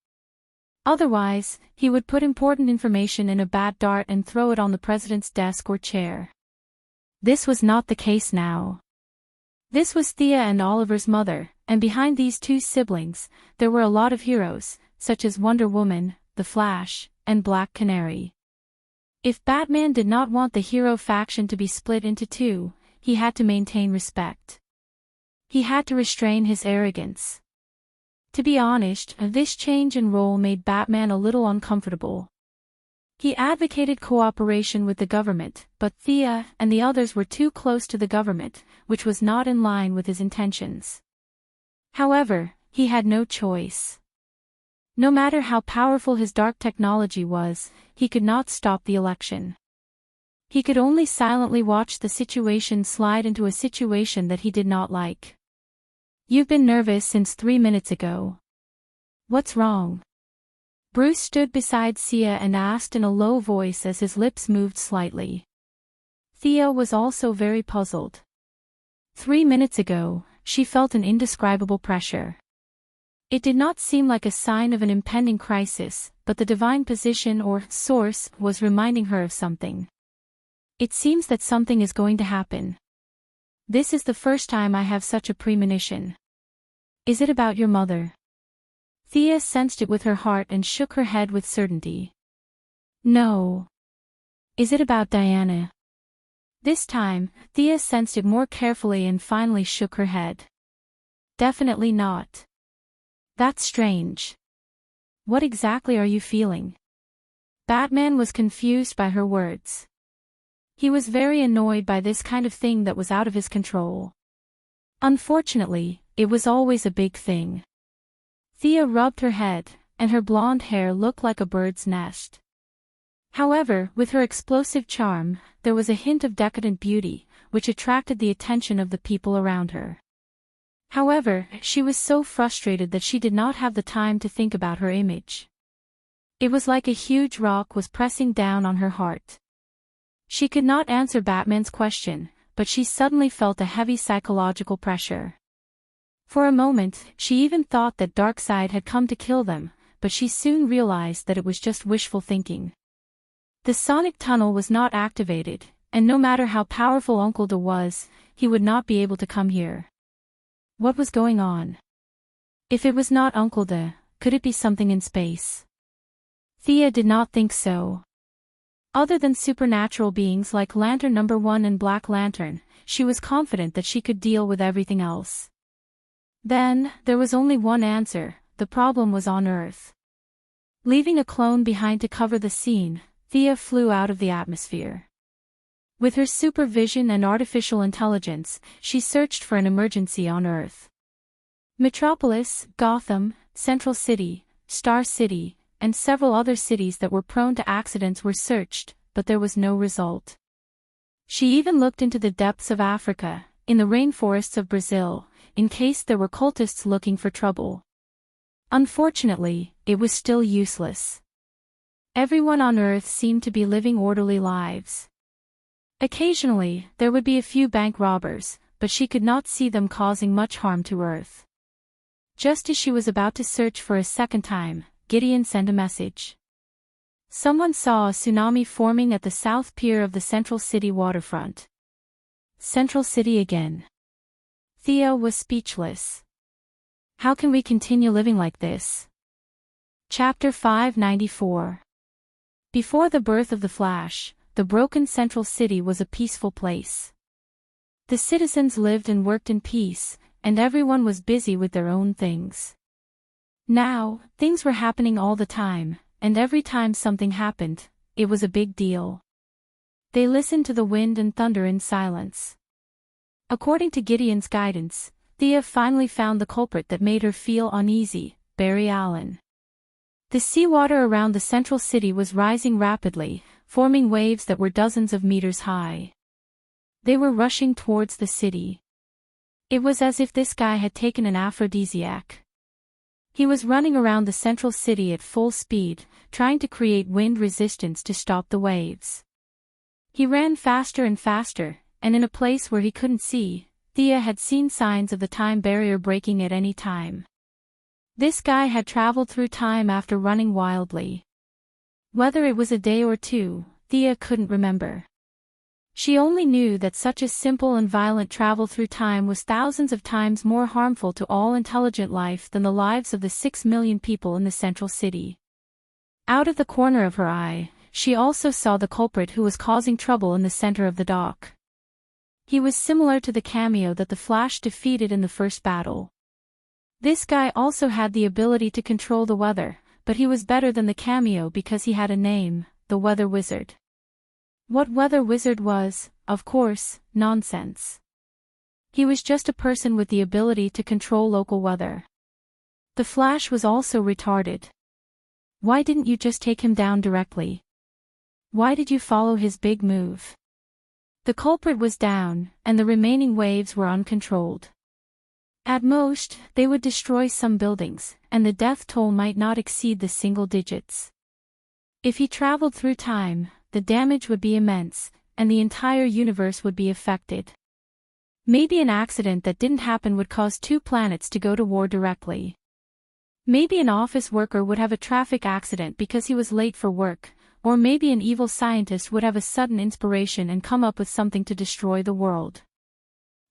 Otherwise, he would put important information in a bad dart and throw it on the president's desk or chair. This was not the case now. This was Thea and Oliver's mother, and behind these two siblings, there were a lot of heroes, such as Wonder Woman, The Flash, and Black Canary. If Batman did not want the hero faction to be split into two, he had to maintain respect. He had to restrain his arrogance. To be honest, this change in role made Batman a little uncomfortable. He advocated cooperation with the government, but Thea and the others were too close to the government, which was not in line with his intentions. However, he had no choice. No matter how powerful his dark technology was, he could not stop the election. He could only silently watch the situation slide into a situation that he did not like. "You've been nervous since 3 minutes ago. What's wrong?" Bruce stood beside Thea and asked in a low voice as his lips moved slightly. Thea was also very puzzled. 3 minutes ago, she felt an indescribable pressure. It did not seem like a sign of an impending crisis, but the divine position or source was reminding her of something. "It seems that something is going to happen. This is the first time I have such a premonition. Is it about your mother?" Thea sensed it with her heart and shook her head with certainty. "No. Is it about Diana?" This time, Thea sensed it more carefully and finally shook her head. "Definitely not. That's strange. What exactly are you feeling?" Batman was confused by her words. He was very annoyed by this kind of thing that was out of his control. Unfortunately, it was always a big thing. Thea rubbed her head, and her blonde hair looked like a bird's nest. However, with her explosive charm, there was a hint of decadent beauty, which attracted the attention of the people around her. However, she was so frustrated that she did not have the time to think about her image. It was like a huge rock was pressing down on her heart. She could not answer Batman's question, but she suddenly felt a heavy psychological pressure. For a moment, she even thought that Darkseid had come to kill them, but she soon realized that it was just wishful thinking. The sonic tunnel was not activated, and no matter how powerful Uncle Da was, he would not be able to come here. What was going on? If it was not Uncle Da, could it be something in space? Thea did not think so. Other than supernatural beings like Lantern Number 1 and Black Lantern, she was confident that she could deal with everything else. Then, there was only one answer: the problem was on Earth. Leaving a clone behind to cover the scene, Thea flew out of the atmosphere. With her supervision and artificial intelligence, she searched for an emergency on Earth. Metropolis, Gotham, Central City, Star City, and several other cities that were prone to accidents were searched, but there was no result. She even looked into the depths of Africa, in the rainforests of Brazil, in case there were cultists looking for trouble. Unfortunately, it was still useless. Everyone on Earth seemed to be living orderly lives. Occasionally, there would be a few bank robbers, but she could not see them causing much harm to Earth. Just as she was about to search for a second time, Gideon sent a message. Someone saw a tsunami forming at the south pier of the Central City waterfront. Central City again. Thea was speechless. How can we continue living like this? Chapter 594. Before the birth of the Flash, the broken Central City was a peaceful place. The citizens lived and worked in peace, and everyone was busy with their own things. Now, things were happening all the time, and every time something happened, it was a big deal. They listened to the wind and thunder in silence. According to Gideon's guidance, Thea finally found the culprit that made her feel uneasy: Barry Allen. The seawater around the Central City was rising rapidly, forming waves that were dozens of meters high. They were rushing towards the city. It was as if this guy had taken an aphrodisiac. He was running around the Central City at full speed, trying to create wind resistance to stop the waves. He ran faster and faster, and in a place where he couldn't see, Thea had seen signs of the time barrier breaking at any time. This guy had traveled through time after running wildly. Whether it was a day or two, Thea couldn't remember. She only knew that such a simple and violent travel through time was thousands of times more harmful to all intelligent life than the lives of the 6 million people in the Central City. Out of the corner of her eye, she also saw the culprit who was causing trouble in the center of the dock. He was similar to the cameo that the Flash defeated in the first battle. This guy also had the ability to control the weather, but he was better than the cameo because he had a name: the Weather Wizard. What Weather Wizard was, of course, nonsense. He was just a person with the ability to control local weather. The Flash was also retarded. Why didn't you just take him down directly? Why did you follow his big move? The culprit was down, and the remaining waves were uncontrolled. At most, they would destroy some buildings, and the death toll might not exceed the single digits. If he traveled through time, the damage would be immense, and the entire universe would be affected. Maybe an accident that didn't happen would cause 2 planets to go to war directly. Maybe an office worker would have a traffic accident because he was late for work, or maybe an evil scientist would have a sudden inspiration and come up with something to destroy the world.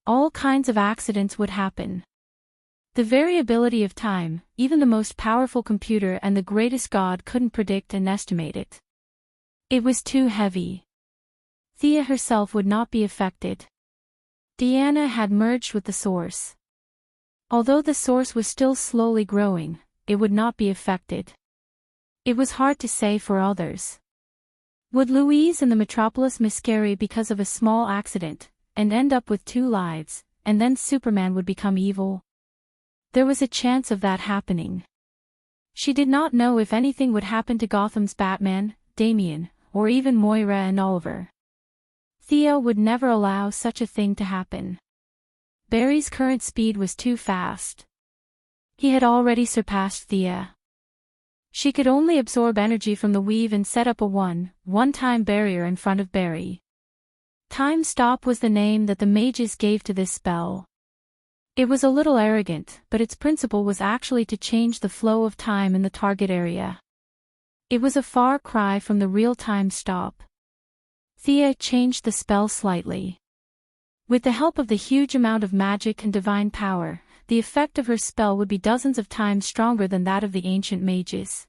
All kinds of accidents would happen. The variability of time, even the most powerful computer and the greatest god couldn't predict and estimate it. It was too heavy. Thea herself would not be affected. Diana had merged with the source. Although the source was still slowly growing, it would not be affected. It was hard to say for others. Would Louise and the Metropolis miscarry because of a small accident, and end up with 2 lives, and then Superman would become evil? There was a chance of that happening. She did not know if anything would happen to Gotham's Batman, Damian, or even Moira and Oliver. Thea would never allow such a thing to happen. Barry's current speed was too fast. He had already surpassed Thea. She could only absorb energy from the weave and set up a one-time barrier in front of Barry. Time Stop was the name that the mages gave to this spell. It was a little arrogant, but its principle was actually to change the flow of time in the target area. It was a far cry from the real Time Stop. Thea changed the spell slightly. With the help of the huge amount of magic and divine power, the effect of her spell would be dozens of times stronger than that of the ancient mages.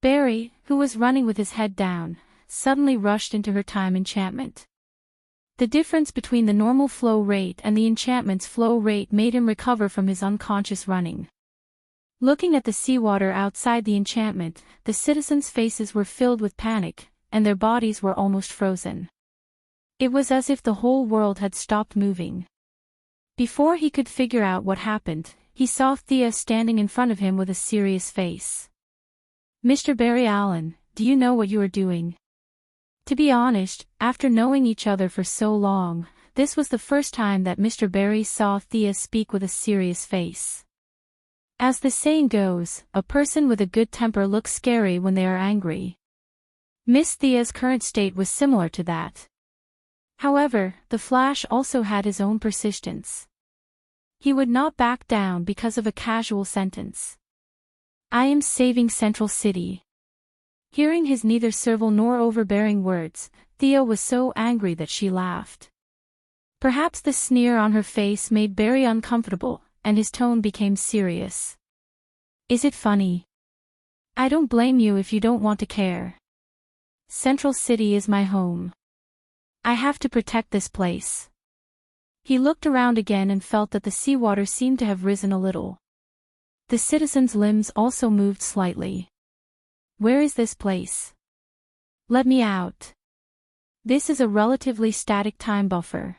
Barry, who was running with his head down, suddenly rushed into her time enchantment. The difference between the normal flow rate and the enchantment's flow rate made him recover from his unconscious running. Looking at the seawater outside the enchantment, the citizens' faces were filled with panic, and their bodies were almost frozen. It was as if the whole world had stopped moving. Before he could figure out what happened, he saw Thea standing in front of him with a serious face. "Mr. Barry Allen, do you know what you are doing?" To be honest, after knowing each other for so long, this was the first time that Mr. Barry saw Thea speak with a serious face. As the saying goes, a person with a good temper looks scary when they are angry. Miss Thea's current state was similar to that. However, the Flash also had his own persistence. He would not back down because of a casual sentence. "I am saving Central City." Hearing his neither servile nor overbearing words, Thea was so angry that she laughed. Perhaps the sneer on her face made Barry uncomfortable, and his tone became serious. "Is it funny? I don't blame you if you don't want to care. Central City is my home. I have to protect this place." He looked around again and felt that the seawater seemed to have risen a little. The citizens' limbs also moved slightly. "Where is this place? Let me out." This is a relatively static time buffer.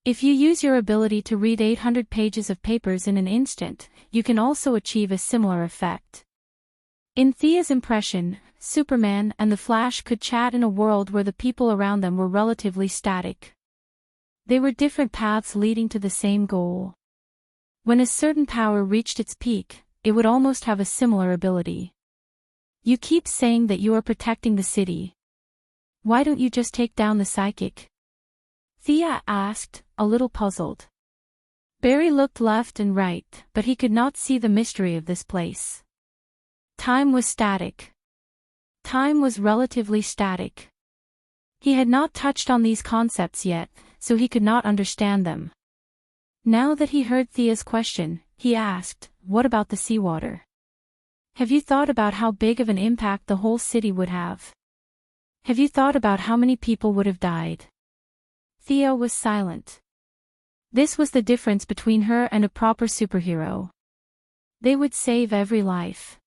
If you use your ability to read 800 pages of papers in an instant, you can also achieve a similar effect. In Thea's impression, Superman and the Flash could chat in a world where the people around them were relatively static. They were different paths leading to the same goal. When a certain power reached its peak, it would almost have a similar ability. "You keep saying that you are protecting the city. Why don't you just take down the psychic?" Thea asked, a little puzzled. Barry looked left and right, but he could not see the mystery of this place. Time was static. Time was relatively static. He had not touched on these concepts yet, so he could not understand them. Now that he heard Thea's question, he asked, "What about the seawater? Have you thought about how big of an impact the whole city would have? Have you thought about how many people would have died?" Thea was silent. This was the difference between her and a proper superhero. They would save every life.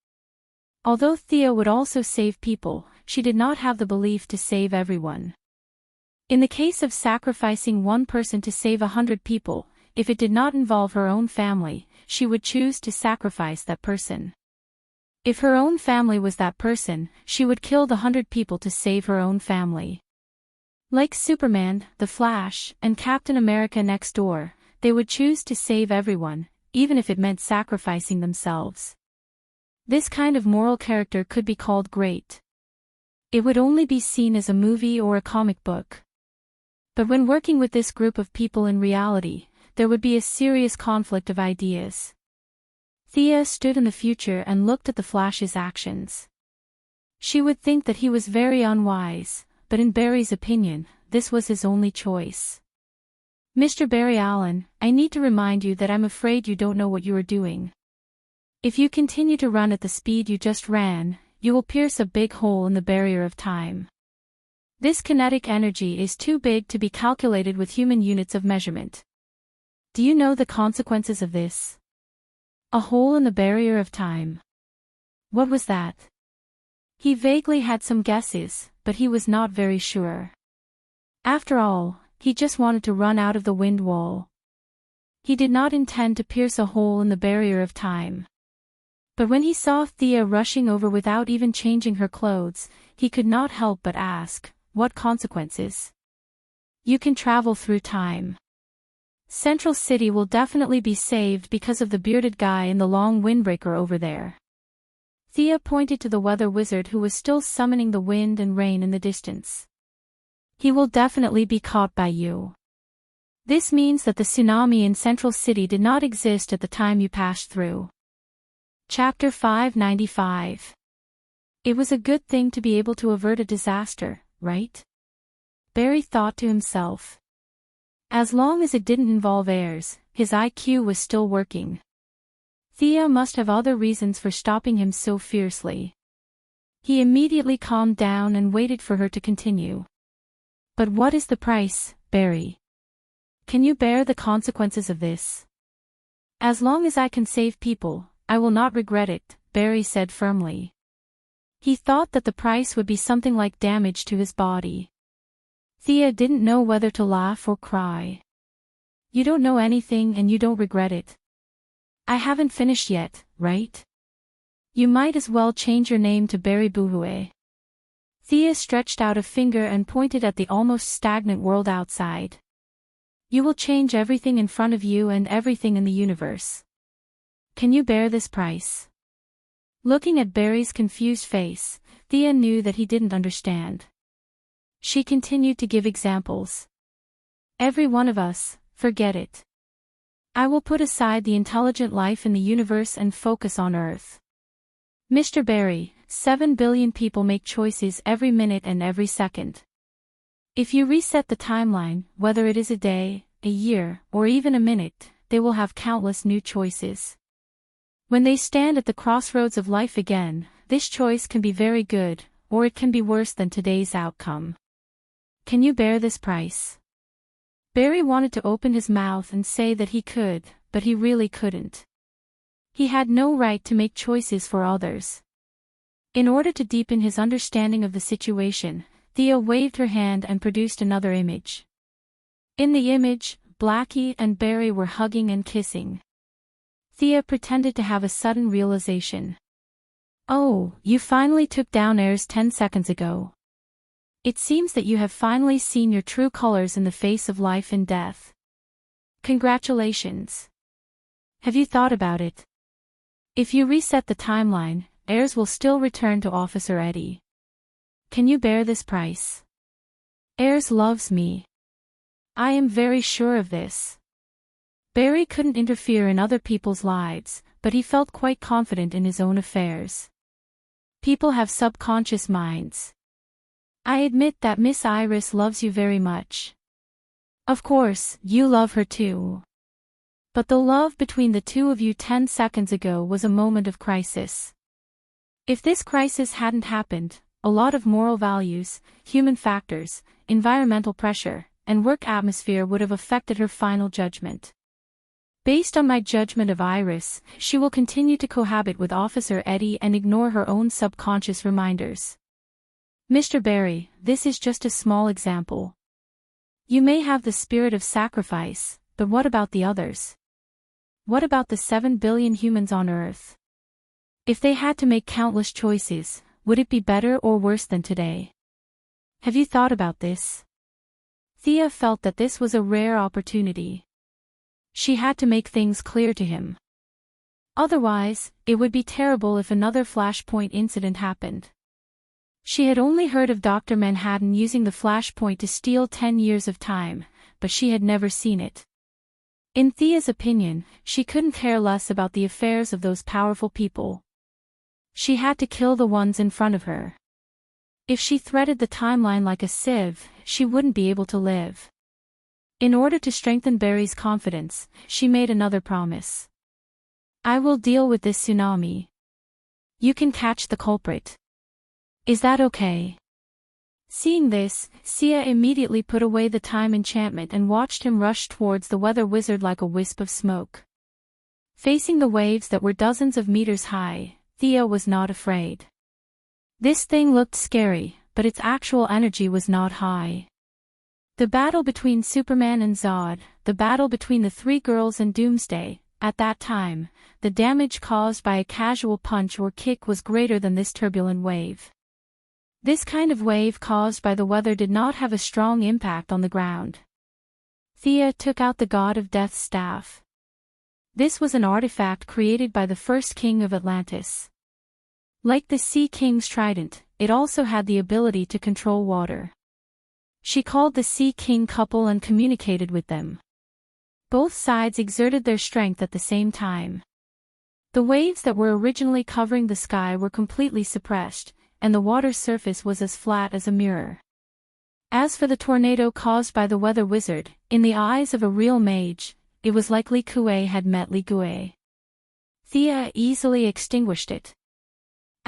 Although Thea would also save people, she did not have the belief to save everyone. In the case of sacrificing one person to save 100 people, if it did not involve her own family, she would choose to sacrifice that person. If her own family was that person, she would kill the 100 people to save her own family. Like Superman, the Flash, and Captain America next door, they would choose to save everyone, even if it meant sacrificing themselves. This kind of moral character could be called great. It would only be seen as a movie or a comic book. But when working with this group of people in reality, there would be a serious conflict of ideas. Thea stood in the future and looked at the Flash's actions. She would think that he was very unwise, but in Barry's opinion, this was his only choice. "Mr. Barry Allen, I need to remind you that I'm afraid you don't know what you are doing. If you continue to run at the speed you just ran, you will pierce a big hole in the barrier of time. This kinetic energy is too big to be calculated with human units of measurement. Do you know the consequences of this? A hole in the barrier of time. What was that?" He vaguely had some guesses, but he was not very sure. After all, he just wanted to run out of the wind wall. He did not intend to pierce a hole in the barrier of time. But when he saw Thea rushing over without even changing her clothes, he could not help but ask, "What consequences?" "You can travel through time. Central City will definitely be saved because of the bearded guy in the long windbreaker over there." Thea pointed to the weather wizard who was still summoning the wind and rain in the distance. "He will definitely be caught by you. This means that the tsunami in Central City did not exist at the time you passed through." Chapter 595. It was a good thing to be able to avert a disaster, right? Barry thought to himself. As long as it didn't involve heirs, his IQ was still working. Thea must have other reasons for stopping him so fiercely. He immediately calmed down and waited for her to continue. But what is the price, Barry? Can you bear the consequences of this? As long as I can save people, I will not regret it, Barry said firmly. He thought that the price would be something like damage to his body. Thea didn't know whether to laugh or cry. You don't know anything and you don't regret it. I haven't finished yet, right? You might as well change your name to Barry Boohooey. Thea stretched out a finger and pointed at the almost stagnant world outside. You will change everything in front of you and everything in the universe. Can you bear this price? Looking at Barry's confused face, Thea knew that he didn't understand. She continued to give examples. Every one of us, forget it. I will put aside the intelligent life in the universe and focus on Earth. Mr. Barry, 7 billion people make choices every minute and every second. If you reset the timeline, whether it is a day, a year, or even a minute, they will have countless new choices. When they stand at the crossroads of life again, this choice can be very good, or it can be worse than today's outcome. Can you bear this price? Barry wanted to open his mouth and say that he could, but he really couldn't. He had no right to make choices for others. In order to deepen his understanding of the situation, Thea waved her hand and produced another image. In the image, Blackie and Barry were hugging and kissing. Thea pretended to have a sudden realization. Oh, you finally took down Ayers 10 seconds ago. It seems that you have finally seen your true colors in the face of life and death. Congratulations. Have you thought about it? If you reset the timeline, Ayers will still return to Officer Eddie. Can you bear this price? Ayers loves me. I am very sure of this. Barry couldn't interfere in other people's lives, but he felt quite confident in his own affairs. People have subconscious minds. I admit that Miss Iris loves you very much. Of course, you love her too. But the love between the two of you 10 seconds ago was a moment of crisis. If this crisis hadn't happened, a lot of moral values, human factors, environmental pressure, and work atmosphere would have affected her final judgment. Based on my judgment of Iris, she will continue to cohabit with Officer Eddie and ignore her own subconscious reminders. Mr. Barry, this is just a small example. You may have the spirit of sacrifice, but what about the others? What about the 7 billion humans on Earth? If they had to make countless choices, would it be better or worse than today? Have you thought about this? Thea felt that this was a rare opportunity. She had to make things clear to him. Otherwise, it would be terrible if another Flashpoint incident happened. She had only heard of Dr. Manhattan using the Flashpoint to steal 10 years of time, but she had never seen it. In Thea's opinion, she couldn't care less about the affairs of those powerful people. She had to kill the ones in front of her. If she threaded the timeline like a sieve, she wouldn't be able to live. In order to strengthen Barry's confidence, she made another promise. I will deal with this tsunami. You can catch the culprit. Is that okay? Seeing this, Sia immediately put away the time enchantment and watched him rush towards the weather wizard like a wisp of smoke. Facing the waves that were dozens of meters high, Thea was not afraid. This thing looked scary, but its actual energy was not high. The battle between Superman and Zod, the battle between the three girls and Doomsday, at that time, the damage caused by a casual punch or kick was greater than this turbulent wave. This kind of wave caused by the weather did not have a strong impact on the ground. Thea took out the God of Death's staff. This was an artifact created by the first king of Atlantis. Like the Sea King's trident, it also had the ability to control water. She called the Sea King couple and communicated with them. Both sides exerted their strength at the same time. The waves that were originally covering the sky were completely suppressed, and the water's surface was as flat as a mirror. As for the tornado caused by the weather wizard, in the eyes of a real mage, it was like Li Kuei had met Li Gui. Thea easily extinguished it.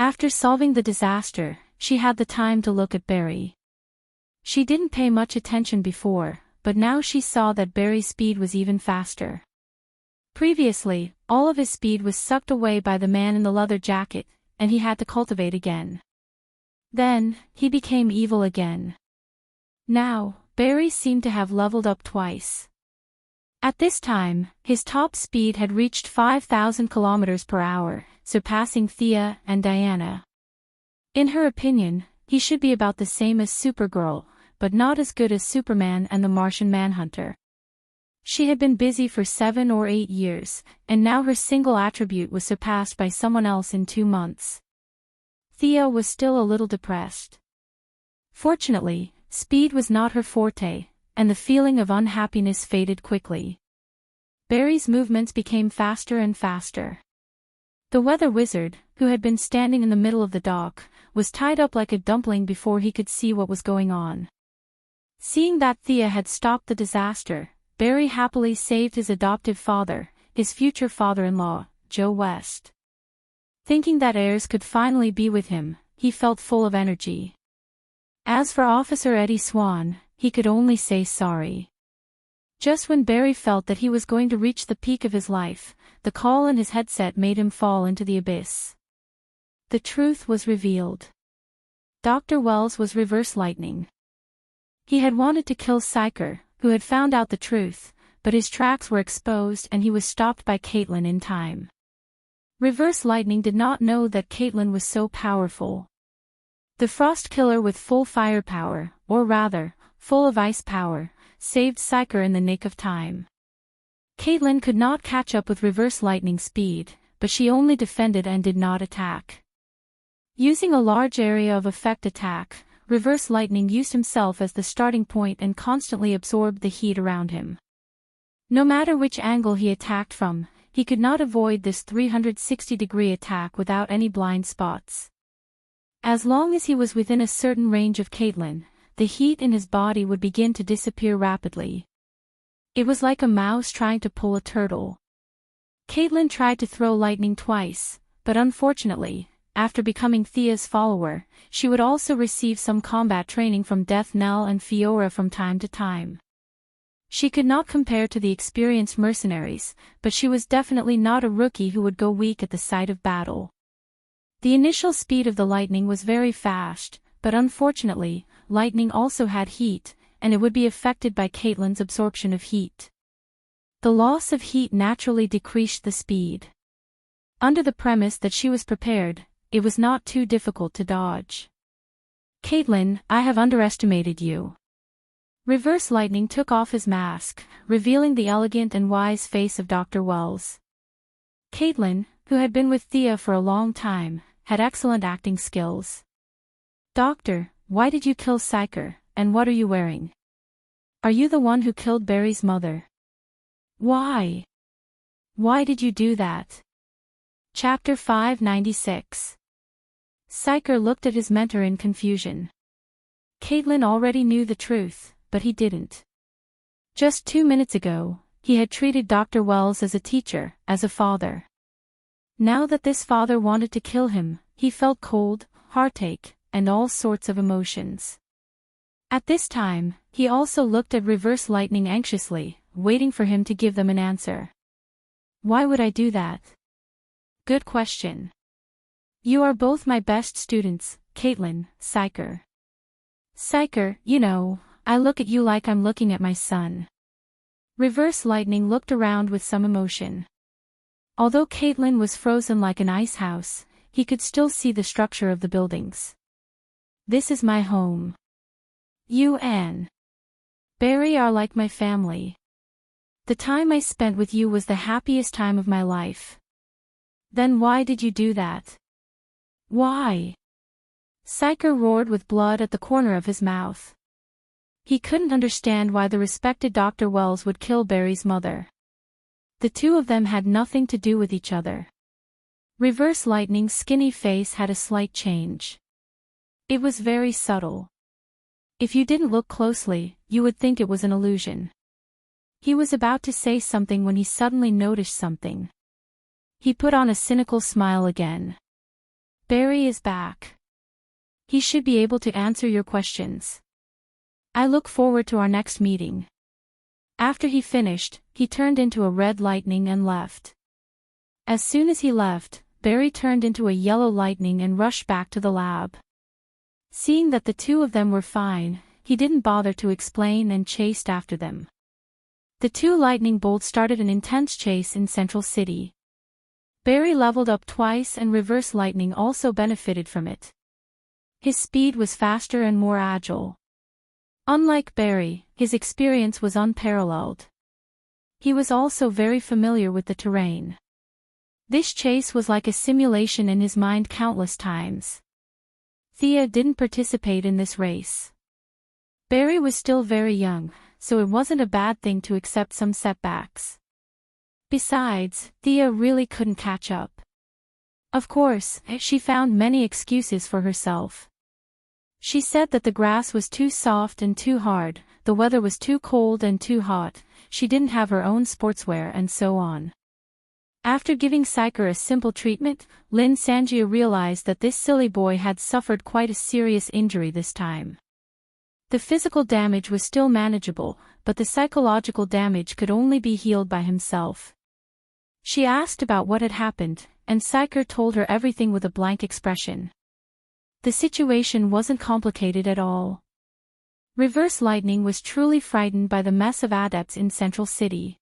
After solving the disaster, she had the time to look at Barry. She didn't pay much attention before, but now she saw that Barry's speed was even faster. Previously, all of his speed was sucked away by the man in the leather jacket, and he had to cultivate again. Then, he became evil again. Now, Barry seemed to have leveled up twice. At this time, his top speed had reached 5,000 kilometers per hour, surpassing Thea and Diana. In her opinion, he should be about the same as Supergirl, but not as good as Superman and the Martian Manhunter. She had been busy for 7 or 8 years, and now her single attribute was surpassed by someone else in 2 months. Thea was still a little depressed. Fortunately, speed was not her forte, and the feeling of unhappiness faded quickly. Barry's movements became faster and faster. The weather wizard, who had been standing in the middle of the dock, was tied up like a dumpling before he could see what was going on. Seeing that Thea had stopped the disaster, Barry happily saved his adoptive father, his future father-in-law, Joe West. Thinking that heirs could finally be with him, he felt full of energy. As for Officer Eddie Swan, he could only say sorry. Just when Barry felt that he was going to reach the peak of his life, the call in his headset made him fall into the abyss. The truth was revealed. Dr. Wells was reverse lightning. He had wanted to kill Psyker, who had found out the truth, but his tracks were exposed and he was stopped by Caitlin in time. Reverse lightning did not know that Caitlin was so powerful. The Frost Killer with full firepower, or rather, full of ice power, saved Psyker in the nick of time. Caitlin could not catch up with reverse lightning speed, but she only defended and did not attack. Using a large area of effect attack, reverse lightning used himself as the starting point and constantly absorbed the heat around him. No matter which angle he attacked from, he could not avoid this 360-degree attack without any blind spots. As long as he was within a certain range of Caitlin, the heat in his body would begin to disappear rapidly. It was like a mouse trying to pull a turtle. Caitlin tried to throw lightning twice, but unfortunately, after becoming Thea's follower, she would also receive some combat training from Death Knell and Fiora from time to time. She could not compare to the experienced mercenaries, but she was definitely not a rookie who would go weak at the sight of battle. The initial speed of the lightning was very fast, but unfortunately, lightning also had heat, and it would be affected by Caitlin's absorption of heat. The loss of heat naturally decreased the speed. Under the premise that she was prepared, it was not too difficult to dodge. Caitlin, I have underestimated you. Reverse lightning took off his mask, revealing the elegant and wise face of Dr. Wells. Caitlin, who had been with Thea for a long time, had excellent acting skills. Doctor, why did you kill Psyker, and what are you wearing? Are you the one who killed Barry's mother? Why? Why did you do that? Chapter 596. Psyker looked at his mentor in confusion. Caitlin already knew the truth, but he didn't. Just 2 minutes ago, he had treated Dr. Wells as a teacher, as a father. Now that this father wanted to kill him, he felt cold, heartache, and all sorts of emotions. At this time, he also looked at Reverse Lightning anxiously, waiting for him to give them an answer. Why would I do that? Good question. You are both my best students, Caitlin, Psyker. Psyker, you know, I look at you like I'm looking at my son. Reverse Lightning looked around with some emotion. Although Caitlin was frozen like an ice house, he could still see the structure of the buildings. This is my home. You and Barry are like my family. The time I spent with you was the happiest time of my life. Then why did you do that? Why? Psyker roared with blood at the corner of his mouth. He couldn't understand why the respected Dr. Wells would kill Barry's mother. The two of them had nothing to do with each other. Reverse Lightning's skinny face had a slight change. It was very subtle. If you didn't look closely, you would think it was an illusion. He was about to say something when he suddenly noticed something. He put on a cynical smile again. Barry is back. He should be able to answer your questions. I look forward to our next meeting. After he finished, he turned into a red lightning and left. As soon as he left, Barry turned into a yellow lightning and rushed back to the lab. Seeing that the two of them were fine, he didn't bother to explain and chased after them. The two lightning bolts started an intense chase in Central City. Barry leveled up twice and reverse lightning also benefited from it. His speed was faster and more agile. Unlike Barry, his experience was unparalleled. He was also very familiar with the terrain. This chase was like a simulation in his mind countless times. Thea didn't participate in this race. Barry was still very young, so it wasn't a bad thing to accept some setbacks. Besides, Thea really couldn't catch up. Of course, she found many excuses for herself. She said that the grass was too soft and too hard, the weather was too cold and too hot, she didn't have her own sportswear and so on. After giving Psyker a simple treatment, Lin Xianxia realized that this silly boy had suffered quite a serious injury this time. The physical damage was still manageable, but the psychological damage could only be healed by himself. She asked about what had happened, and Psyker told her everything with a blank expression. The situation wasn't complicated at all. Reverse Lightning was truly frightened by the mess of adepts in Central City.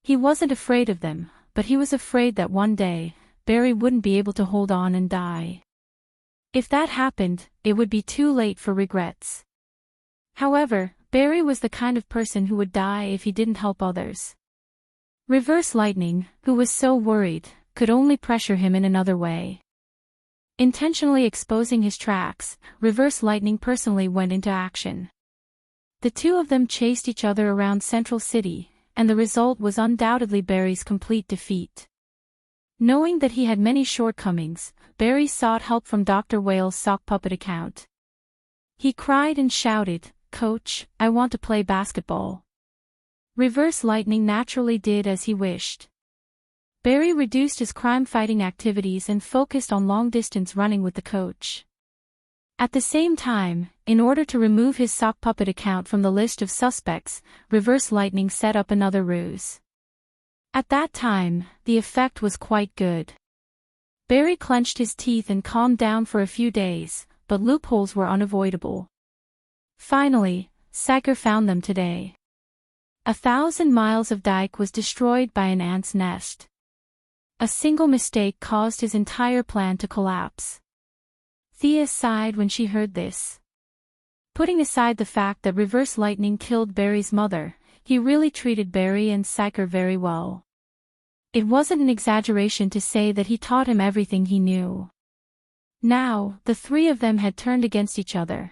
He wasn't afraid of them, but he was afraid that one day, Barry wouldn't be able to hold on and die. If that happened, it would be too late for regrets. However, Barry was the kind of person who would die if he didn't help others. Reverse Lightning, who was so worried, could only pressure him in another way. Intentionally exposing his tracks, Reverse Lightning personally went into action. The two of them chased each other around Central City, and the result was undoubtedly Barry's complete defeat. Knowing that he had many shortcomings, Barry sought help from Dr. Whale's sock puppet account. He cried and shouted, "Coach, I want to play basketball." Reverse Lightning naturally did as he wished. Barry reduced his crime-fighting activities and focused on long-distance running with the coach. At the same time, in order to remove his sock puppet account from the list of suspects, Reverse Lightning set up another ruse. At that time, the effect was quite good. Barry clenched his teeth and calmed down for a few days, but loopholes were unavoidable. Finally, Psyker found them today. 1,000 miles of dike was destroyed by an ant's nest. A single mistake caused his entire plan to collapse. Thea sighed when she heard this. Putting aside the fact that Reverse Lightning killed Barry's mother, he really treated Barry and Psyker very well. It wasn't an exaggeration to say that he taught him everything he knew. Now, the three of them had turned against each other.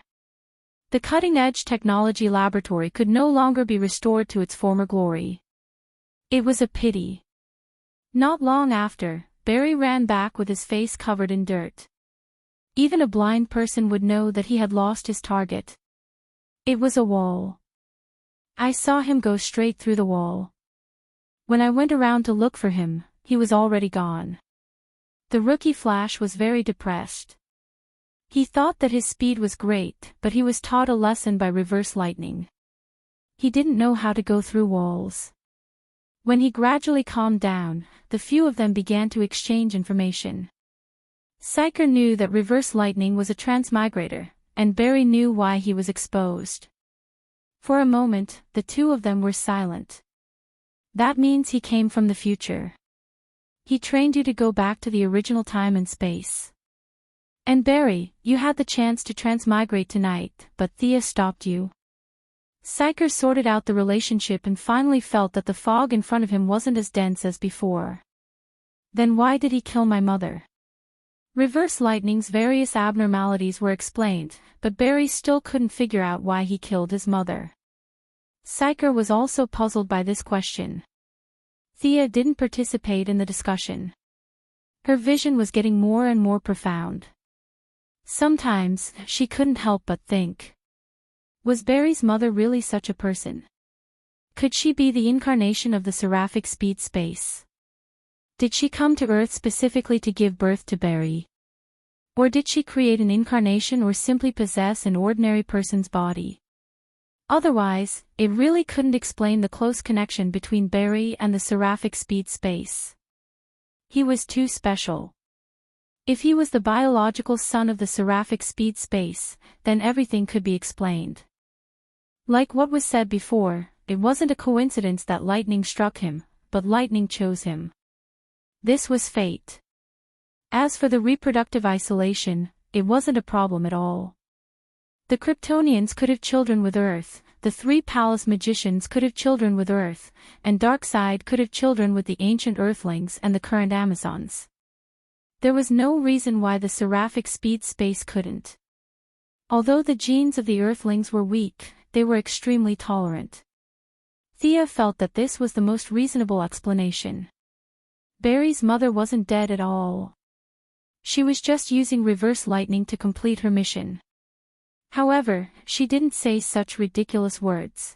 The cutting-edge technology laboratory could no longer be restored to its former glory. It was a pity. Not long after, Barry ran back with his face covered in dirt. Even a blind person would know that he had lost his target. It was a wall. I saw him go straight through the wall. When I went around to look for him, he was already gone. The rookie Flash was very depressed. He thought that his speed was great, but he was taught a lesson by Reverse Lightning. He didn't know how to go through walls. When he gradually calmed down, the few of them began to exchange information. Psyker knew that Reverse Lightning was a transmigrator, and Barry knew why he was exposed. For a moment, the two of them were silent. That means he came from the future. He trained you to go back to the original time and space. And Barry, you had the chance to transmigrate tonight, but Thea stopped you. Psyker sorted out the relationship and finally felt that the fog in front of him wasn't as dense as before. Then why did he kill my mother? Reverse Lightning's various abnormalities were explained, but Barry still couldn't figure out why he killed his mother. Psyker was also puzzled by this question. Thea didn't participate in the discussion. Her vision was getting more and more profound. Sometimes, she couldn't help but think. Was Barry's mother really such a person? Could she be the incarnation of the seraphic speed space? Did she come to Earth specifically to give birth to Barry? Or did she create an incarnation or simply possess an ordinary person's body? Otherwise, it really couldn't explain the close connection between Barry and the seraphic speed space. He was too special. If he was the biological son of the seraphic speed space, then everything could be explained. Like what was said before, it wasn't a coincidence that lightning struck him, but lightning chose him. This was fate. As for the reproductive isolation, it wasn't a problem at all. The Kryptonians could have children with Earth, the three palace magicians could have children with Earth, and Darkseid could have children with the ancient Earthlings and the current Amazons. There was no reason why the seraphic speed space couldn't. Although the genes of the Earthlings were weak, they were extremely tolerant. Thea felt that this was the most reasonable explanation. Barry's mother wasn't dead at all. She was just using reverse lightning to complete her mission. However, she didn't say such ridiculous words.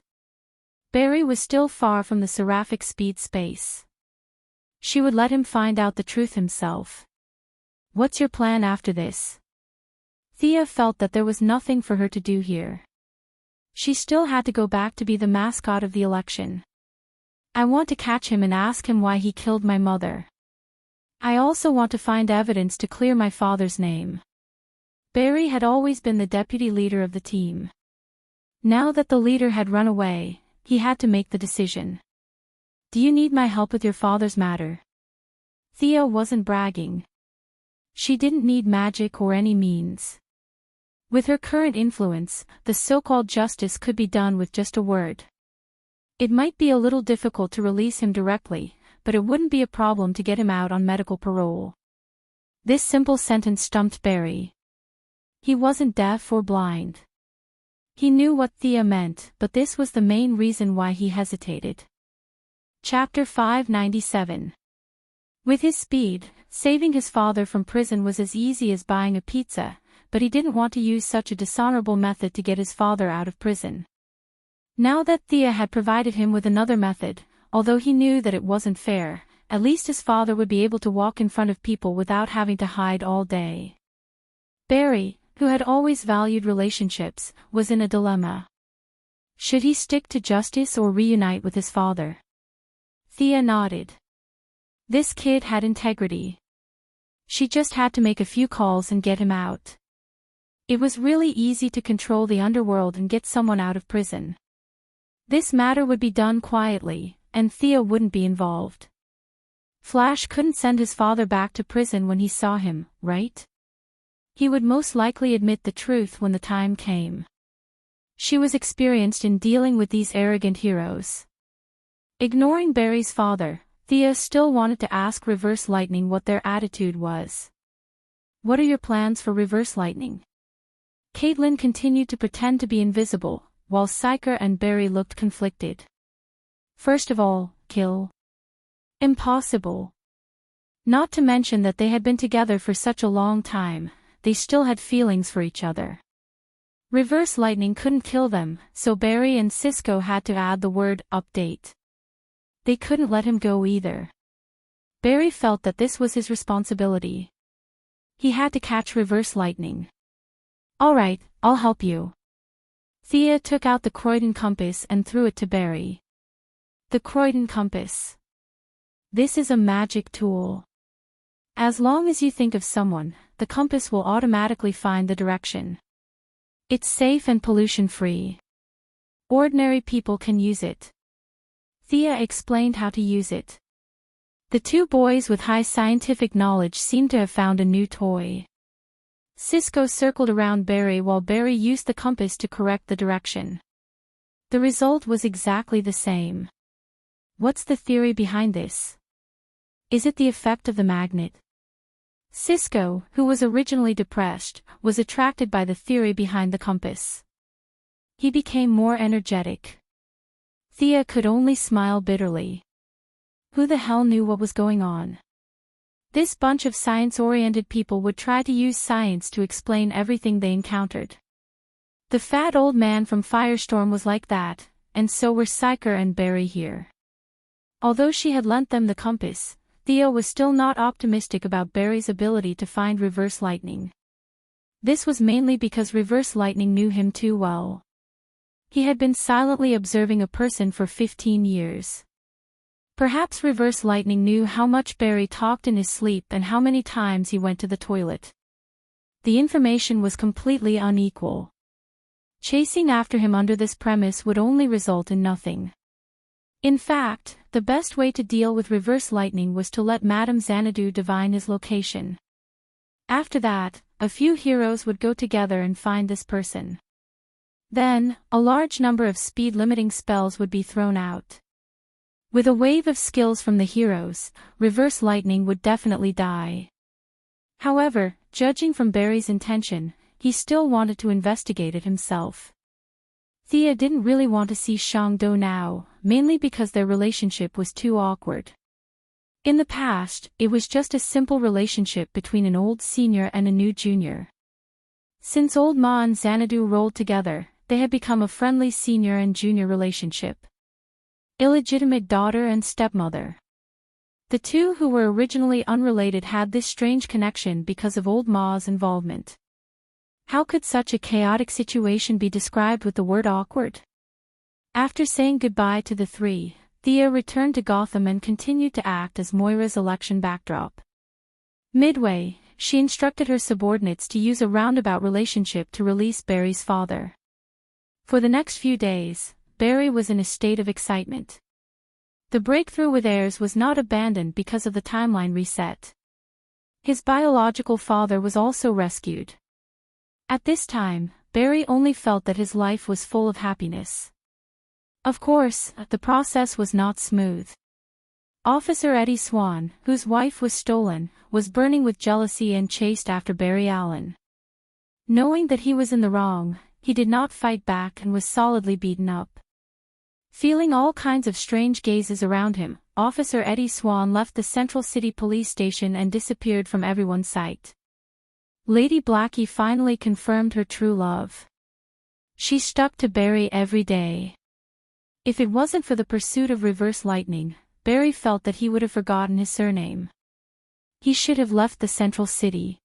Barry was still far from the seraphic speed space. She would let him find out the truth himself. What's your plan after this? Thea felt that there was nothing for her to do here. She still had to go back to be the mascot of the election. I want to catch him and ask him why he killed my mother. I also want to find evidence to clear my father's name. Barry had always been the deputy leader of the team. Now that the leader had run away, he had to make the decision. Do you need my help with your father's matter? Thea wasn't bragging. She didn't need magic or any means. With her current influence, the so-called justice could be done with just a word. It might be a little difficult to release him directly, but it wouldn't be a problem to get him out on medical parole. This simple sentence stumped Barry. He wasn't deaf or blind. He knew what Thea meant, but this was the main reason why he hesitated. Chapter 597. With his speed, saving his father from prison was as easy as buying a pizza, but he didn't want to use such a dishonorable method to get his father out of prison. Now that Thea had provided him with another method, although he knew that it wasn't fair, at least his father would be able to walk in front of people without having to hide all day. Barry, who had always valued relationships, was in a dilemma. Should he stick to justice or reunite with his father? Thea nodded. This kid had integrity. She just had to make a few calls and get him out. It was really easy to control the underworld and get someone out of prison. This matter would be done quietly, and Thea wouldn't be involved. Flash couldn't send his father back to prison when he saw him, right? He would most likely admit the truth when the time came. She was experienced in dealing with these arrogant heroes. Ignoring Barry's father, Thea still wanted to ask Reverse Lightning what their attitude was. What are your plans for Reverse Lightning? Caitlin continued to pretend to be invisible, while Psyker and Barry looked conflicted. First of all, kill. Impossible. Not to mention that they had been together for such a long time, they still had feelings for each other. Reverse Lightning couldn't kill them, so Barry and Cisco had to add the word update. They couldn't let him go either. Barry felt that this was his responsibility. He had to catch Reverse Lightning. Alright, I'll help you. Thea took out the Croydon compass and threw it to Barry. The Croydon compass. This is a magic tool. As long as you think of someone, the compass will automatically find the direction. It's safe and pollution-free. Ordinary people can use it. Thea explained how to use it. The two boys with high scientific knowledge seemed to have found a new toy. Cisco circled around Barry while Barry used the compass to correct the direction. The result was exactly the same. What's the theory behind this? Is it the effect of the magnet? Cisco, who was originally depressed, was attracted by the theory behind the compass. He became more energetic. Thea could only smile bitterly. Who the hell knew what was going on? This bunch of science-oriented people would try to use science to explain everything they encountered. The fat old man from Firestorm was like that, and so were Psyker and Barry here. Although she had lent them the compass, Thea was still not optimistic about Barry's ability to find Reverse Lightning. This was mainly because Reverse Lightning knew him too well. He had been silently observing a person for 15 years. Perhaps Reverse Lightning knew how much Barry talked in his sleep and how many times he went to the toilet. The information was completely unequal. Chasing after him under this premise would only result in nothing. In fact, the best way to deal with Reverse Lightning was to let Madame Xanadu divine his location. After that, a few heroes would go together and find this person. Then, a large number of speed-limiting spells would be thrown out. With a wave of skills from the heroes, Reverse Lightning would definitely die. However, judging from Barry's intention, he still wanted to investigate it himself. Thea didn't really want to see Shangdo now, mainly because their relationship was too awkward. In the past, it was just a simple relationship between an old senior and a new junior. Since old Ma and Xanadu rolled together, they had become a friendly senior and junior relationship. Illegitimate daughter and stepmother. The two who were originally unrelated had this strange connection because of old Ma's involvement. How could such a chaotic situation be described with the word awkward? After saying goodbye to the three, Thea returned to Gotham and continued to act as Moira's election backdrop. Midway, she instructed her subordinates to use a roundabout relationship to release Barry's father. For the next few days, Barry was in a state of excitement. The breakthrough with heirs was not abandoned because of the timeline reset. His biological father was also rescued. At this time, Barry only felt that his life was full of happiness. Of course, the process was not smooth. Officer Eddie Swan, whose wife was stolen, was burning with jealousy and chased after Barry Allen. Knowing that he was in the wrong, he did not fight back and was solidly beaten up. Feeling all kinds of strange gazes around him, Officer Eddie Swan left the Central City Police Station and disappeared from everyone's sight. Lady Blackie finally confirmed her true love. She stuck to Barry every day. If it wasn't for the pursuit of Reverse Lightning, Barry felt that he would have forgotten his surname. He should have left the Central City.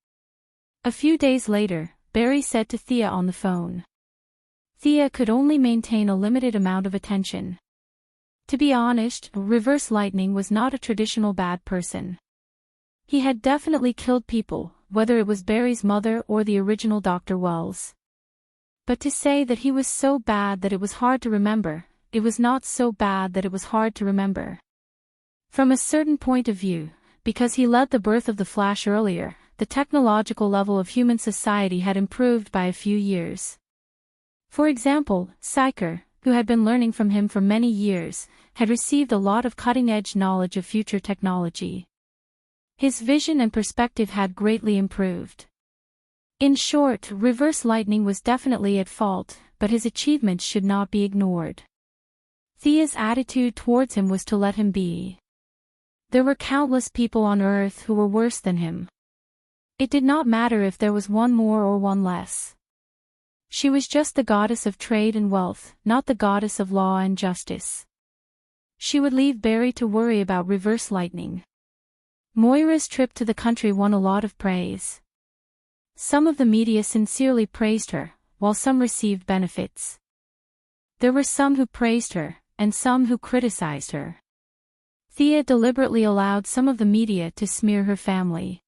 A few days later, Barry said to Thea on the phone. Thea could only maintain a limited amount of attention. To be honest, Reverse Lightning was not a traditional bad person. He had definitely killed people, whether it was Barry's mother or the original Dr. Wells. But to say that he was so bad that it was hard to remember, it was not so bad that it was hard to remember. From a certain point of view, because he led the birth of the Flash earlier, the technological level of human society had improved by a few years. For example, Psyker, who had been learning from him for many years, had received a lot of cutting-edge knowledge of future technology. His vision and perspective had greatly improved. In short, Reverse Lightning was definitely at fault, but his achievements should not be ignored. Thea's attitude towards him was to let him be. There were countless people on Earth who were worse than him. It did not matter if there was one more or one less. She was just the goddess of trade and wealth, not the goddess of law and justice. She would leave Barry to worry about Reverse Lightning. Moira's trip to the country won a lot of praise. Some of the media sincerely praised her, while some received benefits. There were some who praised her, and some who criticized her. Thea deliberately allowed some of the media to smear her family.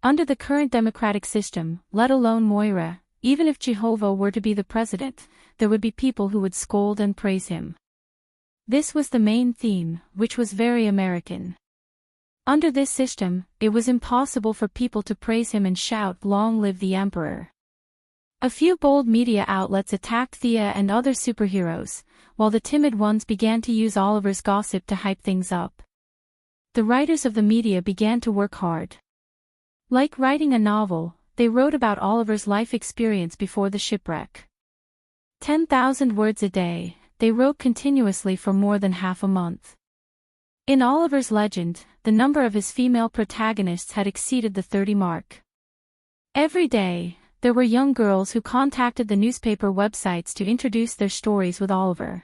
Under the current democratic system, let alone Moira, even if Jehovah were to be the president, there would be people who would scold and praise him. This was the main theme, which was very American. Under this system, it was impossible for people to praise him and shout, "Long live the Emperor." A few bold media outlets attacked Thea and other superheroes, while the timid ones began to use Oliver's gossip to hype things up. The writers of the media began to work hard. Like writing a novel, they wrote about Oliver's life experience before the shipwreck. 10,000 words a day, they wrote continuously for more than half a month. In Oliver's legend, the number of his female protagonists had exceeded the 30 mark. Every day, there were young girls who contacted the newspaper websites to introduce their stories with Oliver.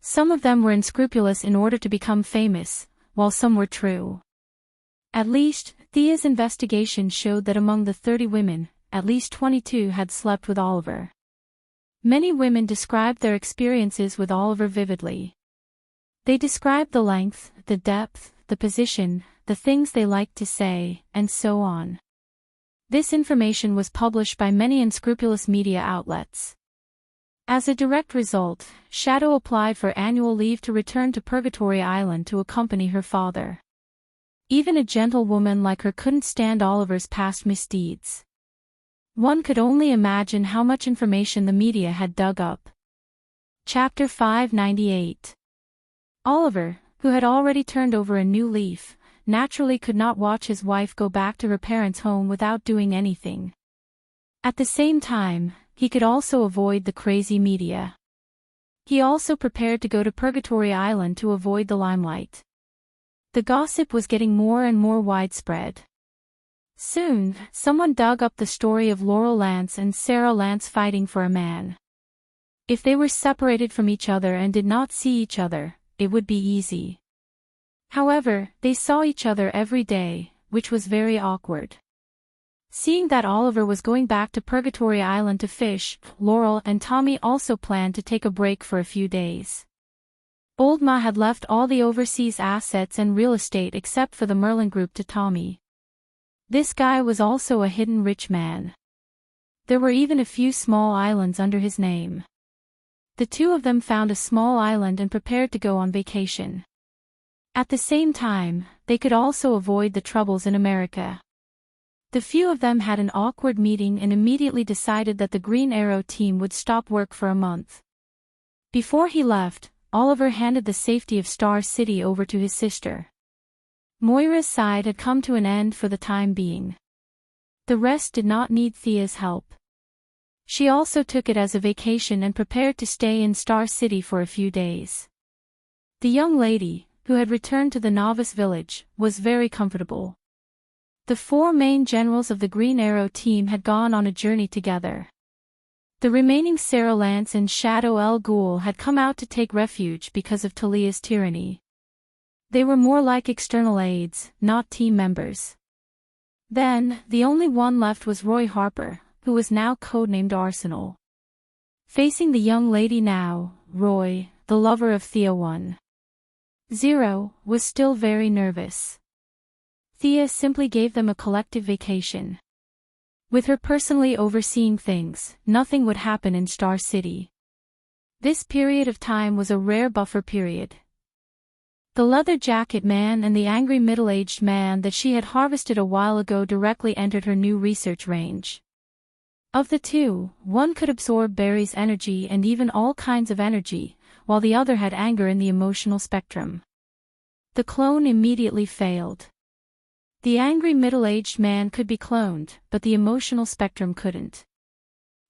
Some of them were unscrupulous in order to become famous, while some were true. At least, Thea's investigation showed that among the 30 women, at least 22 had slept with Oliver. Many women described their experiences with Oliver vividly. They described the length, the depth, the position, the things they liked to say, and so on. This information was published by many unscrupulous media outlets. As a direct result, Shadow applied for annual leave to return to Purgatory Island to accompany her father. Even a gentle woman like her couldn't stand Oliver's past misdeeds. One could only imagine how much information the media had dug up. Chapter 598. Oliver, who had already turned over a new leaf, naturally could not watch his wife go back to her parents' home without doing anything. At the same time, he could also avoid the crazy media. He also prepared to go to Purgatory Island to avoid the limelight. The gossip was getting more and more widespread. Soon, someone dug up the story of Laurel Lance and Sarah Lance fighting for a man. If they were separated from each other and did not see each other, it would be easy. However, they saw each other every day, which was very awkward. Seeing that Oliver was going back to Purgatory Island to fish, Laurel and Tommy also planned to take a break for a few days. Old Ma had left all the overseas assets and real estate except for the Merlin Group to Tommy. This guy was also a hidden rich man. There were even a few small islands under his name. The two of them found a small island and prepared to go on vacation. At the same time, they could also avoid the troubles in America. The few of them had an awkward meeting and immediately decided that the Green Arrow team would stop work for a month. Before he left, Oliver handed the safety of Star City over to his sister. Moira's side had come to an end for the time being. The rest did not need Thea's help. She also took it as a vacation and prepared to stay in Star City for a few days. The young lady, who had returned to the novice village, was very comfortable. The four main generals of the Green Arrow team had gone on a journey together. The remaining Sarah Lance and Shadow El Ghul had come out to take refuge because of Talia's tyranny. They were more like external aides, not team members. Then, the only one left was Roy Harper, who was now codenamed Arsenal. Facing the young lady now, Roy, the lover of Thea 1.0, was still very nervous. Thea simply gave them a collective vacation. With her personally overseeing things, nothing would happen in Star City. This period of time was a rare buffer period. The leather jacket man and the angry middle-aged man that she had harvested a while ago directly entered her new research range. Of the two, one could absorb Barry's energy and even all kinds of energy, while the other had anger in the emotional spectrum. The clone immediately failed. The angry middle-aged man could be cloned, but the emotional spectrum couldn't.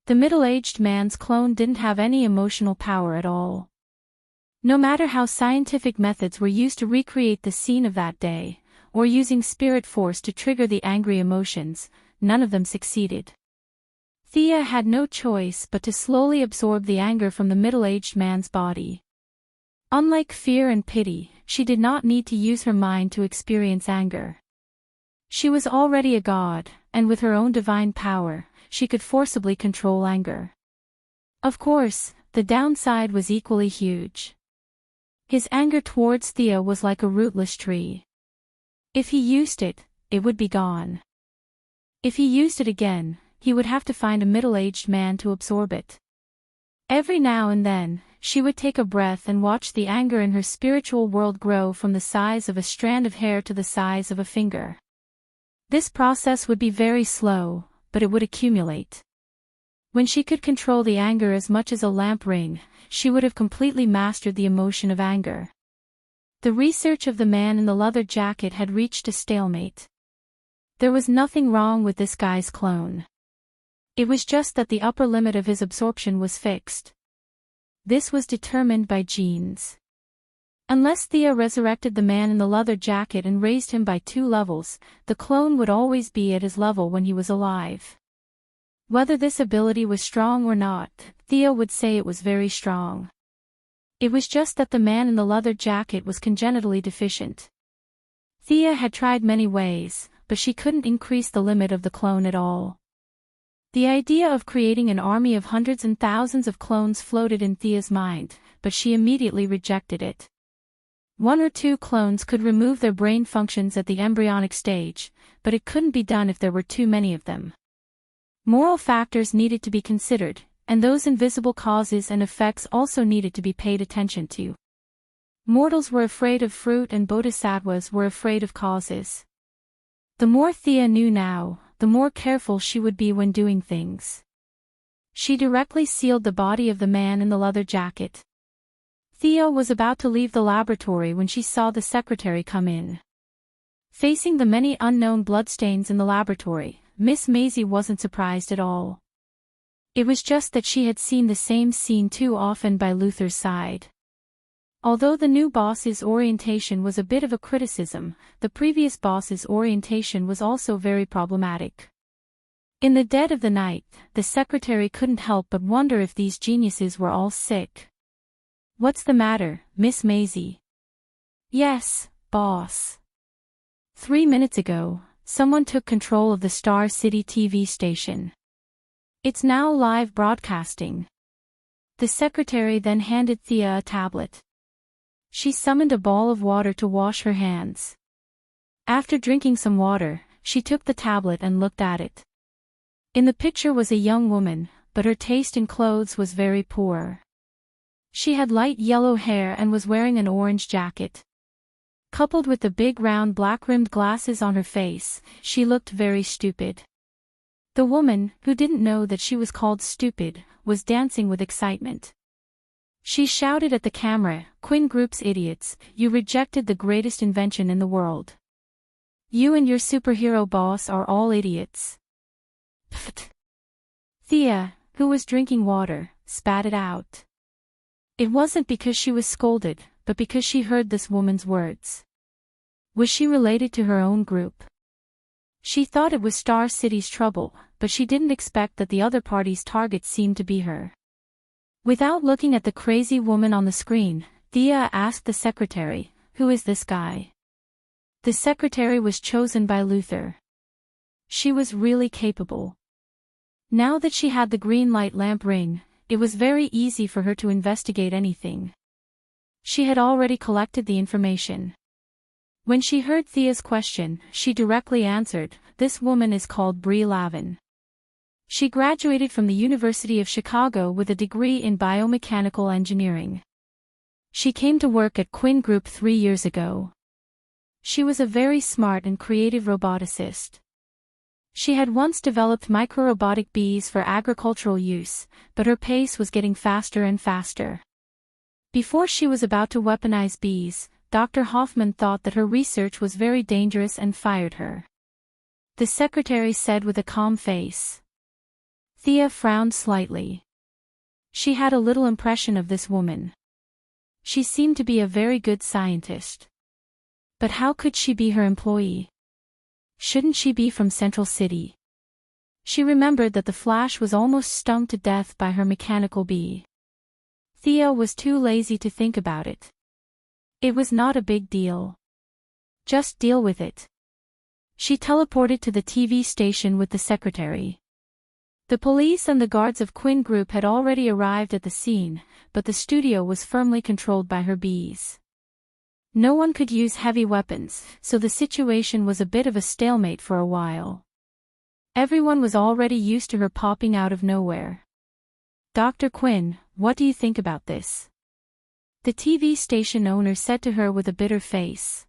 The middle-aged man's clone didn't have any emotional power at all. No matter how scientific methods were used to recreate the scene of that day, or using spirit force to trigger the angry emotions, none of them succeeded. Thea had no choice but to slowly absorb the anger from the middle-aged man's body. Unlike fear and pity, she did not need to use her mind to experience anger. She was already a god, and with her own divine power, she could forcibly control anger. Of course, the downside was equally huge. His anger towards Thea was like a rootless tree. If he used it, it would be gone. If he used it again, he would have to find a middle-aged man to absorb it. Every now and then, she would take a breath and watch the anger in her spiritual world grow from the size of a strand of hair to the size of a finger. This process would be very slow, but it would accumulate. When she could control the anger as much as a lamp ring, she would have completely mastered the emotion of anger. The research of the man in the leather jacket had reached a stalemate. There was nothing wrong with this guy's clone. It was just that the upper limit of his absorption was fixed. This was determined by genes. Unless Thea resurrected the man in the leather jacket and raised him by 2 levels, the clone would always be at his level when he was alive. Whether this ability was strong or not, Thea would say it was very strong. It was just that the man in the leather jacket was congenitally deficient. Thea had tried many ways, but she couldn't increase the limit of the clone at all. The idea of creating an army of hundreds and thousands of clones floated in Thea's mind, but she immediately rejected it. 1 or 2 clones could remove their brain functions at the embryonic stage, but it couldn't be done if there were too many of them. Moral factors needed to be considered, and those invisible causes and effects also needed to be paid attention to. Mortals were afraid of fruit and bodhisattvas were afraid of causes. The more Thea knew now, the more careful she would be when doing things. She directly sealed the body of the man in the leather jacket. Thea was about to leave the laboratory when she saw the secretary come in. Facing the many unknown bloodstains in the laboratory, Miss Maisie wasn't surprised at all. It was just that she had seen the same scene too often by Luther's side. Although the new boss's orientation was a bit of a criticism, the previous boss's orientation was also very problematic. In the dead of the night, the secretary couldn't help but wonder if these geniuses were all sick. "What's the matter, Miss Maisie?" "Yes, boss. 3 minutes ago, someone took control of the Star City TV station. It's now live broadcasting." The secretary then handed Thea a tablet. She summoned a ball of water to wash her hands. After drinking some water, she took the tablet and looked at it. In the picture was a young woman, but her taste in clothes was very poor. She had light yellow hair and was wearing an orange jacket. Coupled with the big round black-rimmed glasses on her face, she looked very stupid. The woman, who didn't know that she was called stupid, was dancing with excitement. She shouted at the camera, "Quinn Group's idiots, you rejected the greatest invention in the world. You and your superhero boss are all idiots." Pfft. Thea, who was drinking water, spat it out. It wasn't because she was scolded, but because she heard this woman's words. Was she related to her own group? She thought it was Star City's trouble, but she didn't expect that the other party's target seemed to be her. Without looking at the crazy woman on the screen, Thea asked the secretary, "Who is this guy?" The secretary was chosen by Luther. She was really capable. Now that she had the green light lamp ring, it was very easy for her to investigate anything. She had already collected the information. When she heard Thea's question, she directly answered, "This woman is called Brie Lavin. She graduated from the University of Chicago with a degree in biomechanical engineering. She came to work at Quinn Group 3 years ago. She was a very smart and creative roboticist. She had once developed microrobotic bees for agricultural use, but her pace was getting faster and faster. Before she was about to weaponize bees, Dr. Hoffman thought that her research was very dangerous and fired her." The secretary said with a calm face. Thea frowned slightly. She had a little impression of this woman. She seemed to be a very good scientist. But how could she be her employee? Shouldn't she be from Central City? She remembered that the Flash was almost stung to death by her mechanical bee. Thea was too lazy to think about it. It was not a big deal. Just deal with it. She teleported to the TV station with the secretary. The police and the guards of Quinn Group had already arrived at the scene, but the studio was firmly controlled by her bees. No one could use heavy weapons, so the situation was a bit of a stalemate for a while. Everyone was already used to her popping out of nowhere. "Dr. Quinn, what do you think about this?" the TV station owner said to her with a bitter face.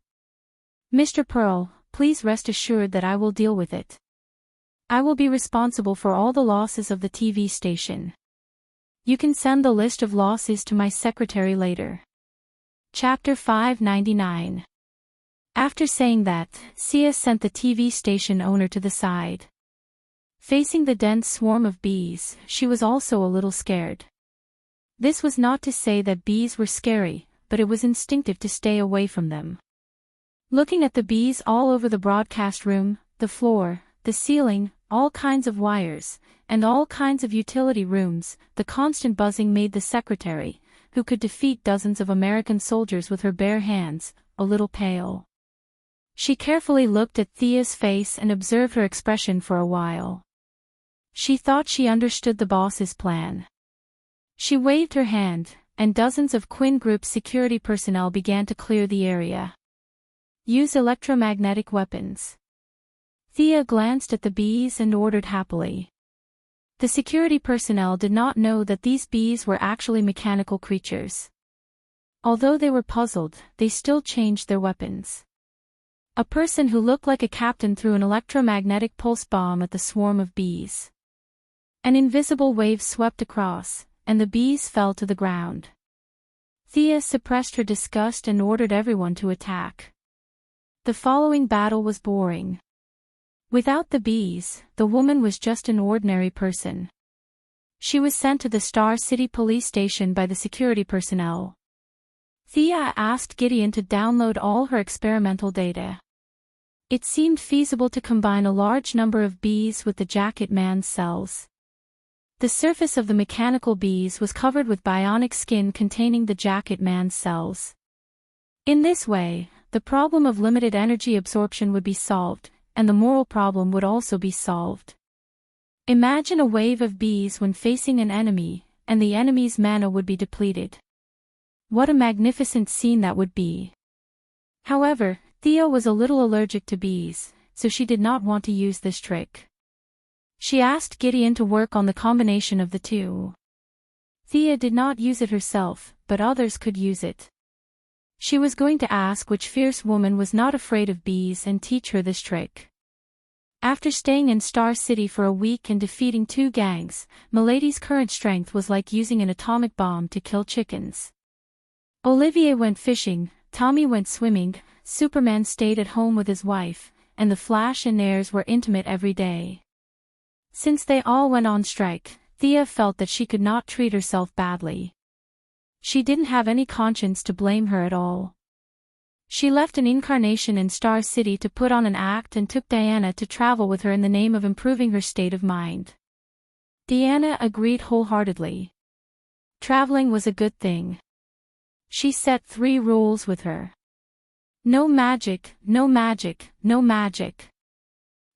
"Mr. Pearl, please rest assured that I will deal with it. I will be responsible for all the losses of the TV station. You can send the list of losses to my secretary later." Chapter 599. After saying that, Sia sent the TV station owner to the side. Facing the dense swarm of bees, she was also a little scared. This was not to say that bees were scary, but it was instinctive to stay away from them. Looking at the bees all over the broadcast room, the floor, the ceiling, all kinds of wires, and all kinds of utility rooms, the constant buzzing made the secretary, who could defeat dozens of American soldiers with her bare hands, a little pale. She carefully looked at Thea's face and observed her expression for a while. She thought she understood the boss's plan. She waved her hand, and dozens of Quinn Group's security personnel began to clear the area. Use electromagnetic weapons. Thea glanced at the bees and ordered happily. The security personnel did not know that these bees were actually mechanical creatures. Although they were puzzled, they still changed their weapons. A person who looked like a captain threw an electromagnetic pulse bomb at the swarm of bees. An invisible wave swept across, and the bees fell to the ground. Thea suppressed her disgust and ordered everyone to attack. The following battle was boring. Without the bees, the woman was just an ordinary person. She was sent to the Star City police station by the security personnel. Thea asked Gideon to download all her experimental data. It seemed feasible to combine a large number of bees with the jacket man's cells. The surface of the mechanical bees was covered with bionic skin containing the jacket man's cells. In this way, the problem of limited energy absorption would be solved, and the moral problem would also be solved. Imagine a wave of bees when facing an enemy, and the enemy's mana would be depleted. What a magnificent scene that would be. However, Thea was a little allergic to bees, so she did not want to use this trick. She asked Gideon to work on the combination of the two. Thea did not use it herself, but others could use it. She was going to ask which fierce woman was not afraid of bees and teach her this trick. After staying in Star City for a week and defeating 2 gangs, Milady's current strength was like using an atomic bomb to kill chickens. Olivier went fishing, Tommy went swimming, Superman stayed at home with his wife, and the Flash and Airs were intimate every day. Since they all went on strike, Thea felt that she could not treat herself badly. She didn't have any conscience to blame her at all. She left an incarnation in Star City to put on an act and took Diana to travel with her in the name of improving her state of mind. Diana agreed wholeheartedly. Traveling was a good thing. She set 3 rules with her. No magic, no magic, no magic.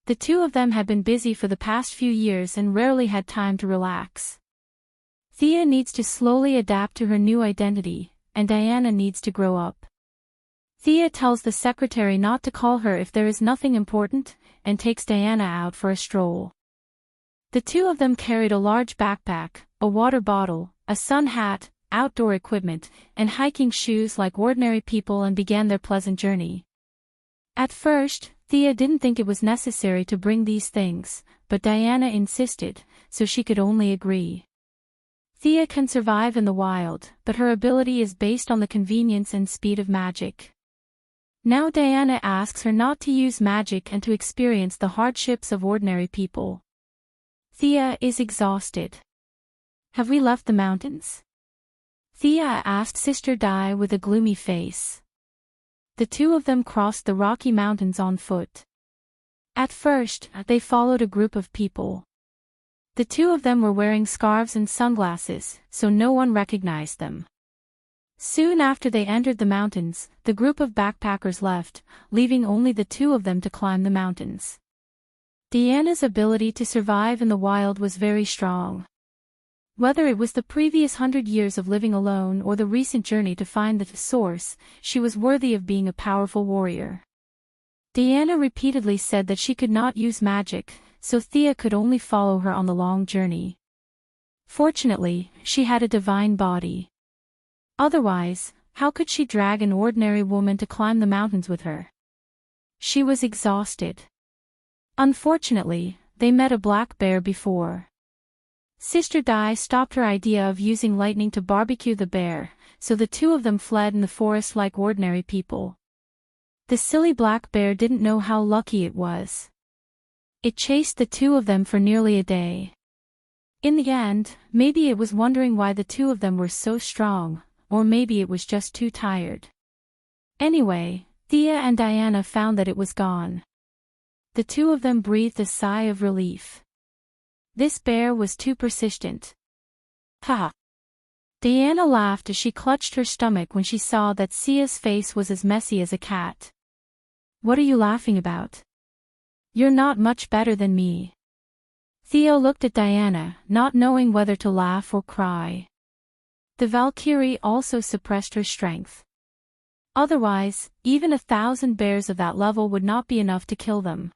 The 2 of them had been busy for the past few years and rarely had time to relax. Thea needs to slowly adapt to her new identity, and Diana needs to grow up. Thea tells the secretary not to call her if there is nothing important, and takes Diana out for a stroll. The 2 of them carried a large backpack, a water bottle, a sun hat, outdoor equipment, and hiking shoes like ordinary people and began their pleasant journey. At first, Thea didn't think it was necessary to bring these things, but Diana insisted, so she could only agree. Thea can survive in the wild, but her ability is based on the convenience and speed of magic. Now Diana asks her not to use magic and to experience the hardships of ordinary people. Thea is exhausted. Have we left the mountains? Thea asked Sister Di with a gloomy face. The 2 of them crossed the Rocky Mountains on foot. At first, they followed a group of people. The 2 of them were wearing scarves and sunglasses, so no one recognized them. Soon after they entered the mountains, the group of backpackers left, leaving only the 2 of them to climb the mountains. Diana's ability to survive in the wild was very strong. Whether it was the previous 100 years of living alone or the recent journey to find the source, she was worthy of being a powerful warrior. Diana repeatedly said that she could not use magic, so Thea could only follow her on the long journey. Fortunately, she had a divine body. Otherwise, how could she drag an ordinary woman to climb the mountains with her? She was exhausted. Unfortunately, they met a black bear before. Sister Di stopped her idea of using lightning to barbecue the bear, so the 2 of them fled in the forest like ordinary people. The silly black bear didn't know how lucky it was. It chased the 2 of them for nearly a day. In the end, maybe it was wondering why the 2 of them were so strong, or maybe it was just too tired. Anyway, Thea and Diana found that it was gone. The 2 of them breathed a sigh of relief. This bear was too persistent. Ha! Diana laughed as she clutched her stomach when she saw that Sia's face was as messy as a cat. What are you laughing about? You're not much better than me. Thea looked at Diana, not knowing whether to laugh or cry. The Valkyrie also suppressed her strength. Otherwise, even 1,000 bears of that level would not be enough to kill them.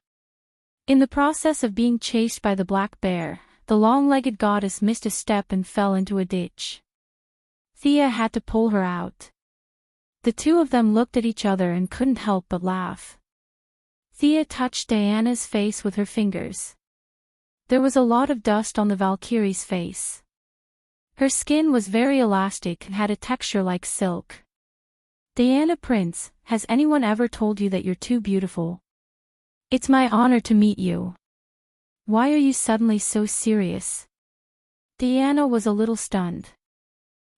In the process of being chased by the black bear, the long-legged goddess missed a step and fell into a ditch. Thea had to pull her out. The two of them looked at each other and couldn't help but laugh. Thea touched Diana's face with her fingers. There was a lot of dust on the Valkyrie's face. Her skin was very elastic and had a texture like silk. Diana Prince, has anyone ever told you that you're too beautiful? It's my honor to meet you. Why are you suddenly so serious? Diana was a little stunned.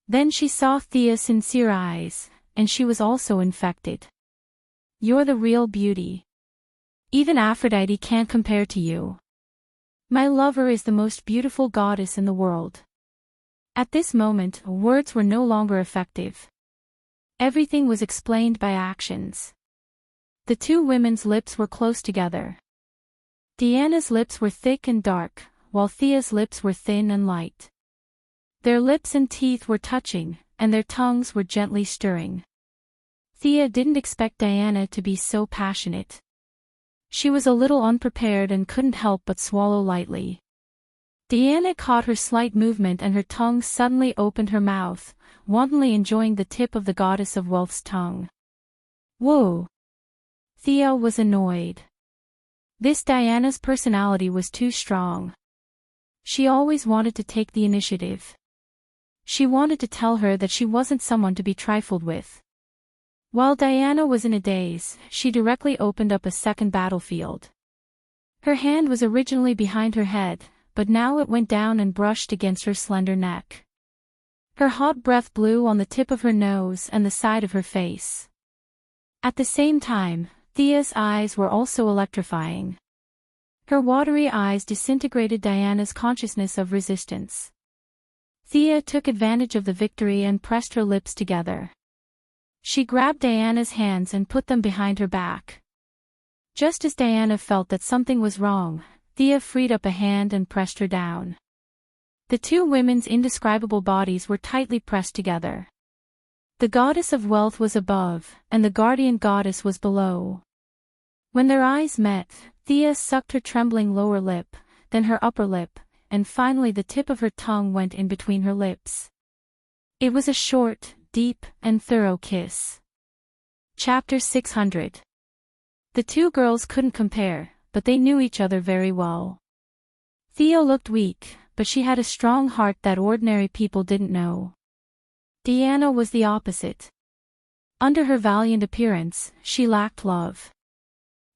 Then she saw Thea's sincere eyes, and she was also infected. You're the real beauty. Even Aphrodite can't compare to you. My lover is the most beautiful goddess in the world. At this moment, words were no longer effective. Everything was explained by actions. The two women's lips were close together. Diana's lips were thick and dark, while Thea's lips were thin and light. Their lips and teeth were touching, and their tongues were gently stirring. Thea didn't expect Diana to be so passionate. She was a little unprepared and couldn't help but swallow lightly. Diana caught her slight movement and her tongue suddenly opened her mouth, wantonly enjoying the tip of the goddess of wealth's tongue. Whoa! Thea was annoyed. This Diana's personality was too strong. She always wanted to take the initiative. She wanted to tell her that she wasn't someone to be trifled with. While Diana was in a daze, she directly opened up a second battlefield. Her hand was originally behind her head, but now it went down and brushed against her slender neck. Her hot breath blew on the tip of her nose and the side of her face. At the same time, Thea's eyes were also electrifying. Her watery eyes disintegrated Diana's consciousness of resistance. Thea took advantage of the victory and pressed her lips together. She grabbed Diana's hands and put them behind her back. Just as Diana felt that something was wrong, Thea freed up a hand and pressed her down. The two women's indescribable bodies were tightly pressed together. The goddess of wealth was above, and the guardian goddess was below. When their eyes met, Thea sucked her trembling lower lip, then her upper lip, and finally the tip of her tongue went in between her lips. It was a short, deep, and thorough kiss. Chapter 600. The two girls couldn't compare, but they knew each other very well. Thea looked weak, but she had a strong heart that ordinary people didn't know. Diana was the opposite. Under her valiant appearance, she lacked love.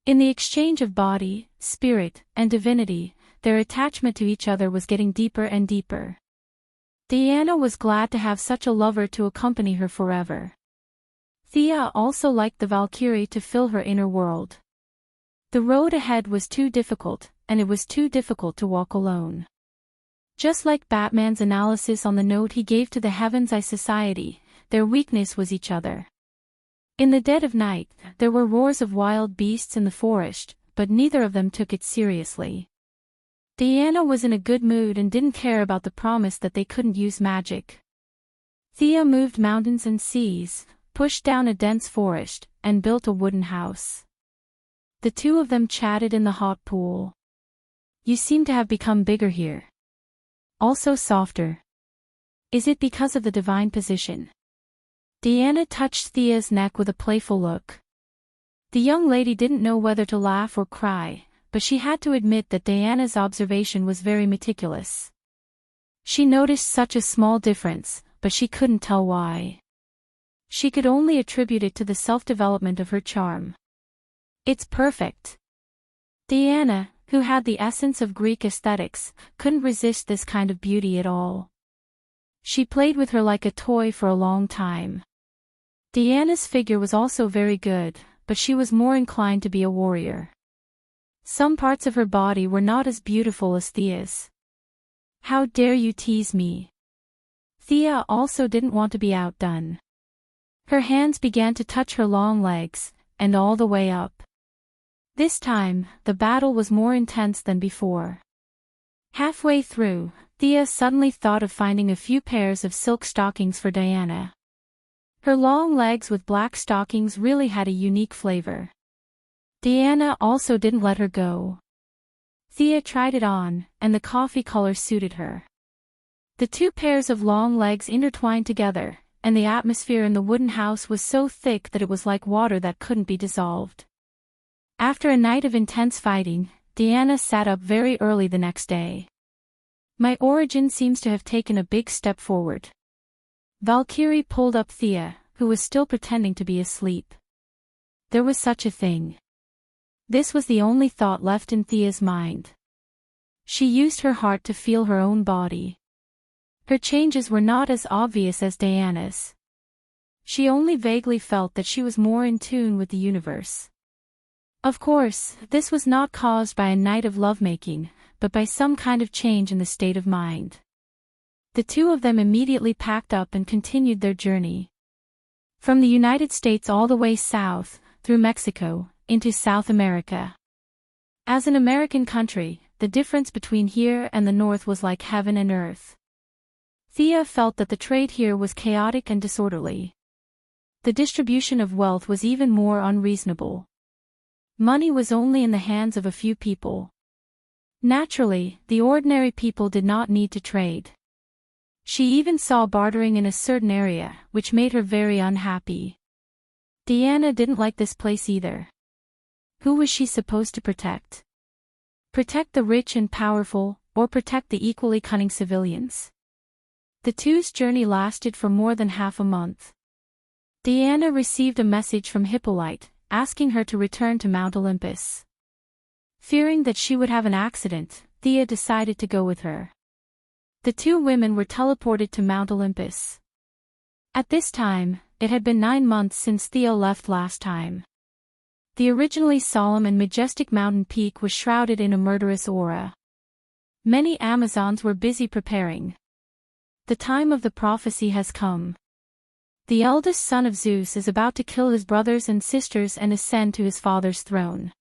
In the exchange of body, spirit, and divinity, their attachment to each other was getting deeper and deeper. Diana was glad to have such a lover to accompany her forever. Thea also liked the Valkyrie to fill her inner world. The road ahead was too difficult, and it was too difficult to walk alone. Just like Batman's analysis on the note he gave to the Heaven's Eye Society, their weakness was each other. In the dead of night, there were roars of wild beasts in the forest, but neither of them took it seriously. Diana was in a good mood and didn't care about the promise that they couldn't use magic. Thea moved mountains and seas, pushed down a dense forest, and built a wooden house. The two of them chatted in the hot pool. You seem to have become bigger here. Also softer. Is it because of the divine position? Diana touched Thea's neck with a playful look. The young lady didn't know whether to laugh or cry, but she had to admit that Diana's observation was very meticulous. She noticed such a small difference, but she couldn't tell why. She could only attribute it to the self-development of her charm. It's perfect. Diana, who had the essence of Greek aesthetics, couldn't resist this kind of beauty at all. She played with her like a toy for a long time. Diana's figure was also very good, but she was more inclined to be a warrior. Some parts of her body were not as beautiful as Thea's. How dare you tease me? Thea also didn't want to be outdone. Her hands began to touch her long legs, and all the way up. This time, the battle was more intense than before. Halfway through, Thea suddenly thought of finding a few pairs of silk stockings for Diana. Her long legs with black stockings really had a unique flavor. Diana also didn't let her go. Thea tried it on, and the coffee color suited her. The two pairs of long legs intertwined together, and the atmosphere in the wooden house was so thick that it was like water that couldn't be dissolved. After a night of intense fighting, Diana sat up very early the next day. My origin seems to have taken a big step forward. Valkyrie pulled up Thea, who was still pretending to be asleep. There was such a thing. This was the only thought left in Thea's mind. She used her heart to feel her own body. Her changes were not as obvious as Diana's. She only vaguely felt that she was more in tune with the universe. Of course, this was not caused by a night of lovemaking, but by some kind of change in the state of mind. The two of them immediately packed up and continued their journey. From the United States all the way south, through Mexico, into South America. As an American country, the difference between here and the north was like heaven and earth. Thea felt that the trade here was chaotic and disorderly. The distribution of wealth was even more unreasonable. Money was only in the hands of a few people. Naturally, the ordinary people did not need to trade. She even saw bartering in a certain area, which made her very unhappy. Diana didn't like this place either. Who was she supposed to protect? Protect the rich and powerful, or protect the equally cunning civilians? The two's journey lasted for more than half a month. Diana received a message from Hippolyte, asking her to return to Mount Olympus. Fearing that she would have an accident, Thea decided to go with her. The two women were teleported to Mount Olympus. At this time, it had been 9 months since Thea left last time. The originally solemn and majestic mountain peak was shrouded in a murderous aura. Many Amazons were busy preparing. The time of the prophecy has come. The eldest son of Zeus is about to kill his brothers and sisters and ascend to his father's throne.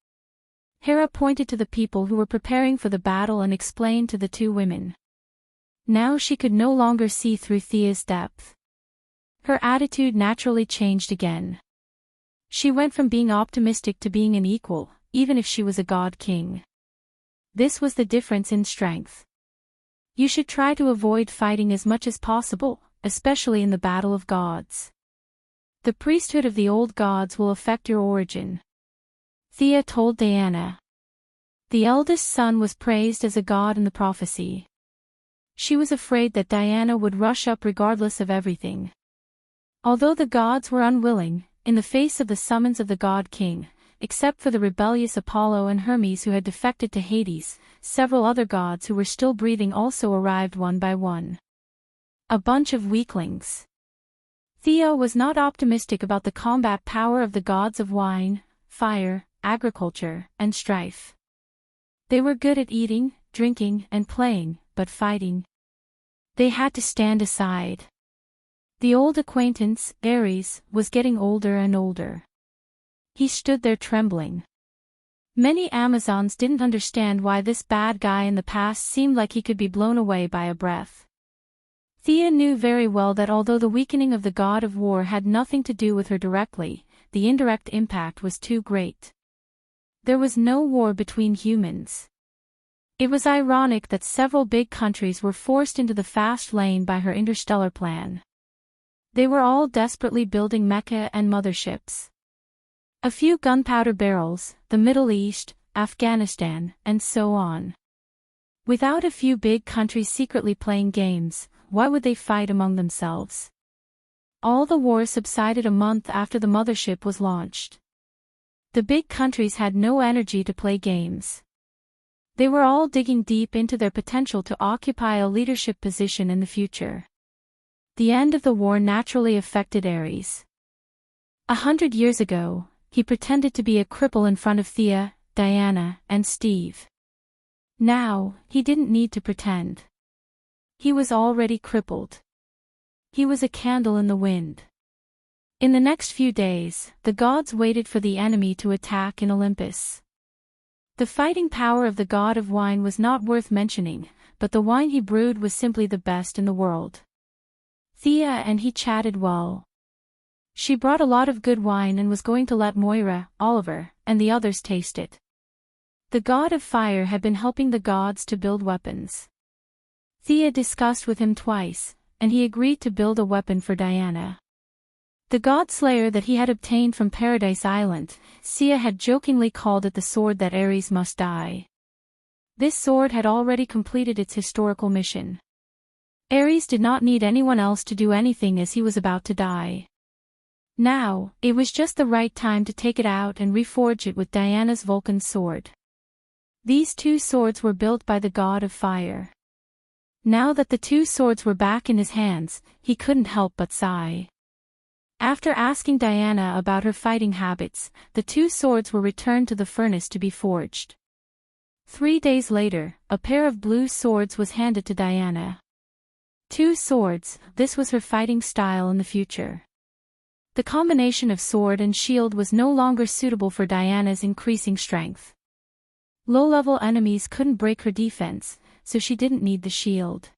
Hera pointed to the people who were preparing for the battle and explained to the two women. Now she could no longer see through Thea's depth. Her attitude naturally changed again. She went from being optimistic to being an equal, even if she was a god king. This was the difference in strength. You should try to avoid fighting as much as possible, especially in the battle of gods. The priesthood of the old gods will affect your origin. Thea told Diana. The eldest son was praised as a god in the prophecy. She was afraid that Diana would rush up regardless of everything. Although the gods were unwilling, in the face of the summons of the god king, except for the rebellious Apollo and Hermes who had defected to Hades, several other gods who were still breathing also arrived one by one. A bunch of weaklings. Thea was not optimistic about the combat power of the gods of wine, fire, agriculture, and strife. They were good at eating, drinking, and playing, but fighting. They had to stand aside. The old acquaintance, Ares, was getting older and older. He stood there trembling. Many Amazons didn't understand why this bad guy in the past seemed like he could be blown away by a breath. Thea knew very well that although the weakening of the god of war had nothing to do with her directly, the indirect impact was too great. There was no war between humans. It was ironic that several big countries were forced into the fast lane by her interstellar plan. They were all desperately building mecha and motherships. A few gunpowder barrels, the Middle East, Afghanistan, and so on. Without a few big countries secretly playing games, why would they fight among themselves? All the war subsided a month after the mothership was launched. The big countries had no energy to play games. They were all digging deep into their potential to occupy a leadership position in the future. The end of the war naturally affected Ares. 100 years ago, he pretended to be a cripple in front of Thea, Diana, and Steve. Now, he didn't need to pretend. He was already crippled. He was a candle in the wind. In the next few days, the gods waited for the enemy to attack in Olympus. The fighting power of the god of wine was not worth mentioning, but the wine he brewed was simply the best in the world. Thea and he chatted well. She brought a lot of good wine and was going to let Moira, Oliver, and the others taste it. The god of fire had been helping the gods to build weapons. Thea discussed with him twice, and he agreed to build a weapon for Diana. The god slayer that he had obtained from Paradise Island, Sia had jokingly called it the sword that Ares must die. This sword had already completed its historical mission. Ares did not need anyone else to do anything as he was about to die. Now, it was just the right time to take it out and reforge it with Diana's Vulcan sword. These two swords were built by the god of fire. Now that the two swords were back in his hands, he couldn't help but sigh. After asking Diana about her fighting habits, the two swords were returned to the furnace to be forged. 3 days later, a pair of blue swords was handed to Diana. 2 swords, this was her fighting style in the future. The combination of sword and shield was no longer suitable for Diana's increasing strength. Low-level enemies couldn't break her defense, so she didn't need the shield.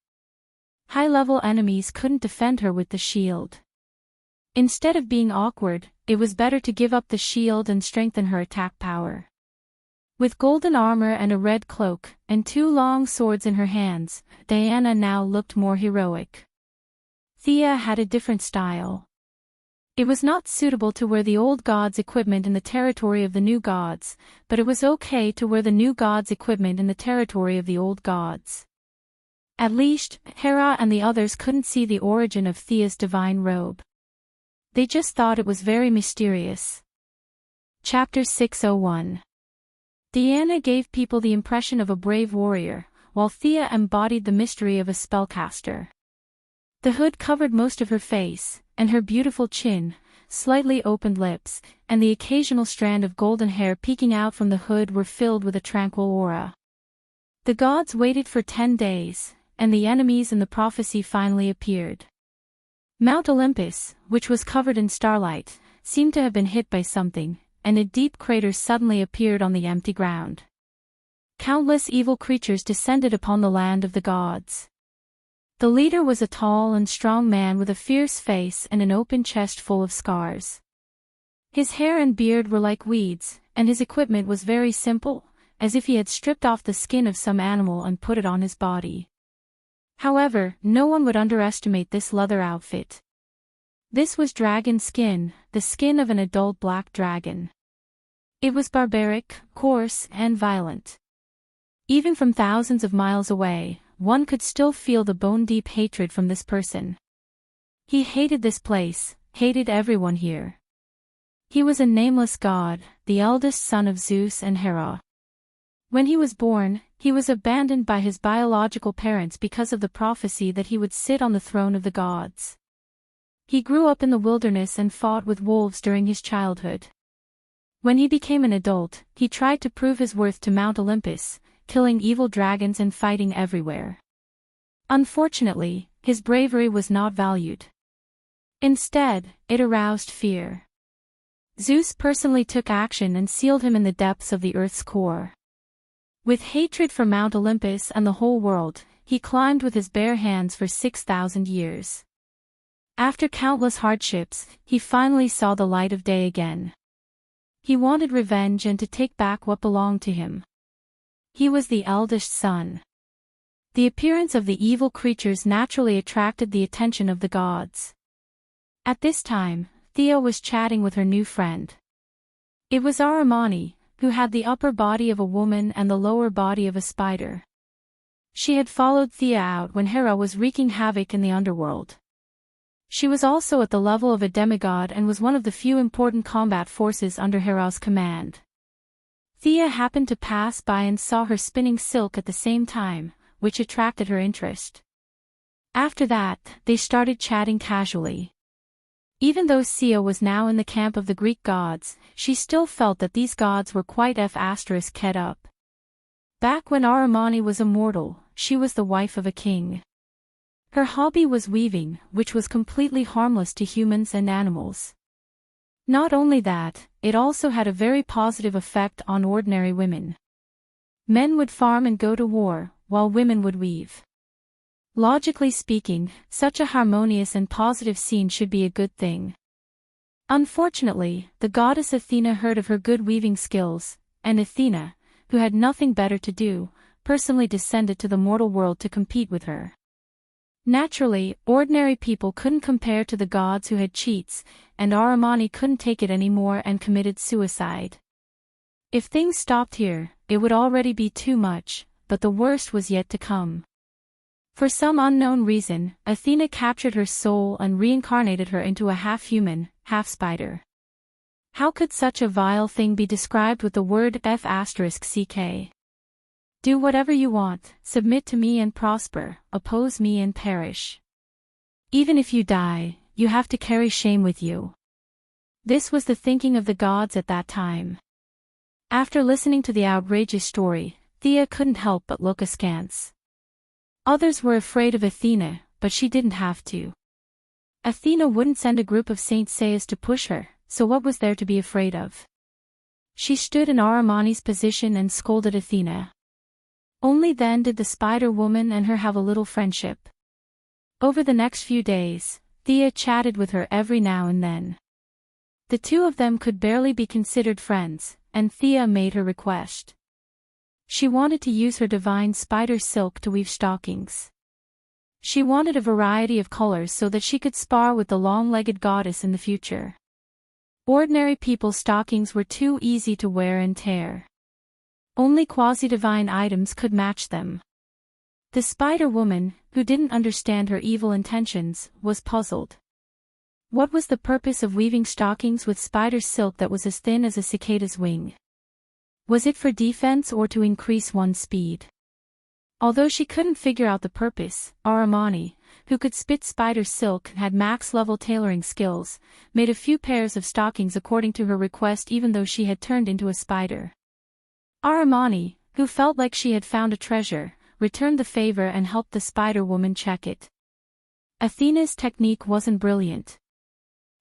High-level enemies couldn't defend her with the shield. Instead of being awkward, it was better to give up the shield and strengthen her attack power. With golden armor and a red cloak, and 2 long swords in her hands, Diana now looked more heroic. Thea had a different style. It was not suitable to wear the old gods' equipment in the territory of the new gods, but it was okay to wear the new gods' equipment in the territory of the old gods. At least, Hera and the others couldn't see the origin of Thea's divine robe. They just thought it was very mysterious. Chapter 601. Diana gave people the impression of a brave warrior, while Thea embodied the mystery of a spellcaster. The hood covered most of her face, and her beautiful chin, slightly opened lips, and the occasional strand of golden hair peeking out from the hood were filled with a tranquil aura. The gods waited for 10 days, and the enemies in the prophecy finally appeared. Mount Olympus, which was covered in starlight, seemed to have been hit by something, and a deep crater suddenly appeared on the empty ground. Countless evil creatures descended upon the land of the gods. The leader was a tall and strong man with a fierce face and an open chest full of scars. His hair and beard were like weeds, and his equipment was very simple, as if he had stripped off the skin of some animal and put it on his body. However, no one would underestimate this leather outfit. This was dragon skin, the skin of an adult black dragon. It was barbaric, coarse, and violent. Even from thousands of miles away, one could still feel the bone-deep hatred from this person. He hated this place, hated everyone here. He was a nameless god, the eldest son of Zeus and Hera. When he was born, he was abandoned by his biological parents because of the prophecy that he would sit on the throne of the gods. He grew up in the wilderness and fought with wolves during his childhood. When he became an adult, he tried to prove his worth to Mount Olympus, killing evil dragons and fighting everywhere. Unfortunately, his bravery was not valued. Instead, it aroused fear. Zeus personally took action and sealed him in the depths of the earth's core. With hatred for Mount Olympus and the whole world, he climbed with his bare hands for 6,000 years. After countless hardships, he finally saw the light of day again. He wanted revenge and to take back what belonged to him. He was the eldest son. The appearance of the evil creatures naturally attracted the attention of the gods. At this time, Thea was chatting with her new friend. It was Aramani, who had the upper body of a woman and the lower body of a spider. She had followed Thea out when Hera was wreaking havoc in the underworld. She was also at the level of a demigod and was one of the few important combat forces under Hera's command. Thea happened to pass by and saw her spinning silk at the same time, which attracted her interest. After that, they started chatting casually. Even though Sia was now in the camp of the Greek gods, she still felt that these gods were quite f***ed up. Back when Aramani was immortal, she was the wife of a king. Her hobby was weaving, which was completely harmless to humans and animals. Not only that, it also had a very positive effect on ordinary women. Men would farm and go to war, while women would weave. Logically speaking, such a harmonious and positive scene should be a good thing. Unfortunately, the goddess Athena heard of her good weaving skills, and Athena, who had nothing better to do, personally descended to the mortal world to compete with her. Naturally, ordinary people couldn't compare to the gods who had cheats, and Aramani couldn't take it anymore and committed suicide. If things stopped here, it would already be too much, but the worst was yet to come. For some unknown reason, Athena captured her soul and reincarnated her into a half-human, half-spider. How could such a vile thing be described with the word f***ck? Do whatever you want, submit to me and prosper, oppose me and perish. Even if you die, you have to carry shame with you. This was the thinking of the gods at that time. After listening to the outrageous story, Thea couldn't help but look askance. Others were afraid of Athena, but she didn't have to. Athena wouldn't send a group of Saint Seias to push her, so what was there to be afraid of? She stood in Aramani's position and scolded Athena. Only then did the spider woman and her have a little friendship. Over the next few days, Thea chatted with her every now and then. The two of them could barely be considered friends, and Thea made her request. She wanted to use her divine spider silk to weave stockings. She wanted a variety of colors so that she could spar with the long-legged goddess in the future. Ordinary people's stockings were too easy to wear and tear. Only quasi-divine items could match them. The spider woman, who didn't understand her evil intentions, was puzzled. What was the purpose of weaving stockings with spider silk that was as thin as a cicada's wing? Was it for defense or to increase one's speed? Although she couldn't figure out the purpose, Aramani, who could spit spider silk and had max-level tailoring skills, made a few pairs of stockings according to her request even though she had turned into a spider. Aramani, who felt like she had found a treasure, returned the favor and helped the spider woman check it. Athena's technique wasn't brilliant.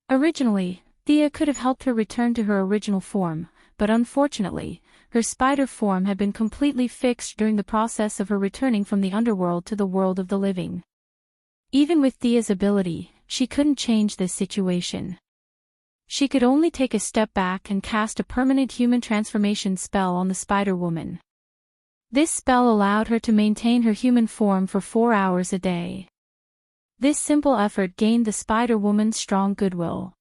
Originally, Thea could have helped her return to her original form, but unfortunately, her spider form had been completely fixed during the process of her returning from the underworld to the world of the living. Even with Thea's ability, she couldn't change this situation. She could only take a step back and cast a permanent human transformation spell on the spider woman. This spell allowed her to maintain her human form for 4 hours a day. This simple effort gained the spider woman's strong goodwill.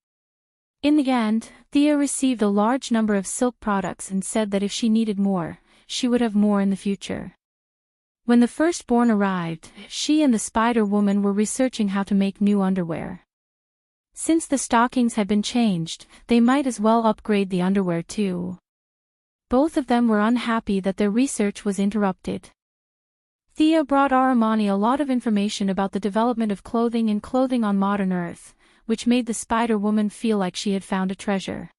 In the end, Thea received a large number of silk products and said that if she needed more, she would have more in the future. When the firstborn arrived, she and the spider woman were researching how to make new underwear. Since the stockings had been changed, they might as well upgrade the underwear too. Both of them were unhappy that their research was interrupted. Thea brought Aramani a lot of information about the development of clothing and clothing on modern Earth, which made the spider woman feel like she had found a treasure.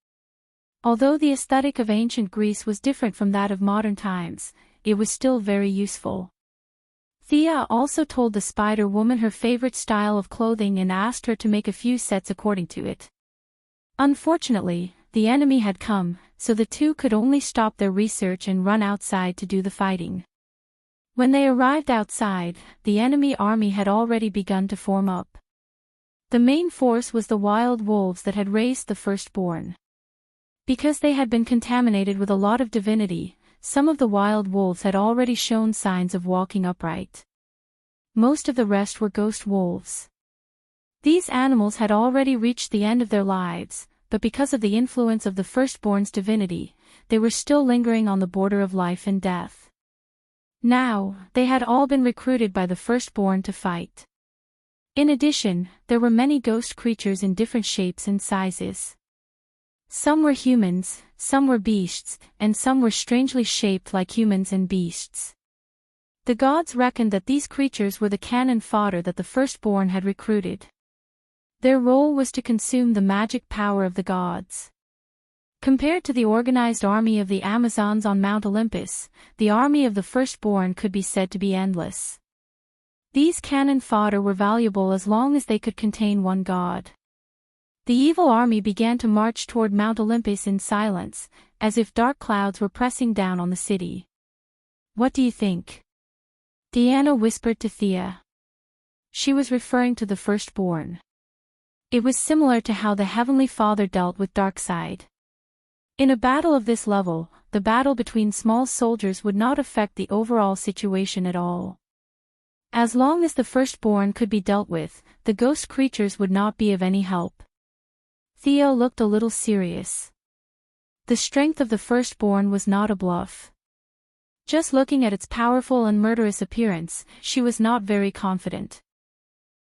Although the aesthetic of ancient Greece was different from that of modern times, it was still very useful. Thea also told the spider woman her favorite style of clothing and asked her to make a few sets according to it. Unfortunately, the enemy had come, so the two could only stop their research and run outside to do the fighting. When they arrived outside, the enemy army had already begun to form up. The main force was the wild wolves that had raised the firstborn. Because they had been contaminated with a lot of divinity, some of the wild wolves had already shown signs of walking upright. Most of the rest were ghost wolves. These animals had already reached the end of their lives, but because of the influence of the firstborn's divinity, they were still lingering on the border of life and death. Now, they had all been recruited by the firstborn to fight. In addition, there were many ghost creatures in different shapes and sizes. Some were humans, some were beasts, and some were strangely shaped like humans and beasts. The gods reckoned that these creatures were the cannon fodder that the firstborn had recruited. Their role was to consume the magic power of the gods. Compared to the organized army of the Amazons on Mount Olympus, the army of the firstborn could be said to be endless. These cannon fodder were valuable as long as they could contain one god. The evil army began to march toward Mount Olympus in silence, as if dark clouds were pressing down on the city. What do you think? Diana whispered to Thea. She was referring to the firstborn. It was similar to how the Heavenly Father dealt with Darkseid. In a battle of this level, the battle between small soldiers would not affect the overall situation at all. As long as the firstborn could be dealt with, the ghost creatures would not be of any help. Thea looked a little serious. The strength of the firstborn was not a bluff. Just looking at its powerful and murderous appearance, she was not very confident.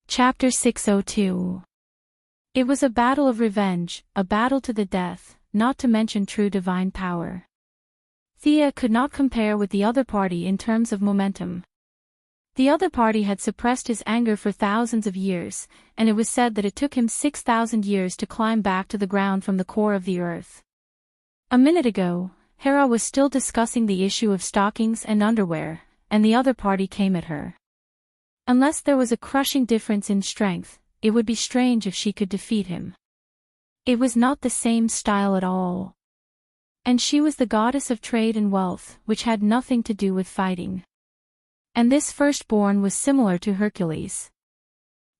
Chapter 602. It was a battle of revenge, a battle to the death, not to mention true divine power. Thea could not compare with the other party in terms of momentum. The other party had suppressed his anger for thousands of years, and it was said that it took him 6,000 years to climb back to the ground from the core of the earth. A minute ago, Hera was still discussing the issue of stockings and underwear, and the other party came at her. Unless there was a crushing difference in strength, it would be strange if she could defeat him. It was not the same style at all. And she was the goddess of trade and wealth, which had nothing to do with fighting. And this firstborn was similar to Hercules.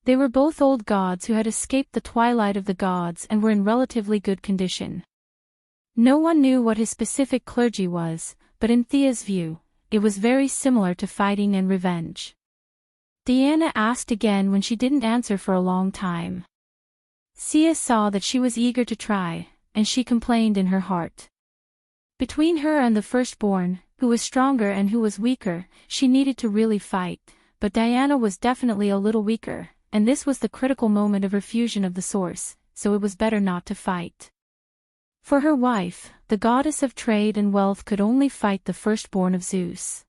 They were both old gods who had escaped the twilight of the gods and were in relatively good condition. No one knew what his specific clergy was, but in Thea's view, it was very similar to fighting and revenge. Diana asked again when she didn't answer for a long time. Thea saw that she was eager to try, and she complained in her heart. Between her and the firstborn, who was stronger and who was weaker, she needed to really fight, but Diana was definitely a little weaker, and this was the critical moment of her fusion of the source, so it was better not to fight. For her wife, the goddess of trade and wealth could only fight the firstborn of Zeus.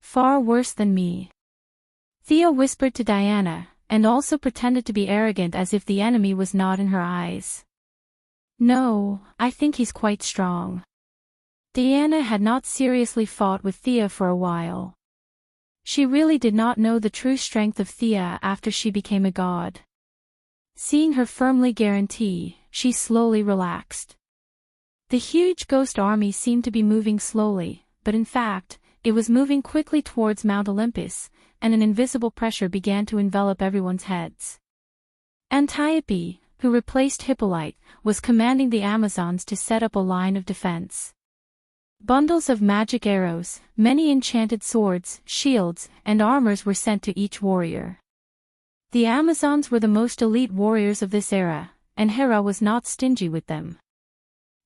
Far worse than me. Thea whispered to Diana, and also pretended to be arrogant as if the enemy was not in her eyes. No, I think he's quite strong. Diana had not seriously fought with Thea for a while. She really did not know the true strength of Thea after she became a god. Seeing her firmly guarantee, she slowly relaxed. The huge ghost army seemed to be moving slowly, but in fact, it was moving quickly towards Mount Olympus, and an invisible pressure began to envelop everyone's heads. Antiope, who replaced Hippolyte, was commanding the Amazons to set up a line of defense. Bundles of magic arrows, many enchanted swords, shields, and armors were sent to each warrior. The Amazons were the most elite warriors of this era, and Hera was not stingy with them.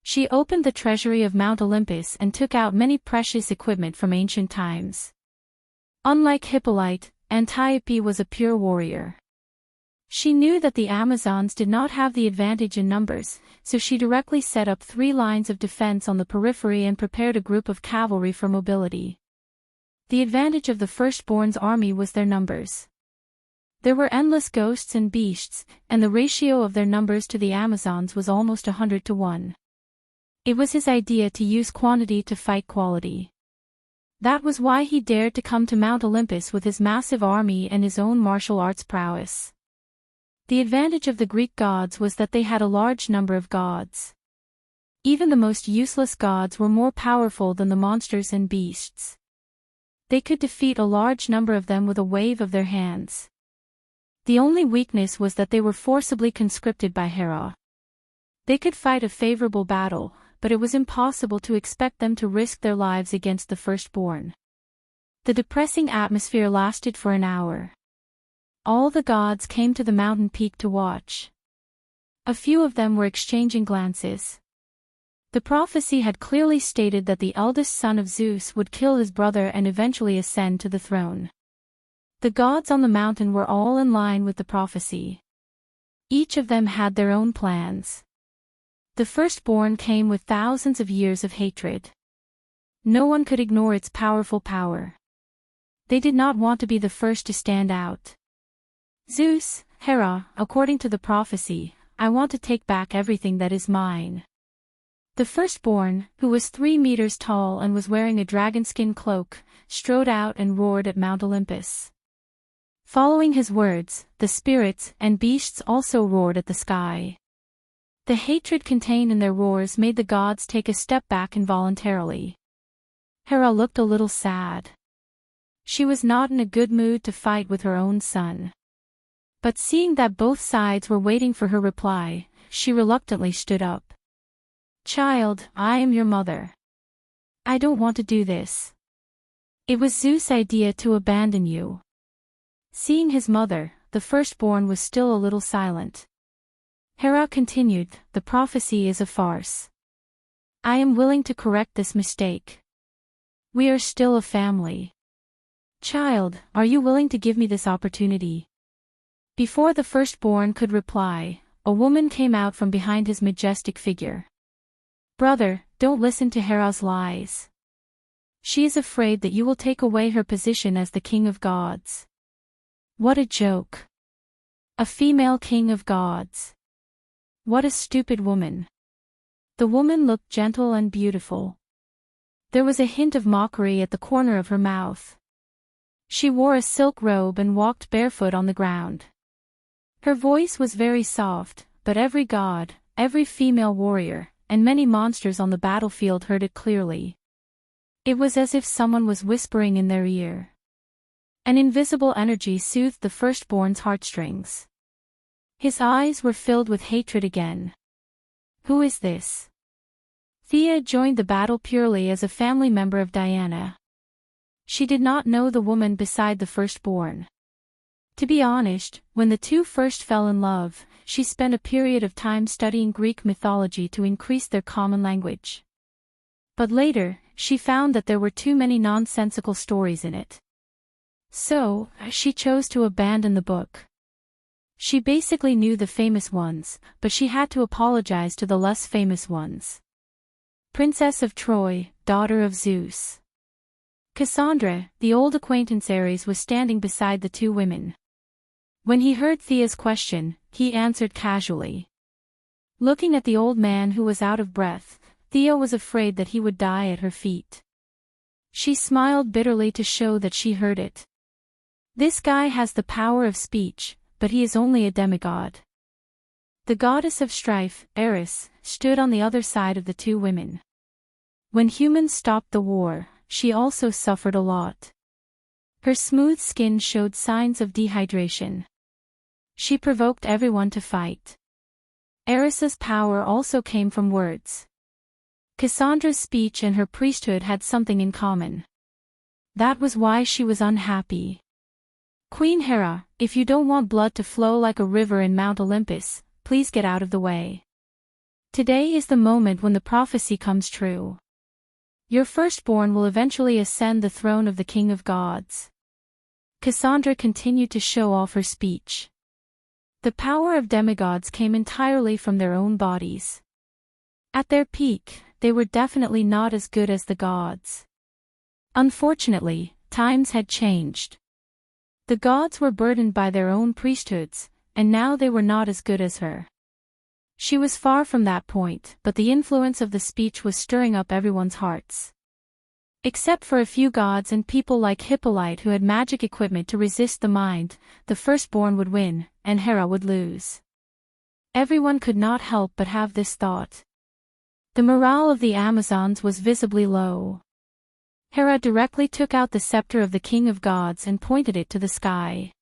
She opened the treasury of Mount Olympus and took out many precious equipment from ancient times. Unlike Hippolyte, Antiope was a pure warrior. She knew that the Amazons did not have the advantage in numbers, so she directly set up 3 lines of defense on the periphery and prepared a group of cavalry for mobility. The advantage of the firstborn's army was their numbers. There were endless ghosts and beasts, and the ratio of their numbers to the Amazons was almost 100 to 1. It was his idea to use quantity to fight quality. That was why he dared to come to Mount Olympus with his massive army and his own martial arts prowess. The advantage of the Greek gods was that they had a large number of gods. Even the most useless gods were more powerful than the monsters and beasts. They could defeat a large number of them with a wave of their hands. The only weakness was that they were forcibly conscripted by Hera. They could fight a favorable battle, but it was impossible to expect them to risk their lives against the firstborn. The depressing atmosphere lasted for an hour. All the gods came to the mountain peak to watch. A few of them were exchanging glances. The prophecy had clearly stated that the eldest son of Zeus would kill his brother and eventually ascend to the throne. The gods on the mountain were all in line with the prophecy. Each of them had their own plans. The firstborn came with thousands of years of hatred. No one could ignore its powerful power. They did not want to be the first to stand out. Zeus, Hera, according to the prophecy, I want to take back everything that is mine. The firstborn, who was 3 meters tall and was wearing a dragonskin cloak, strode out and roared at Mount Olympus. Following his words, the spirits and beasts also roared at the sky. The hatred contained in their roars made the gods take a step back involuntarily. Hera looked a little sad. She was not in a good mood to fight with her own son. But seeing that both sides were waiting for her reply, she reluctantly stood up. "Child, I am your mother. I don't want to do this. It was Zeus' idea to abandon you." Seeing his mother, the firstborn was still a little silent. Hera continued, "The prophecy is a farce. I am willing to correct this mistake. We are still a family. Child, are you willing to give me this opportunity?" Before the firstborn could reply, a woman came out from behind his majestic figure. "Brother, don't listen to Hera's lies. She is afraid that you will take away her position as the king of gods." What a joke. A female king of gods. What a stupid woman. The woman looked gentle and beautiful. There was a hint of mockery at the corner of her mouth. She wore a silk robe and walked barefoot on the ground. Her voice was very soft, but every god, every female warrior, and many monsters on the battlefield heard it clearly. It was as if someone was whispering in their ear. An invisible energy soothed the firstborn's heartstrings. His eyes were filled with hatred again. Who is this? Thea joined the battle purely as a family member of Diana. She did not know the woman beside the firstborn. To be honest, when the two first fell in love, she spent a period of time studying Greek mythology to increase their common language. But later, she found that there were too many nonsensical stories in it. So, she chose to abandon the book. She basically knew the famous ones, but she had to apologize to the less famous ones. Princess of Troy, daughter of Zeus. Cassandra, the old acquaintance Ares, was standing beside the two women. When he heard Thea's question, he answered casually. Looking at the old man who was out of breath, Thea was afraid that he would die at her feet. She smiled bitterly to show that she heard it. This guy has the power of speech, but he is only a demigod. The goddess of strife, Eris, stood on the other side of the two women. When humans stopped the war, she also suffered a lot. Her smooth skin showed signs of dehydration. She provoked everyone to fight. Eris's power also came from words. Cassandra's speech and her priesthood had something in common. That was why she was unhappy. Queen Hera, if you don't want blood to flow like a river in Mount Olympus, please get out of the way. Today is the moment when the prophecy comes true. Your firstborn will eventually ascend the throne of the King of Gods. Cassandra continued to show off her speech. The power of demigods came entirely from their own bodies. At their peak, they were definitely not as good as the gods. Unfortunately, times had changed. The gods were burdened by their own priesthoods, and now they were not as good as her. She was far from that point, but the influence of the speech was stirring up everyone's hearts. Except for a few gods and people like Hippolyte who had magic equipment to resist the mind, the firstborn would win, and Hera would lose. Everyone could not help but have this thought. The morale of the Amazons was visibly low. Hera directly took out the scepter of the King of Gods and pointed it to the sky.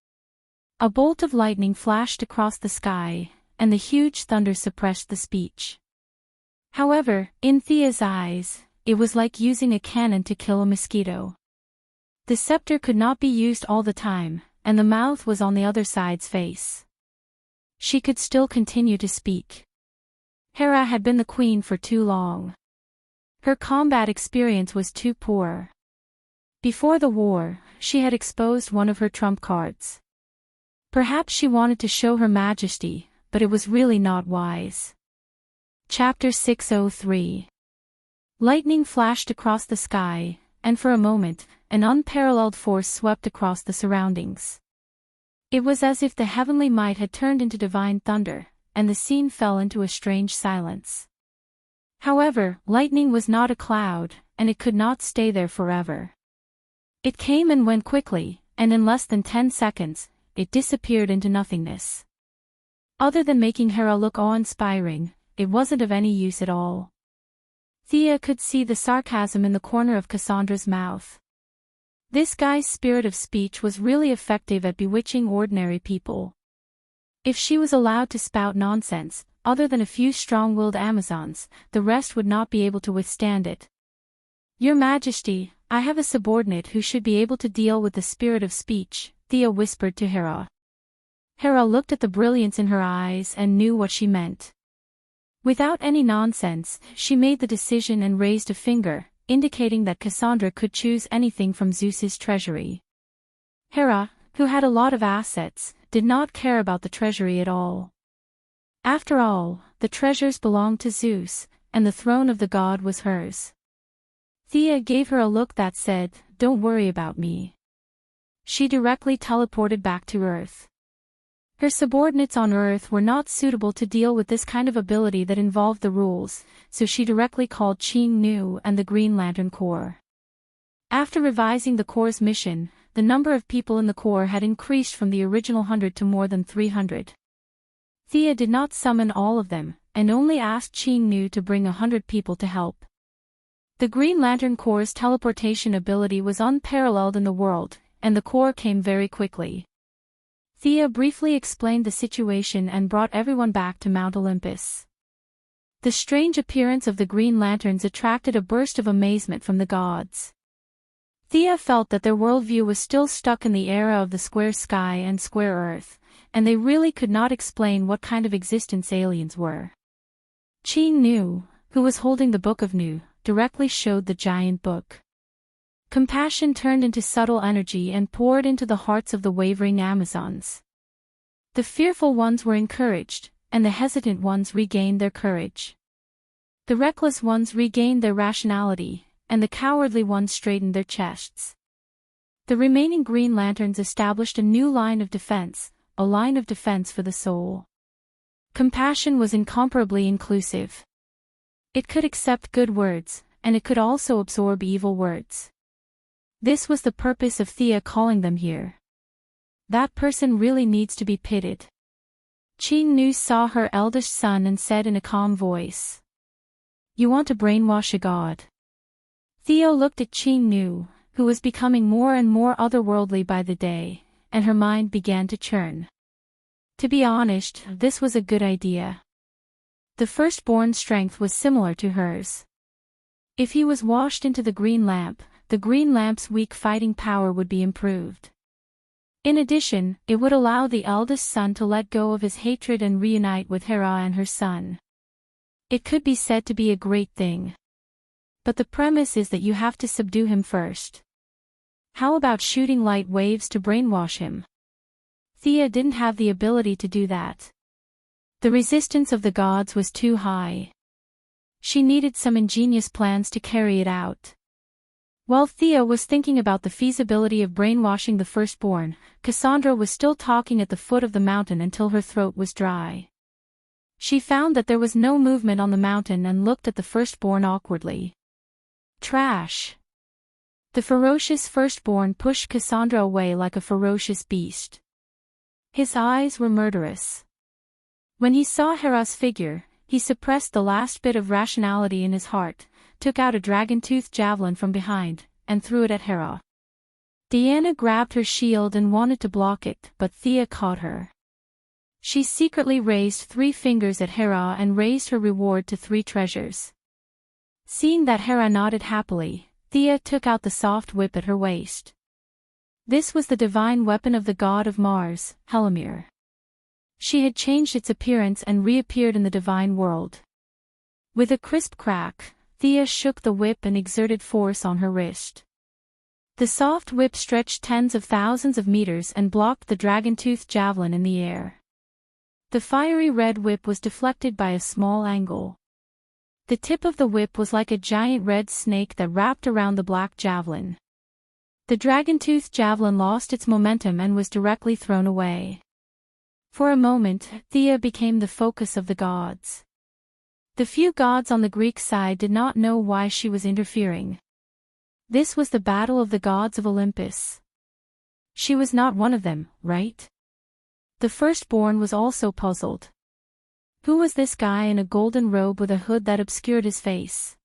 A bolt of lightning flashed across the sky, and the huge thunder suppressed the speech. However, in Thea's eyes, it was like using a cannon to kill a mosquito. The scepter could not be used all the time, and the mouth was on the other side's face. She could still continue to speak. Hera had been the queen for too long. Her combat experience was too poor. Before the war, she had exposed one of her trump cards. Perhaps she wanted to show her majesty, but it was really not wise. Chapter 603. Lightning flashed across the sky, and for a moment, an unparalleled force swept across the surroundings. It was as if the heavenly might had turned into divine thunder, and the scene fell into a strange silence. However, lightning was not a cloud, and it could not stay there forever. It came and went quickly, and in less than 10 seconds, it disappeared into nothingness. Other than making Hera look awe-inspiring, it wasn't of any use at all. Thea could see the sarcasm in the corner of Cassandra's mouth. This guy's spirit of speech was really effective at bewitching ordinary people. If she was allowed to spout nonsense, other than a few strong-willed Amazons, the rest would not be able to withstand it. Your Majesty, I have a subordinate who should be able to deal with the spirit of speech, Thea whispered to Hera. Hera looked at the brilliance in her eyes and knew what she meant. Without any nonsense, she made the decision and raised a finger, indicating that Cassandra could choose anything from Zeus's treasury. Hera, who had a lot of assets, did not care about the treasury at all. After all, the treasures belonged to Zeus, and the throne of the god was hers. Thea gave her a look that said, "Don't worry about me." She directly teleported back to Earth. Her subordinates on Earth were not suitable to deal with this kind of ability that involved the rules, so she directly called Qing Nu and the Green Lantern Corps. After revising the Corps' mission, the number of people in the Corps had increased from the original 100 to more than 300. Thea did not summon all of them, and only asked Qing Nu to bring 100 people to help. The Green Lantern Corps' teleportation ability was unparalleled in the world, and the Corps came very quickly. Thea briefly explained the situation and brought everyone back to Mount Olympus. The strange appearance of the Green Lanterns attracted a burst of amazement from the gods. Thea felt that their worldview was still stuck in the era of the square sky and square earth, and they really could not explain what kind of existence aliens were. Qing Nu, who was holding the Book of Nu, directly showed the giant book. Compassion turned into subtle energy and poured into the hearts of the wavering Amazons. The fearful ones were encouraged, and the hesitant ones regained their courage. The reckless ones regained their rationality, and the cowardly ones straightened their chests. The remaining Green Lanterns established a new line of defense, a line of defense for the soul. Compassion was incomparably inclusive. It could accept good words, and it could also absorb evil words. This was the purpose of Thea calling them here. That person really needs to be pitied. Qing Nu saw her eldest son and said in a calm voice, "You want to brainwash a god?" Thea looked at Qing Nu, who was becoming more and more otherworldly by the day, and her mind began to churn. To be honest, this was a good idea. The firstborn's strength was similar to hers. If he was washed into the green lamp, the green lamp's weak fighting power would be improved. In addition, it would allow the eldest son to let go of his hatred and reunite with Hera and her son. It could be said to be a great thing. But the premise is that you have to subdue him first. How about shooting light waves to brainwash him? Thea didn't have the ability to do that. The resistance of the gods was too high. She needed some ingenious plans to carry it out. While Thea was thinking about the feasibility of brainwashing the firstborn, Cassandra was still talking at the foot of the mountain until her throat was dry. She found that there was no movement on the mountain and looked at the firstborn awkwardly. Trash! The ferocious firstborn pushed Cassandra away like a ferocious beast. His eyes were murderous. When he saw Hera's figure, he suppressed the last bit of rationality in his heart, took out a dragon-toothed javelin from behind, and threw it at Hera. Diana grabbed her shield and wanted to block it, but Thea caught her. She secretly raised 3 fingers at Hera and raised her reward to 3 treasures. Seeing that Hera nodded happily, Thea took out the soft whip at her waist. This was the divine weapon of the god of Mars, Helimir. She had changed its appearance and reappeared in the divine world. With a crisp crack, Thea shook the whip and exerted force on her wrist. The soft whip stretched tens of thousands of meters and blocked the dragon-toothed javelin in the air. The fiery red whip was deflected by a small angle. The tip of the whip was like a giant red snake that wrapped around the black javelin. The dragon-toothed javelin lost its momentum and was directly thrown away. For a moment, Thea became the focus of the gods. The few gods on the Greek side did not know why she was interfering. This was the battle of the gods of Olympus. She was not one of them, right? The firstborn was also puzzled. Who was this guy in a golden robe with a hood that obscured his face?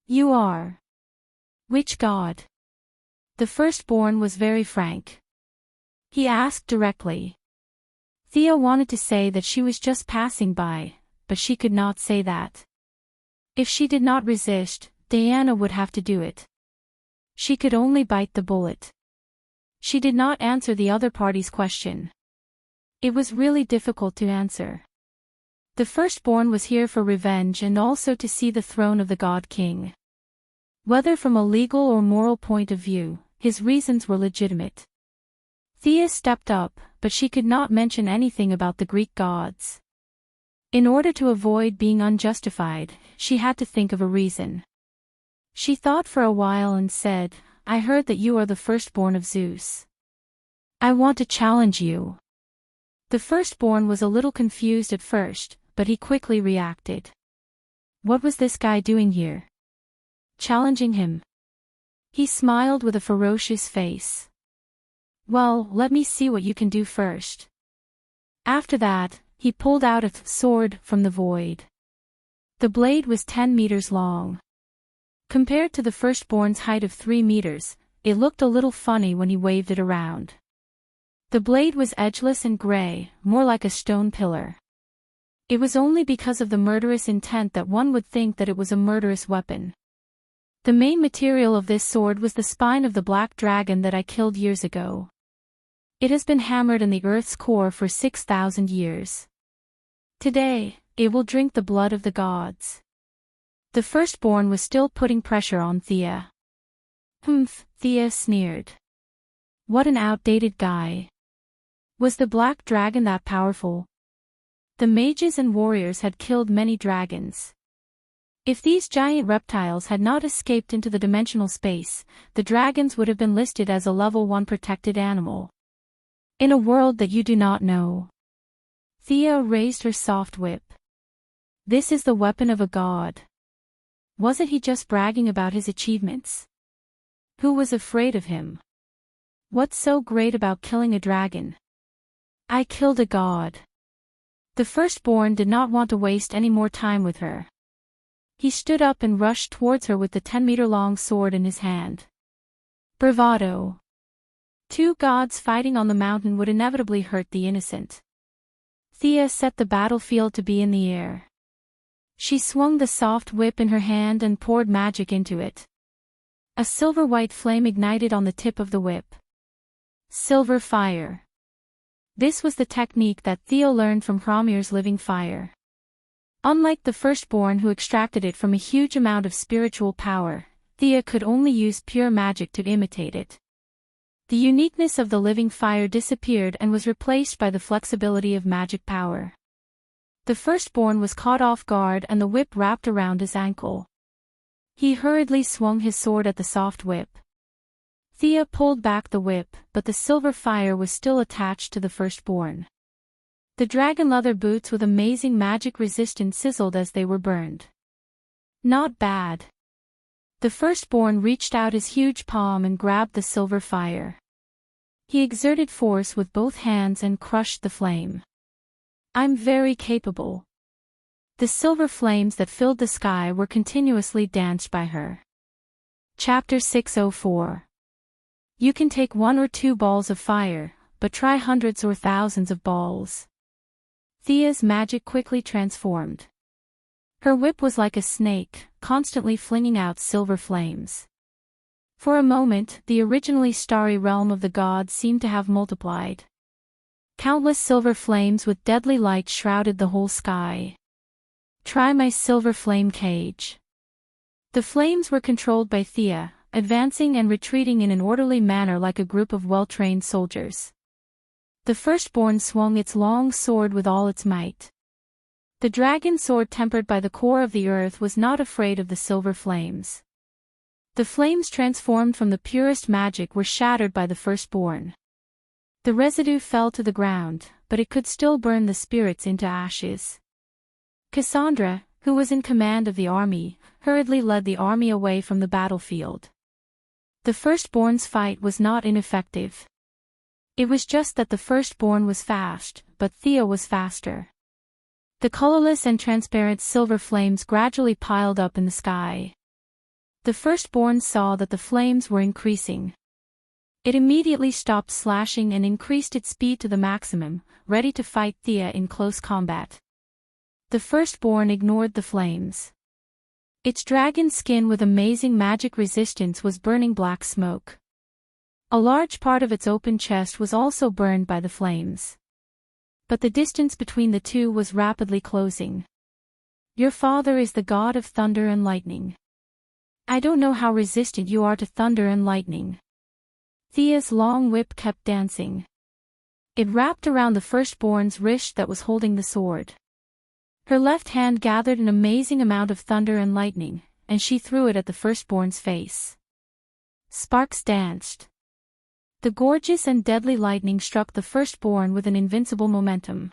You are. Which god? The firstborn was very frank. He asked directly. Thea wanted to say that she was just passing by, but she could not say that. If she did not resist, Diana would have to do it. She could only bite the bullet. She did not answer the other party's question. It was really difficult to answer. The firstborn was here for revenge and also to see the throne of the God King. Whether from a legal or moral point of view, his reasons were legitimate. Thea stepped up, but she could not mention anything about the Greek gods. In order to avoid being unjustified, she had to think of a reason. She thought for a while and said, I heard that you are the firstborn of Zeus. I want to challenge you. The firstborn was a little confused at first, but he quickly reacted. What was this guy doing here? Challenging him. He smiled with a ferocious face. Well, let me see what you can do first. After that, he pulled out a sword from the void. The blade was 10 meters long. Compared to the firstborn's height of 3 meters, it looked a little funny when he waved it around. The blade was edgeless and gray, more like a stone pillar. It was only because of the murderous intent that one would think that it was a murderous weapon. The main material of this sword was the spine of the black dragon that I killed years ago. It has been hammered in the earth's core for 6,000 years. Today, it will drink the blood of the gods. The firstborn was still putting pressure on Thea. Humph, Thea sneered. What an outdated guy. Was the black dragon that powerful? The mages and warriors had killed many dragons. If these giant reptiles had not escaped into the dimensional space, the dragons would have been listed as a level 1 protected animal. In a world that you do not know. Thea raised her soft whip. This is the weapon of a god. Wasn't he just bragging about his achievements? Who was afraid of him? What's so great about killing a dragon? I killed a god. The firstborn did not want to waste any more time with her. He stood up and rushed towards her with the 10-meter-long sword in his hand. Bravado. 2 gods fighting on the mountain would inevitably hurt the innocent. Thea set the battlefield to be in the air. She swung the soft whip in her hand and poured magic into it. A silver-white flame ignited on the tip of the whip. Silver fire. This was the technique that Thea learned from Hromir's living fire. Unlike the firstborn who extracted it from a huge amount of spiritual power, Thea could only use pure magic to imitate it. The uniqueness of the living fire disappeared and was replaced by the flexibility of magic power. The firstborn was caught off guard and the whip wrapped around his ankle. He hurriedly swung his sword at the soft whip. Thea pulled back the whip, but the silver fire was still attached to the firstborn. The dragon leather boots with amazing magic resistance sizzled as they were burned. Not bad. The firstborn reached out his huge palm and grabbed the silver fire. He exerted force with both hands and crushed the flame. I'm very capable. The silver flames that filled the sky were continuously danced by her. Chapter 604. You can take 1 or 2 balls of fire, but try hundreds or thousands of balls. Thea's magic quickly transformed. Her whip was like a snake, constantly flinging out silver flames. For a moment, the originally starry realm of the gods seemed to have multiplied. Countless silver flames with deadly light shrouded the whole sky. Try my silver flame cage. The flames were controlled by Thea, advancing and retreating in an orderly manner like a group of well-trained soldiers. The firstborn swung its long sword with all its might. The dragon sword tempered by the core of the earth was not afraid of the silver flames. The flames transformed from the purest magic were shattered by the firstborn. The residue fell to the ground, but it could still burn the spirits into ashes. Cassandra, who was in command of the army, hurriedly led the army away from the battlefield. The firstborn's fight was not ineffective. It was just that the firstborn was fast, but Thea was faster. The colorless and transparent silver flames gradually piled up in the sky. The firstborn saw that the flames were increasing. It immediately stopped slashing and increased its speed to the maximum, ready to fight Thea in close combat. The firstborn ignored the flames. Its dragon skin with amazing magic resistance was burning black smoke. A large part of its open chest was also burned by the flames. But the distance between the two was rapidly closing. Your father is the god of thunder and lightning. I don't know how resistant you are to thunder and lightning. Thea's long whip kept dancing. It wrapped around the firstborn's wrist that was holding the sword. Her left hand gathered an amazing amount of thunder and lightning, and she threw it at the firstborn's face. Sparks danced. The gorgeous and deadly lightning struck the firstborn with an invincible momentum.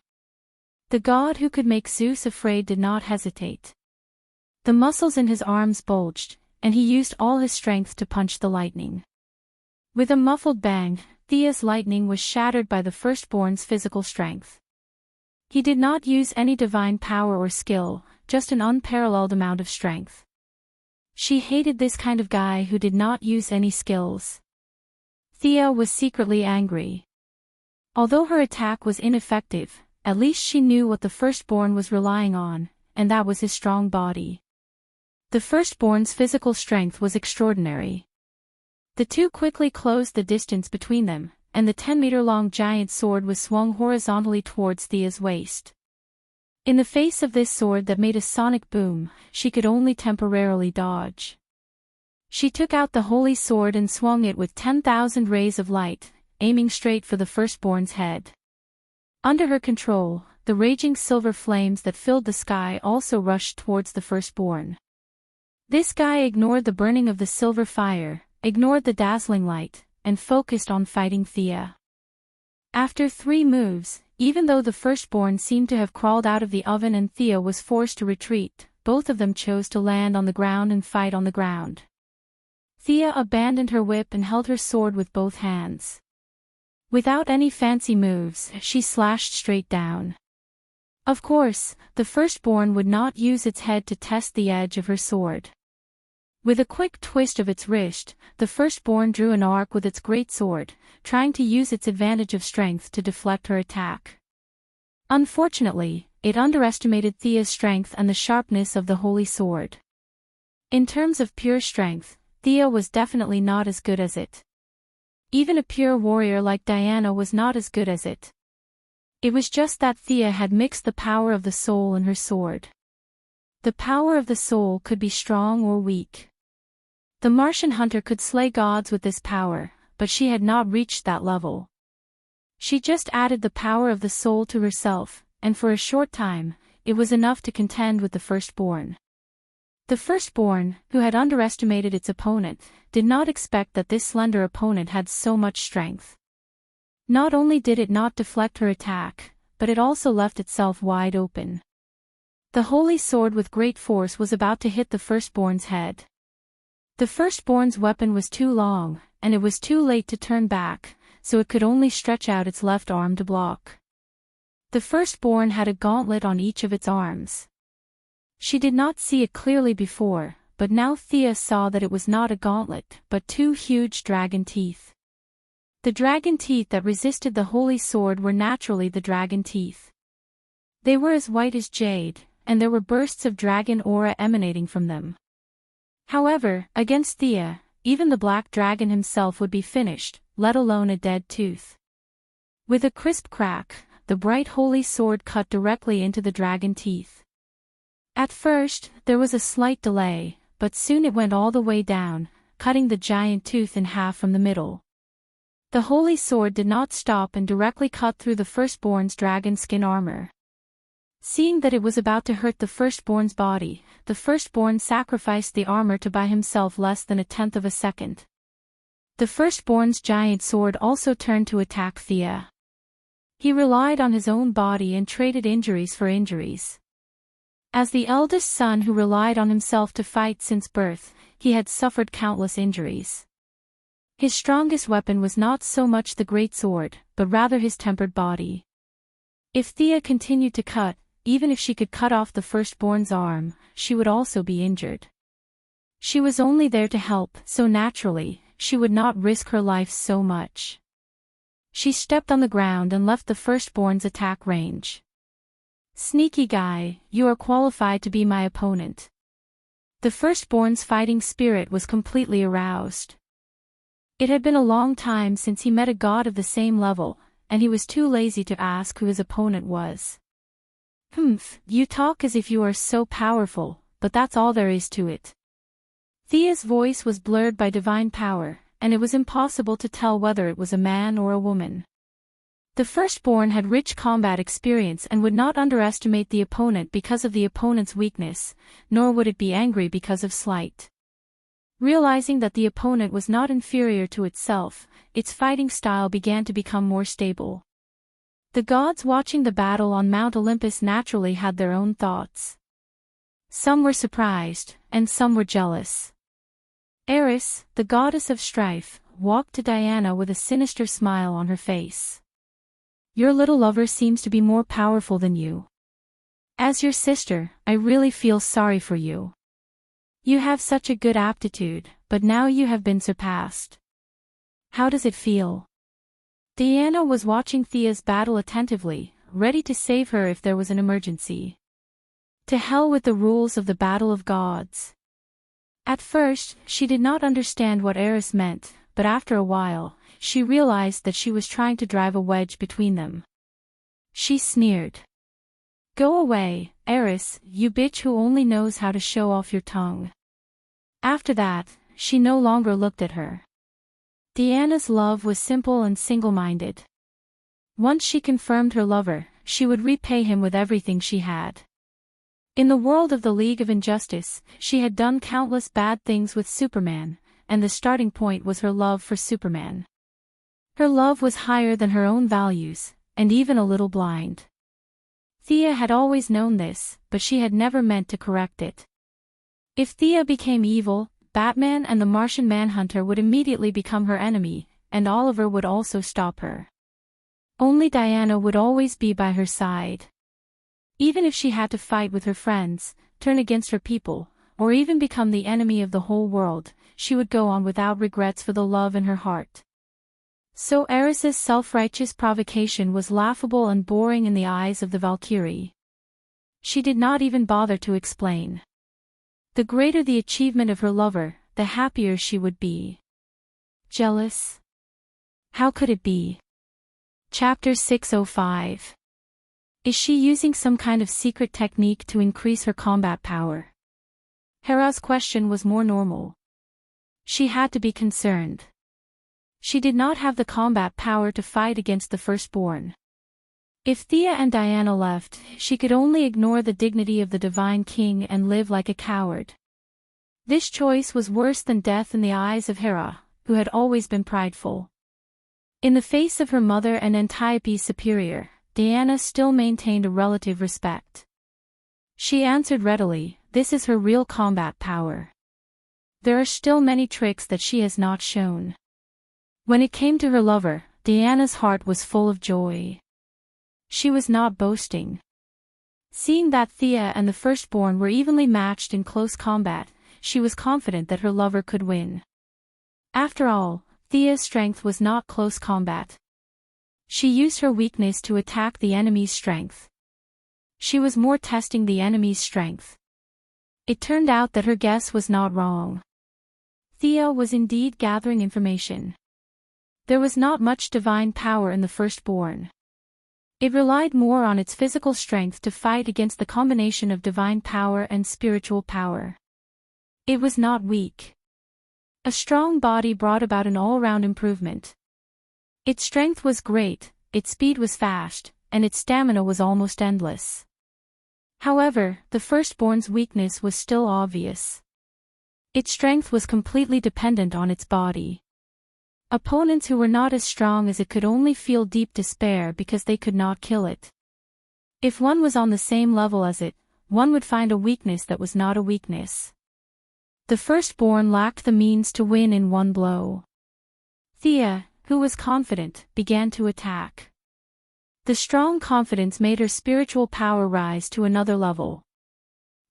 The god who could make Zeus afraid did not hesitate. The muscles in his arms bulged, and he used all his strength to punch the lightning. With a muffled bang, Thea's lightning was shattered by the firstborn's physical strength. He did not use any divine power or skill, just an unparalleled amount of strength. She hated this kind of guy who did not use any skills. Thea was secretly angry. Although her attack was ineffective, at least she knew what the firstborn was relying on, and that was his strong body. The firstborn's physical strength was extraordinary. The two quickly closed the distance between them, and the 10-meter-long giant sword was swung horizontally towards Thea's waist. In the face of this sword that made a sonic boom, she could only temporarily dodge. She took out the holy sword and swung it with 10,000 rays of light, aiming straight for the firstborn's head. Under her control, the raging silver flames that filled the sky also rushed towards the firstborn. This guy ignored the burning of the silver fire, ignored the dazzling light, and focused on fighting Thea. After 3 moves, even though the firstborn seemed to have crawled out of the oven and Thea was forced to retreat, both of them chose to land on the ground and fight on the ground. Thea abandoned her whip and held her sword with both hands. Without any fancy moves, she slashed straight down. Of course, the firstborn would not use its head to test the edge of her sword. With a quick twist of its wrist, the firstborn drew an arc with its great sword, trying to use its advantage of strength to deflect her attack. Unfortunately, it underestimated Thea's strength and the sharpness of the holy sword. In terms of pure strength, Thea was definitely not as good as it. Even a pure warrior like Diana was not as good as it. It was just that Thea had mixed the power of the soul in her sword. The power of the soul could be strong or weak. The Martian hunter could slay gods with this power, but she had not reached that level. She just added the power of the soul to herself, and for a short time, it was enough to contend with the firstborn. The firstborn, who had underestimated its opponent, did not expect that this slender opponent had so much strength. Not only did it not deflect her attack, but it also left itself wide open. The holy sword with great force was about to hit the firstborn's head. The firstborn's weapon was too long, and it was too late to turn back, so it could only stretch out its left arm to block. The firstborn had a gauntlet on each of its arms. She did not see it clearly before, but now Thea saw that it was not a gauntlet, but 2 huge dragon teeth. The dragon teeth that resisted the holy sword were naturally the dragon teeth. They were as white as jade, and there were bursts of dragon aura emanating from them. However, against Thea, even the black dragon himself would be finished, let alone a dead tooth. With a crisp crack, the bright holy sword cut directly into the dragon teeth. At first, there was a slight delay, but soon it went all the way down, cutting the giant tooth in half from the middle. The holy sword did not stop and directly cut through the firstborn's dragon skin armor. Seeing that it was about to hurt the firstborn's body, the firstborn sacrificed the armor to buy himself less than 1/10 of a second. The firstborn's giant sword also turned to attack Thea. He relied on his own body and traded injuries for injuries. As the eldest son who relied on himself to fight since birth, he had suffered countless injuries. His strongest weapon was not so much the great sword, but rather his tempered body. If Thea continued to cut, even if she could cut off the firstborn's arm, she would also be injured. She was only there to help, so naturally, she would not risk her life so much. She stepped on the ground and left the firstborn's attack range. Sneaky guy, you are qualified to be my opponent. The firstborn's fighting spirit was completely aroused. It had been a long time since he met a god of the same level, and he was too lazy to ask who his opponent was. You talk as if you are so powerful, but that's all there is to it. Thea's voice was blurred by divine power, and it was impossible to tell whether it was a man or a woman. The firstborn had rich combat experience and would not underestimate the opponent because of the opponent's weakness, nor would it be angry because of slight. Realizing that the opponent was not inferior to itself, its fighting style began to become more stable. The gods watching the battle on Mount Olympus naturally had their own thoughts. Some were surprised, and some were jealous. Eris, the goddess of strife, walked to Diana with a sinister smile on her face. Your little lover seems to be more powerful than you. As your sister, I really feel sorry for you. You have such a good aptitude, but now you have been surpassed. How does it feel? Diana was watching Thea's battle attentively, ready to save her if there was an emergency. To hell with the rules of the battle of gods. At first, she did not understand what Eris meant, but after a while, she realized that she was trying to drive a wedge between them. She sneered. Go away, Eris, you bitch who only knows how to show off your tongue. After that, she no longer looked at her. Diana's love was simple and single-minded. Once she confirmed her lover, she would repay him with everything she had. In the world of the League of Injustice, she had done countless bad things with Superman, and the starting point was her love for Superman. Her love was higher than her own values, and even a little blind. Thea had always known this, but she had never meant to correct it. If Thea became evil, Batman and the Martian Manhunter would immediately become her enemy, and Oliver would also stop her. Only Diana would always be by her side. Even if she had to fight with her friends, turn against her people, or even become the enemy of the whole world, she would go on without regrets for the love in her heart. So Eris's self-righteous provocation was laughable and boring in the eyes of the Valkyrie. She did not even bother to explain. The greater the achievement of her lover, the happier she would be. Jealous? How could it be? Chapter 605. Is she using some kind of secret technique to increase her combat power? Hera's question was more normal. She had to be concerned. She did not have the combat power to fight against the firstborn. If Thea and Diana left, she could only ignore the dignity of the Divine King and live like a coward. This choice was worse than death in the eyes of Hera, who had always been prideful. In the face of her mother and Antiope's superior, Diana still maintained a relative respect. She answered readily, this is her real combat power. There are still many tricks that she has not shown. When it came to her lover, Diana's heart was full of joy. She was not boasting. Seeing that Thea and the firstborn were evenly matched in close combat, she was confident that her lover could win. After all, Thea's strength was not close combat. She used her weakness to attack the enemy's strength. She was more testing the enemy's strength. It turned out that her guess was not wrong. Thea was indeed gathering information. There was not much divine power in the firstborn. It relied more on its physical strength to fight against the combination of divine power and spiritual power. It was not weak. A strong body brought about an all-round improvement. Its strength was great, its speed was fast, and its stamina was almost endless. However, the firstborn's weakness was still obvious. Its strength was completely dependent on its body. Opponents who were not as strong as it could only feel deep despair because they could not kill it. If one was on the same level as it, one would find a weakness that was not a weakness. The firstborn lacked the means to win in one blow. Thea, who was confident, began to attack. The strong confidence made her spiritual power rise to another level.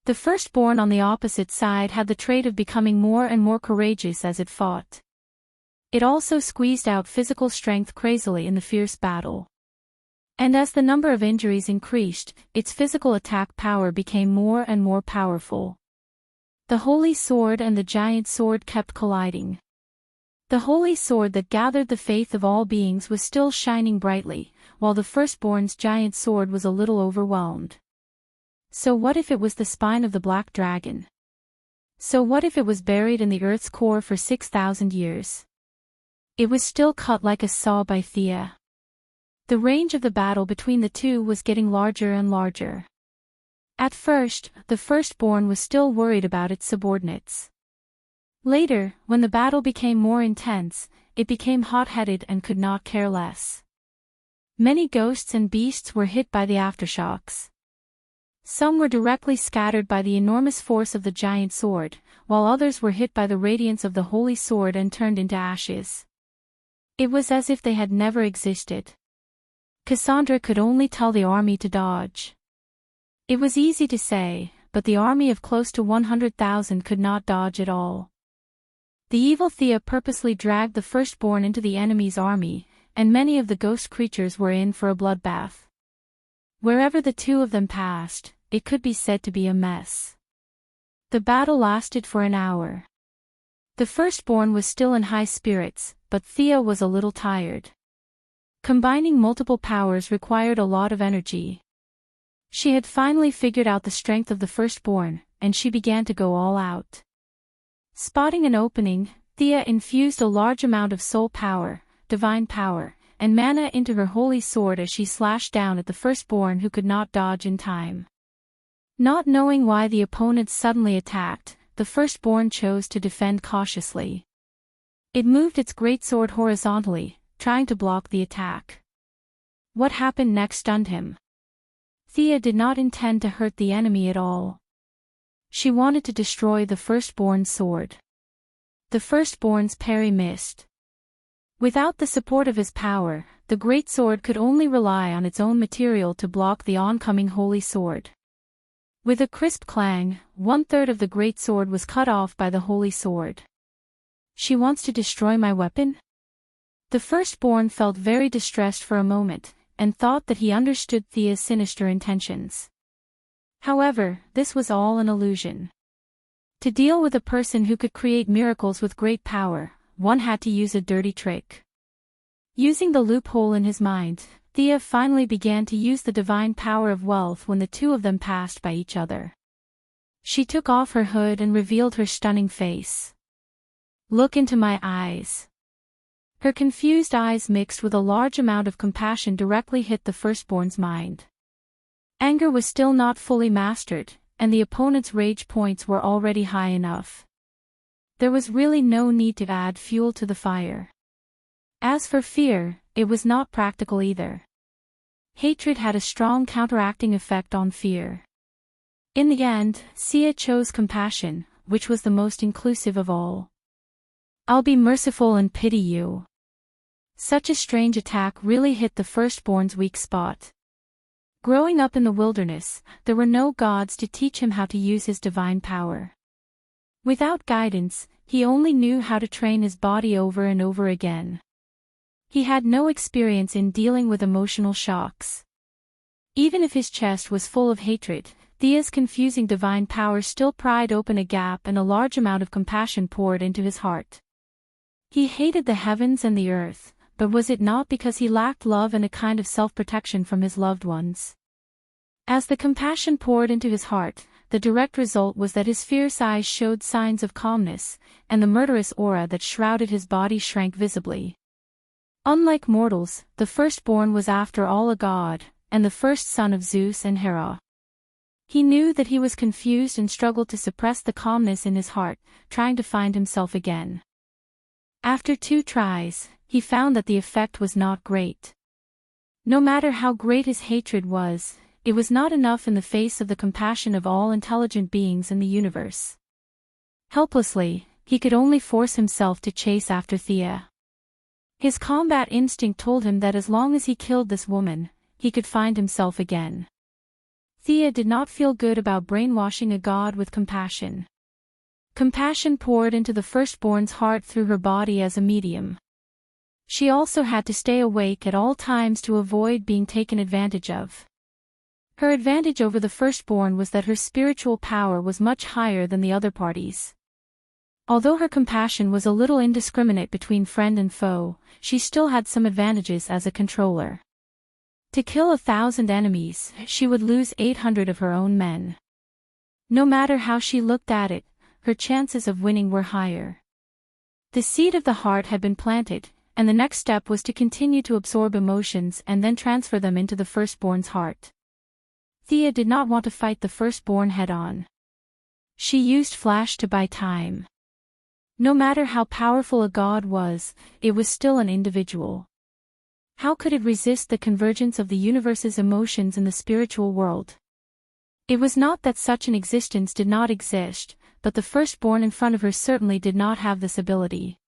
The firstborn on the opposite side had the trait of becoming more and more courageous as it fought. It also squeezed out physical strength crazily in the fierce battle. And as the number of injuries increased, its physical attack power became more and more powerful. The holy sword and the giant sword kept colliding. The holy sword that gathered the faith of all beings was still shining brightly, while the firstborn's giant sword was a little overwhelmed. So what if it was the spine of the black dragon? So what if it was buried in the earth's core for 6,000 years? It was still cut like a saw by Thea. The range of the battle between the two was getting larger and larger. At first, the firstborn was still worried about its subordinates. Later, when the battle became more intense, it became hot-headed and could not care less. Many ghosts and beasts were hit by the aftershocks. Some were directly scattered by the enormous force of the giant sword, while others were hit by the radiance of the holy sword and turned into ashes. It was as if they had never existed. Cassandra could only tell the army to dodge. It was easy to say, but the army of close to 100,000 could not dodge at all. The evil Thea purposely dragged the firstborn into the enemy's army, and many of the ghost creatures were in for a bloodbath. Wherever the two of them passed, it could be said to be a mess. The battle lasted for an hour. The firstborn was still in high spirits, but Thea was a little tired. Combining multiple powers required a lot of energy. She had finally figured out the strength of the firstborn, and she began to go all out. Spotting an opening, Thea infused a large amount of soul power, divine power, and mana into her holy sword as she slashed down at the firstborn who could not dodge in time. Not knowing why the opponents suddenly attacked, the firstborn chose to defend cautiously. It moved its greatsword horizontally, trying to block the attack. What happened next stunned him. Thea did not intend to hurt the enemy at all. She wanted to destroy the firstborn's sword. The firstborn's parry missed. Without the support of his power, the greatsword could only rely on its own material to block the oncoming holy sword. With a crisp clang, 1/3 of the greatsword was cut off by the holy sword. She wants to destroy my weapon? The firstborn felt very distressed for a moment, and thought that he understood Thea's sinister intentions. However, this was all an illusion. To deal with a person who could create miracles with great power, one had to use a dirty trick. Using the loophole in his mind, Thea finally began to use the divine power of wealth when the two of them passed by each other. She took off her hood and revealed her stunning face. "Look into my eyes." Her confused eyes mixed with a large amount of compassion directly hit the firstborn's mind. Anger was still not fully mastered, and the opponent's rage points were already high enough. There was really no need to add fuel to the fire. As for fear, it was not practical either. Hatred had a strong counteracting effect on fear. In the end, Sia chose compassion, which was the most inclusive of all. "I'll be merciful and pity you." Such a strange attack really hit the firstborn's weak spot. Growing up in the wilderness, there were no gods to teach him how to use his divine power. Without guidance, he only knew how to train his body over and over again. He had no experience in dealing with emotional shocks. Even if his chest was full of hatred, Thea's confusing divine power still pried open a gap and a large amount of compassion poured into his heart. He hated the heavens and the earth, but was it not because he lacked love and a kind of self-protection from his loved ones? As the compassion poured into his heart, the direct result was that his fierce eyes showed signs of calmness, and the murderous aura that shrouded his body shrank visibly. Unlike mortals, the firstborn was after all a god, and the first son of Zeus and Hera. He knew that he was confused and struggled to suppress the calmness in his heart, trying to find himself again. After 2 tries, he found that the effect was not great. No matter how great his hatred was, it was not enough in the face of the compassion of all intelligent beings in the universe. Helplessly, he could only force himself to chase after Thea. His combat instinct told him that as long as he killed this woman, he could find himself again. Thea did not feel good about brainwashing a god with compassion. Compassion poured into the firstborn's heart through her body as a medium. She also had to stay awake at all times to avoid being taken advantage of. Her advantage over the firstborn was that her spiritual power was much higher than the other parties. Although her compassion was a little indiscriminate between friend and foe, she still had some advantages as a controller. To kill 1,000 enemies, she would lose 800 of her own men. No matter how she looked at it, her chances of winning were higher. The seed of the heart had been planted, and the next step was to continue to absorb emotions and then transfer them into the firstborn's heart. Thea did not want to fight the firstborn head-on. She used flash to buy time. No matter how powerful a god was, it was still an individual. How could it resist the convergence of the universe's emotions in the spiritual world? It was not that such an existence did not exist, but the firstborn in front of her certainly did not have this ability.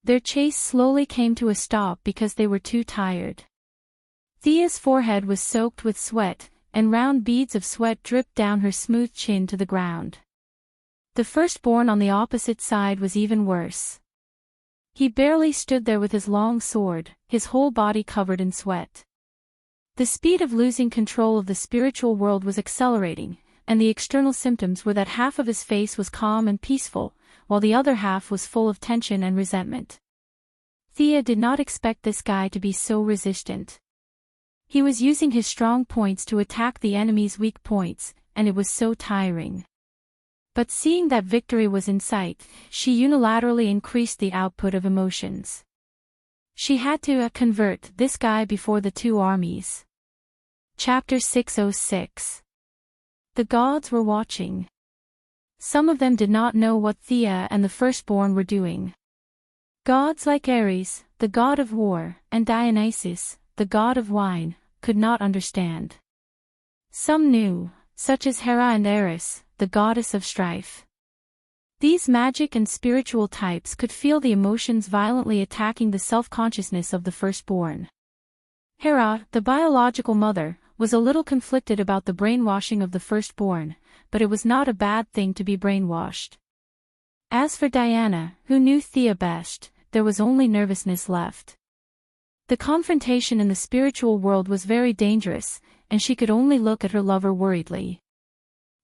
Their chase slowly came to a stop because they were too tired. Thea's forehead was soaked with sweat, and round beads of sweat dripped down her smooth chin to the ground. The firstborn on the opposite side was even worse. He barely stood there with his long sword, his whole body covered in sweat. The speed of losing control of the spiritual world was accelerating, and the external symptoms were that half of his face was calm and peaceful, while the other half was full of tension and resentment. Thea did not expect this guy to be so resistant. He was using his strong points to attack the enemy's weak points, and it was so tiring. But seeing that victory was in sight, she unilaterally increased the output of emotions. She had to convert this guy before the two armies. Chapter 606. The gods were watching. Some of them did not know what Thea and the firstborn were doing. Gods like Ares, the god of war, and Dionysus, the god of wine, could not understand. Some knew, such as Hera and Eris, the goddess of strife. These magic and spiritual types could feel the emotions violently attacking the self-consciousness of the firstborn. Hera, the biological mother, was a little conflicted about the brainwashing of the firstborn, but it was not a bad thing to be brainwashed. As for Diana, who knew Thea best, there was only nervousness left. The confrontation in the spiritual world was very dangerous, and she could only look at her lover worriedly.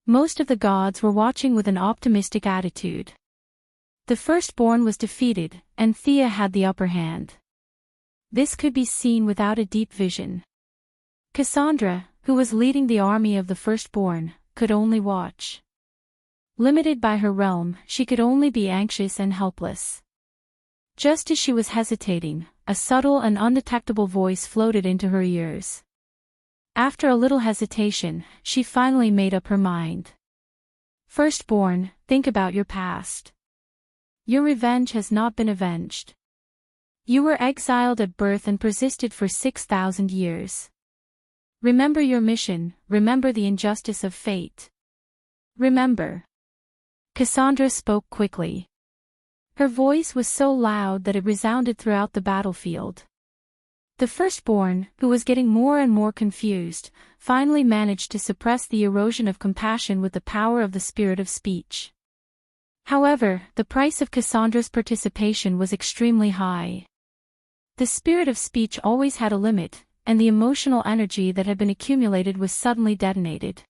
Most of the gods were watching with an optimistic attitude. The firstborn was defeated, and Thea had the upper hand. This could be seen without a deep vision. Cassandra, who was leading the army of the firstborn, could only watch. Limited by her realm, she could only be anxious and helpless. Just as she was hesitating, a subtle and undetectable voice floated into her ears. After a little hesitation, she finally made up her mind. Firstborn, think about your past. Your revenge has not been avenged. You were exiled at birth and persisted for 6,000 years. Remember your mission, remember the injustice of fate. Remember. Cassandra spoke quickly. Her voice was so loud that it resounded throughout the battlefield. The firstborn, who was getting more and more confused, finally managed to suppress the erosion of compassion with the power of the spirit of speech. However, the price of Cassandra's participation was extremely high. The spirit of speech always had a limit, and the emotional energy that had been accumulated was suddenly detonated.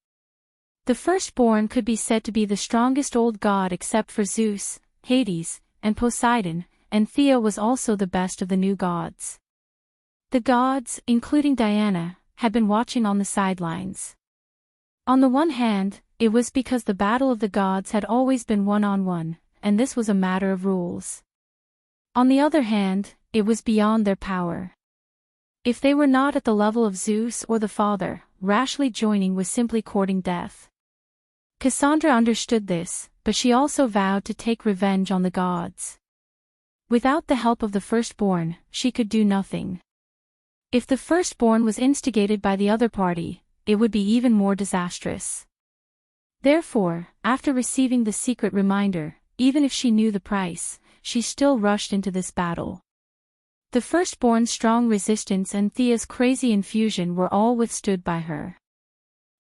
The firstborn could be said to be the strongest old god except for Zeus, Hades, and Poseidon, and Thea was also the best of the new gods. The gods, including Diana, had been watching on the sidelines. On the one hand, it was because the battle of the gods had always been one-on-one, and this was a matter of rules. On the other hand, it was beyond their power. If they were not at the level of Zeus or the Father, rashly joining was simply courting death. Cassandra understood this, but she also vowed to take revenge on the gods. Without the help of the firstborn, she could do nothing. If the firstborn was instigated by the other party, it would be even more disastrous. Therefore, after receiving the secret reminder, even if she knew the price, she still rushed into this battle. The firstborn's strong resistance and Thea's crazy infusion were all withstood by her.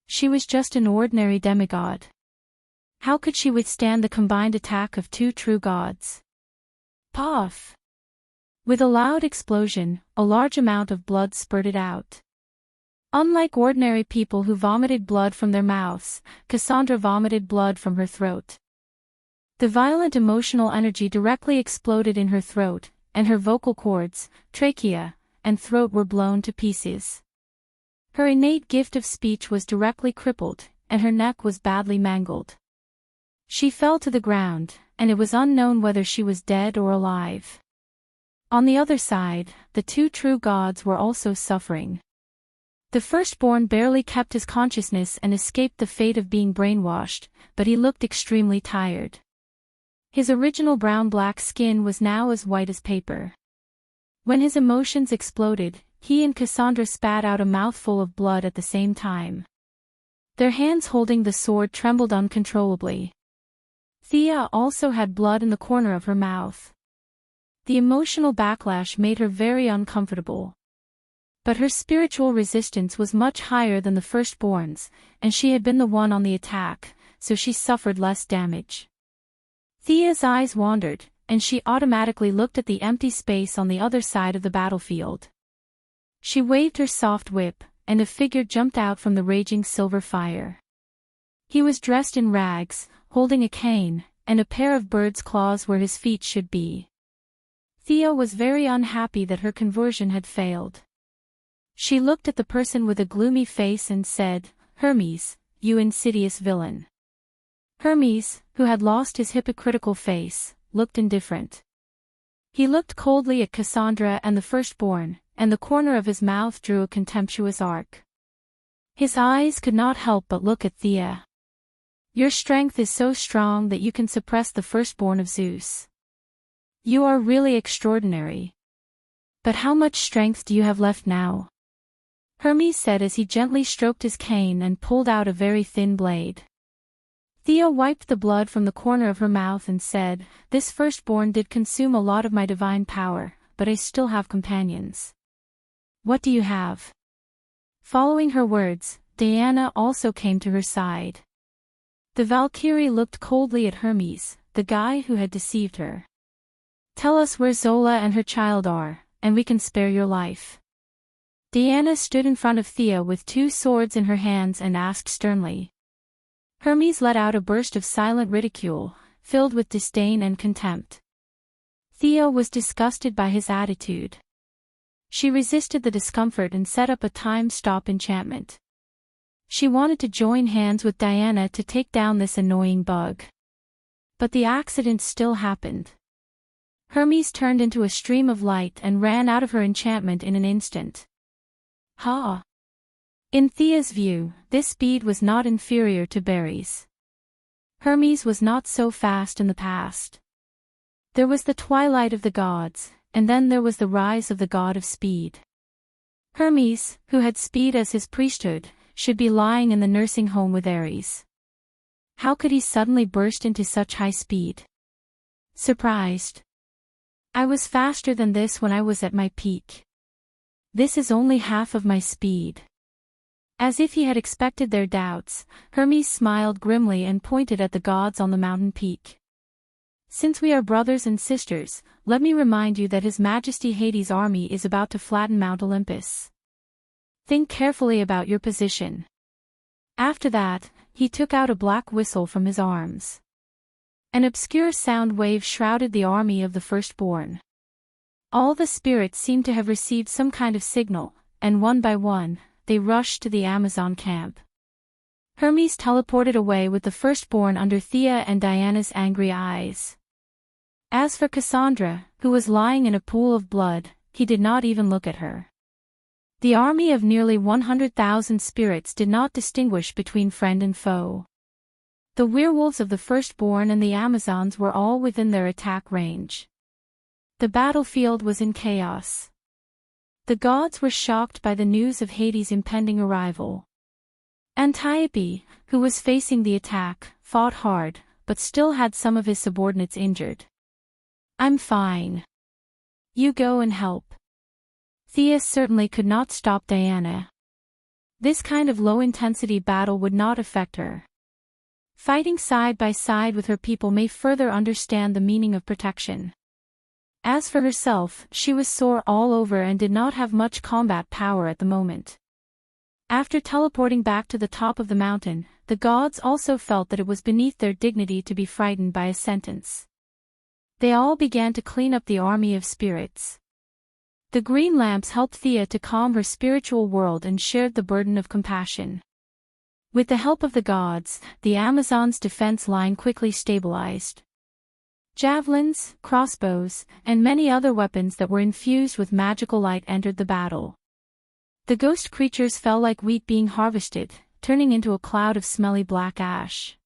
She was just an ordinary demigod. How could she withstand the combined attack of two true gods? Puff! With a loud explosion, a large amount of blood spurted out. Unlike ordinary people who vomited blood from their mouths, Cassandra vomited blood from her throat. The violent emotional energy directly exploded in her throat, and her vocal cords, trachea, and throat were blown to pieces. Her innate gift of speech was directly crippled, and her neck was badly mangled. She fell to the ground, and it was unknown whether she was dead or alive. On the other side, the two true gods were also suffering. The firstborn barely kept his consciousness and escaped the fate of being brainwashed, but he looked extremely tired. His original brown-black skin was now as white as paper. When his emotions exploded, he and Cassandra spat out a mouthful of blood at the same time. Their hands holding the sword trembled uncontrollably. Thea also had blood in the corner of her mouth. The emotional backlash made her very uncomfortable. But her spiritual resistance was much higher than the firstborn's, and she had been the one on the attack, so she suffered less damage. Thea's eyes wandered, and she automatically looked at the empty space on the other side of the battlefield. She waved her soft whip, and a figure jumped out from the raging silver fire. He was dressed in rags, holding a cane, and a pair of bird's claws where his feet should be. Thea was very unhappy that her conversion had failed. She looked at the person with a gloomy face and said, "Hermes, you insidious villain." Hermes, who had lost his hypocritical face, looked indifferent. He looked coldly at Cassandra and the firstborn, and the corner of his mouth drew a contemptuous arc. His eyes could not help but look at Thea. "Your strength is so strong that you can suppress the firstborn of Zeus. You are really extraordinary. But how much strength do you have left now?" Hermes said as he gently stroked his cane and pulled out a very thin blade. Thea wiped the blood from the corner of her mouth and said, "This firstborn did consume a lot of my divine power, but I still have companions." "What do you have?" Following her words, Diana also came to her side. The Valkyrie looked coldly at Hermes, the guy who had deceived her. "Tell us where Zola and her child are, and we can spare your life." Diana stood in front of Thea with two swords in her hands and asked sternly. Hermes let out a burst of silent ridicule, filled with disdain and contempt. Thea was disgusted by his attitude. She resisted the discomfort and set up a time-stop enchantment. She wanted to join hands with Diana to take down this annoying bug. But the accident still happened. Hermes turned into a stream of light and ran out of her enchantment in an instant. Ha! In Thea's view, this speed was not inferior to Barry's. Hermes was not so fast in the past. There was the twilight of the gods, and then there was the rise of the god of speed. Hermes, who had speed as his priesthood, should be lying in the nursing home with Ares. How could he suddenly burst into such high speed? Surprised. "I was faster than this when I was at my peak. This is only half of my speed." As if he had expected their doubts, Hermes smiled grimly and pointed at the gods on the mountain peak. "Since we are brothers and sisters, let me remind you that His Majesty Hades' army is about to flatten Mount Olympus. Think carefully about your position." After that, he took out a black whistle from his arms. An obscure sound wave shrouded the army of the firstborn. All the spirits seemed to have received some kind of signal, and one by one, they rushed to the Amazon camp. Hermes teleported away with the firstborn under Thea and Diana's angry eyes. As for Cassandra, who was lying in a pool of blood, he did not even look at her. The army of nearly 100,000 spirits did not distinguish between friend and foe. The werewolves of the firstborn and the Amazons were all within their attack range. The battlefield was in chaos. The gods were shocked by the news of Hades' impending arrival. Antiope, who was facing the attack, fought hard, but still had some of his subordinates injured. "I'm fine. You go and help." Thea certainly could not stop Diana. This kind of low-intensity battle would not affect her. Fighting side by side with her people may further understand the meaning of protection. As for herself, she was sore all over and did not have much combat power at the moment. After teleporting back to the top of the mountain, the gods also felt that it was beneath their dignity to be frightened by a sentence. They all began to clean up the army of spirits. The green lamps helped Thea to calm her spiritual world and shared the burden of compassion. With the help of the gods, the Amazon's defense line quickly stabilized. Javelins, crossbows, and many other weapons that were infused with magical light entered the battle. The ghost creatures fell like wheat being harvested, turning into a cloud of smelly black ash.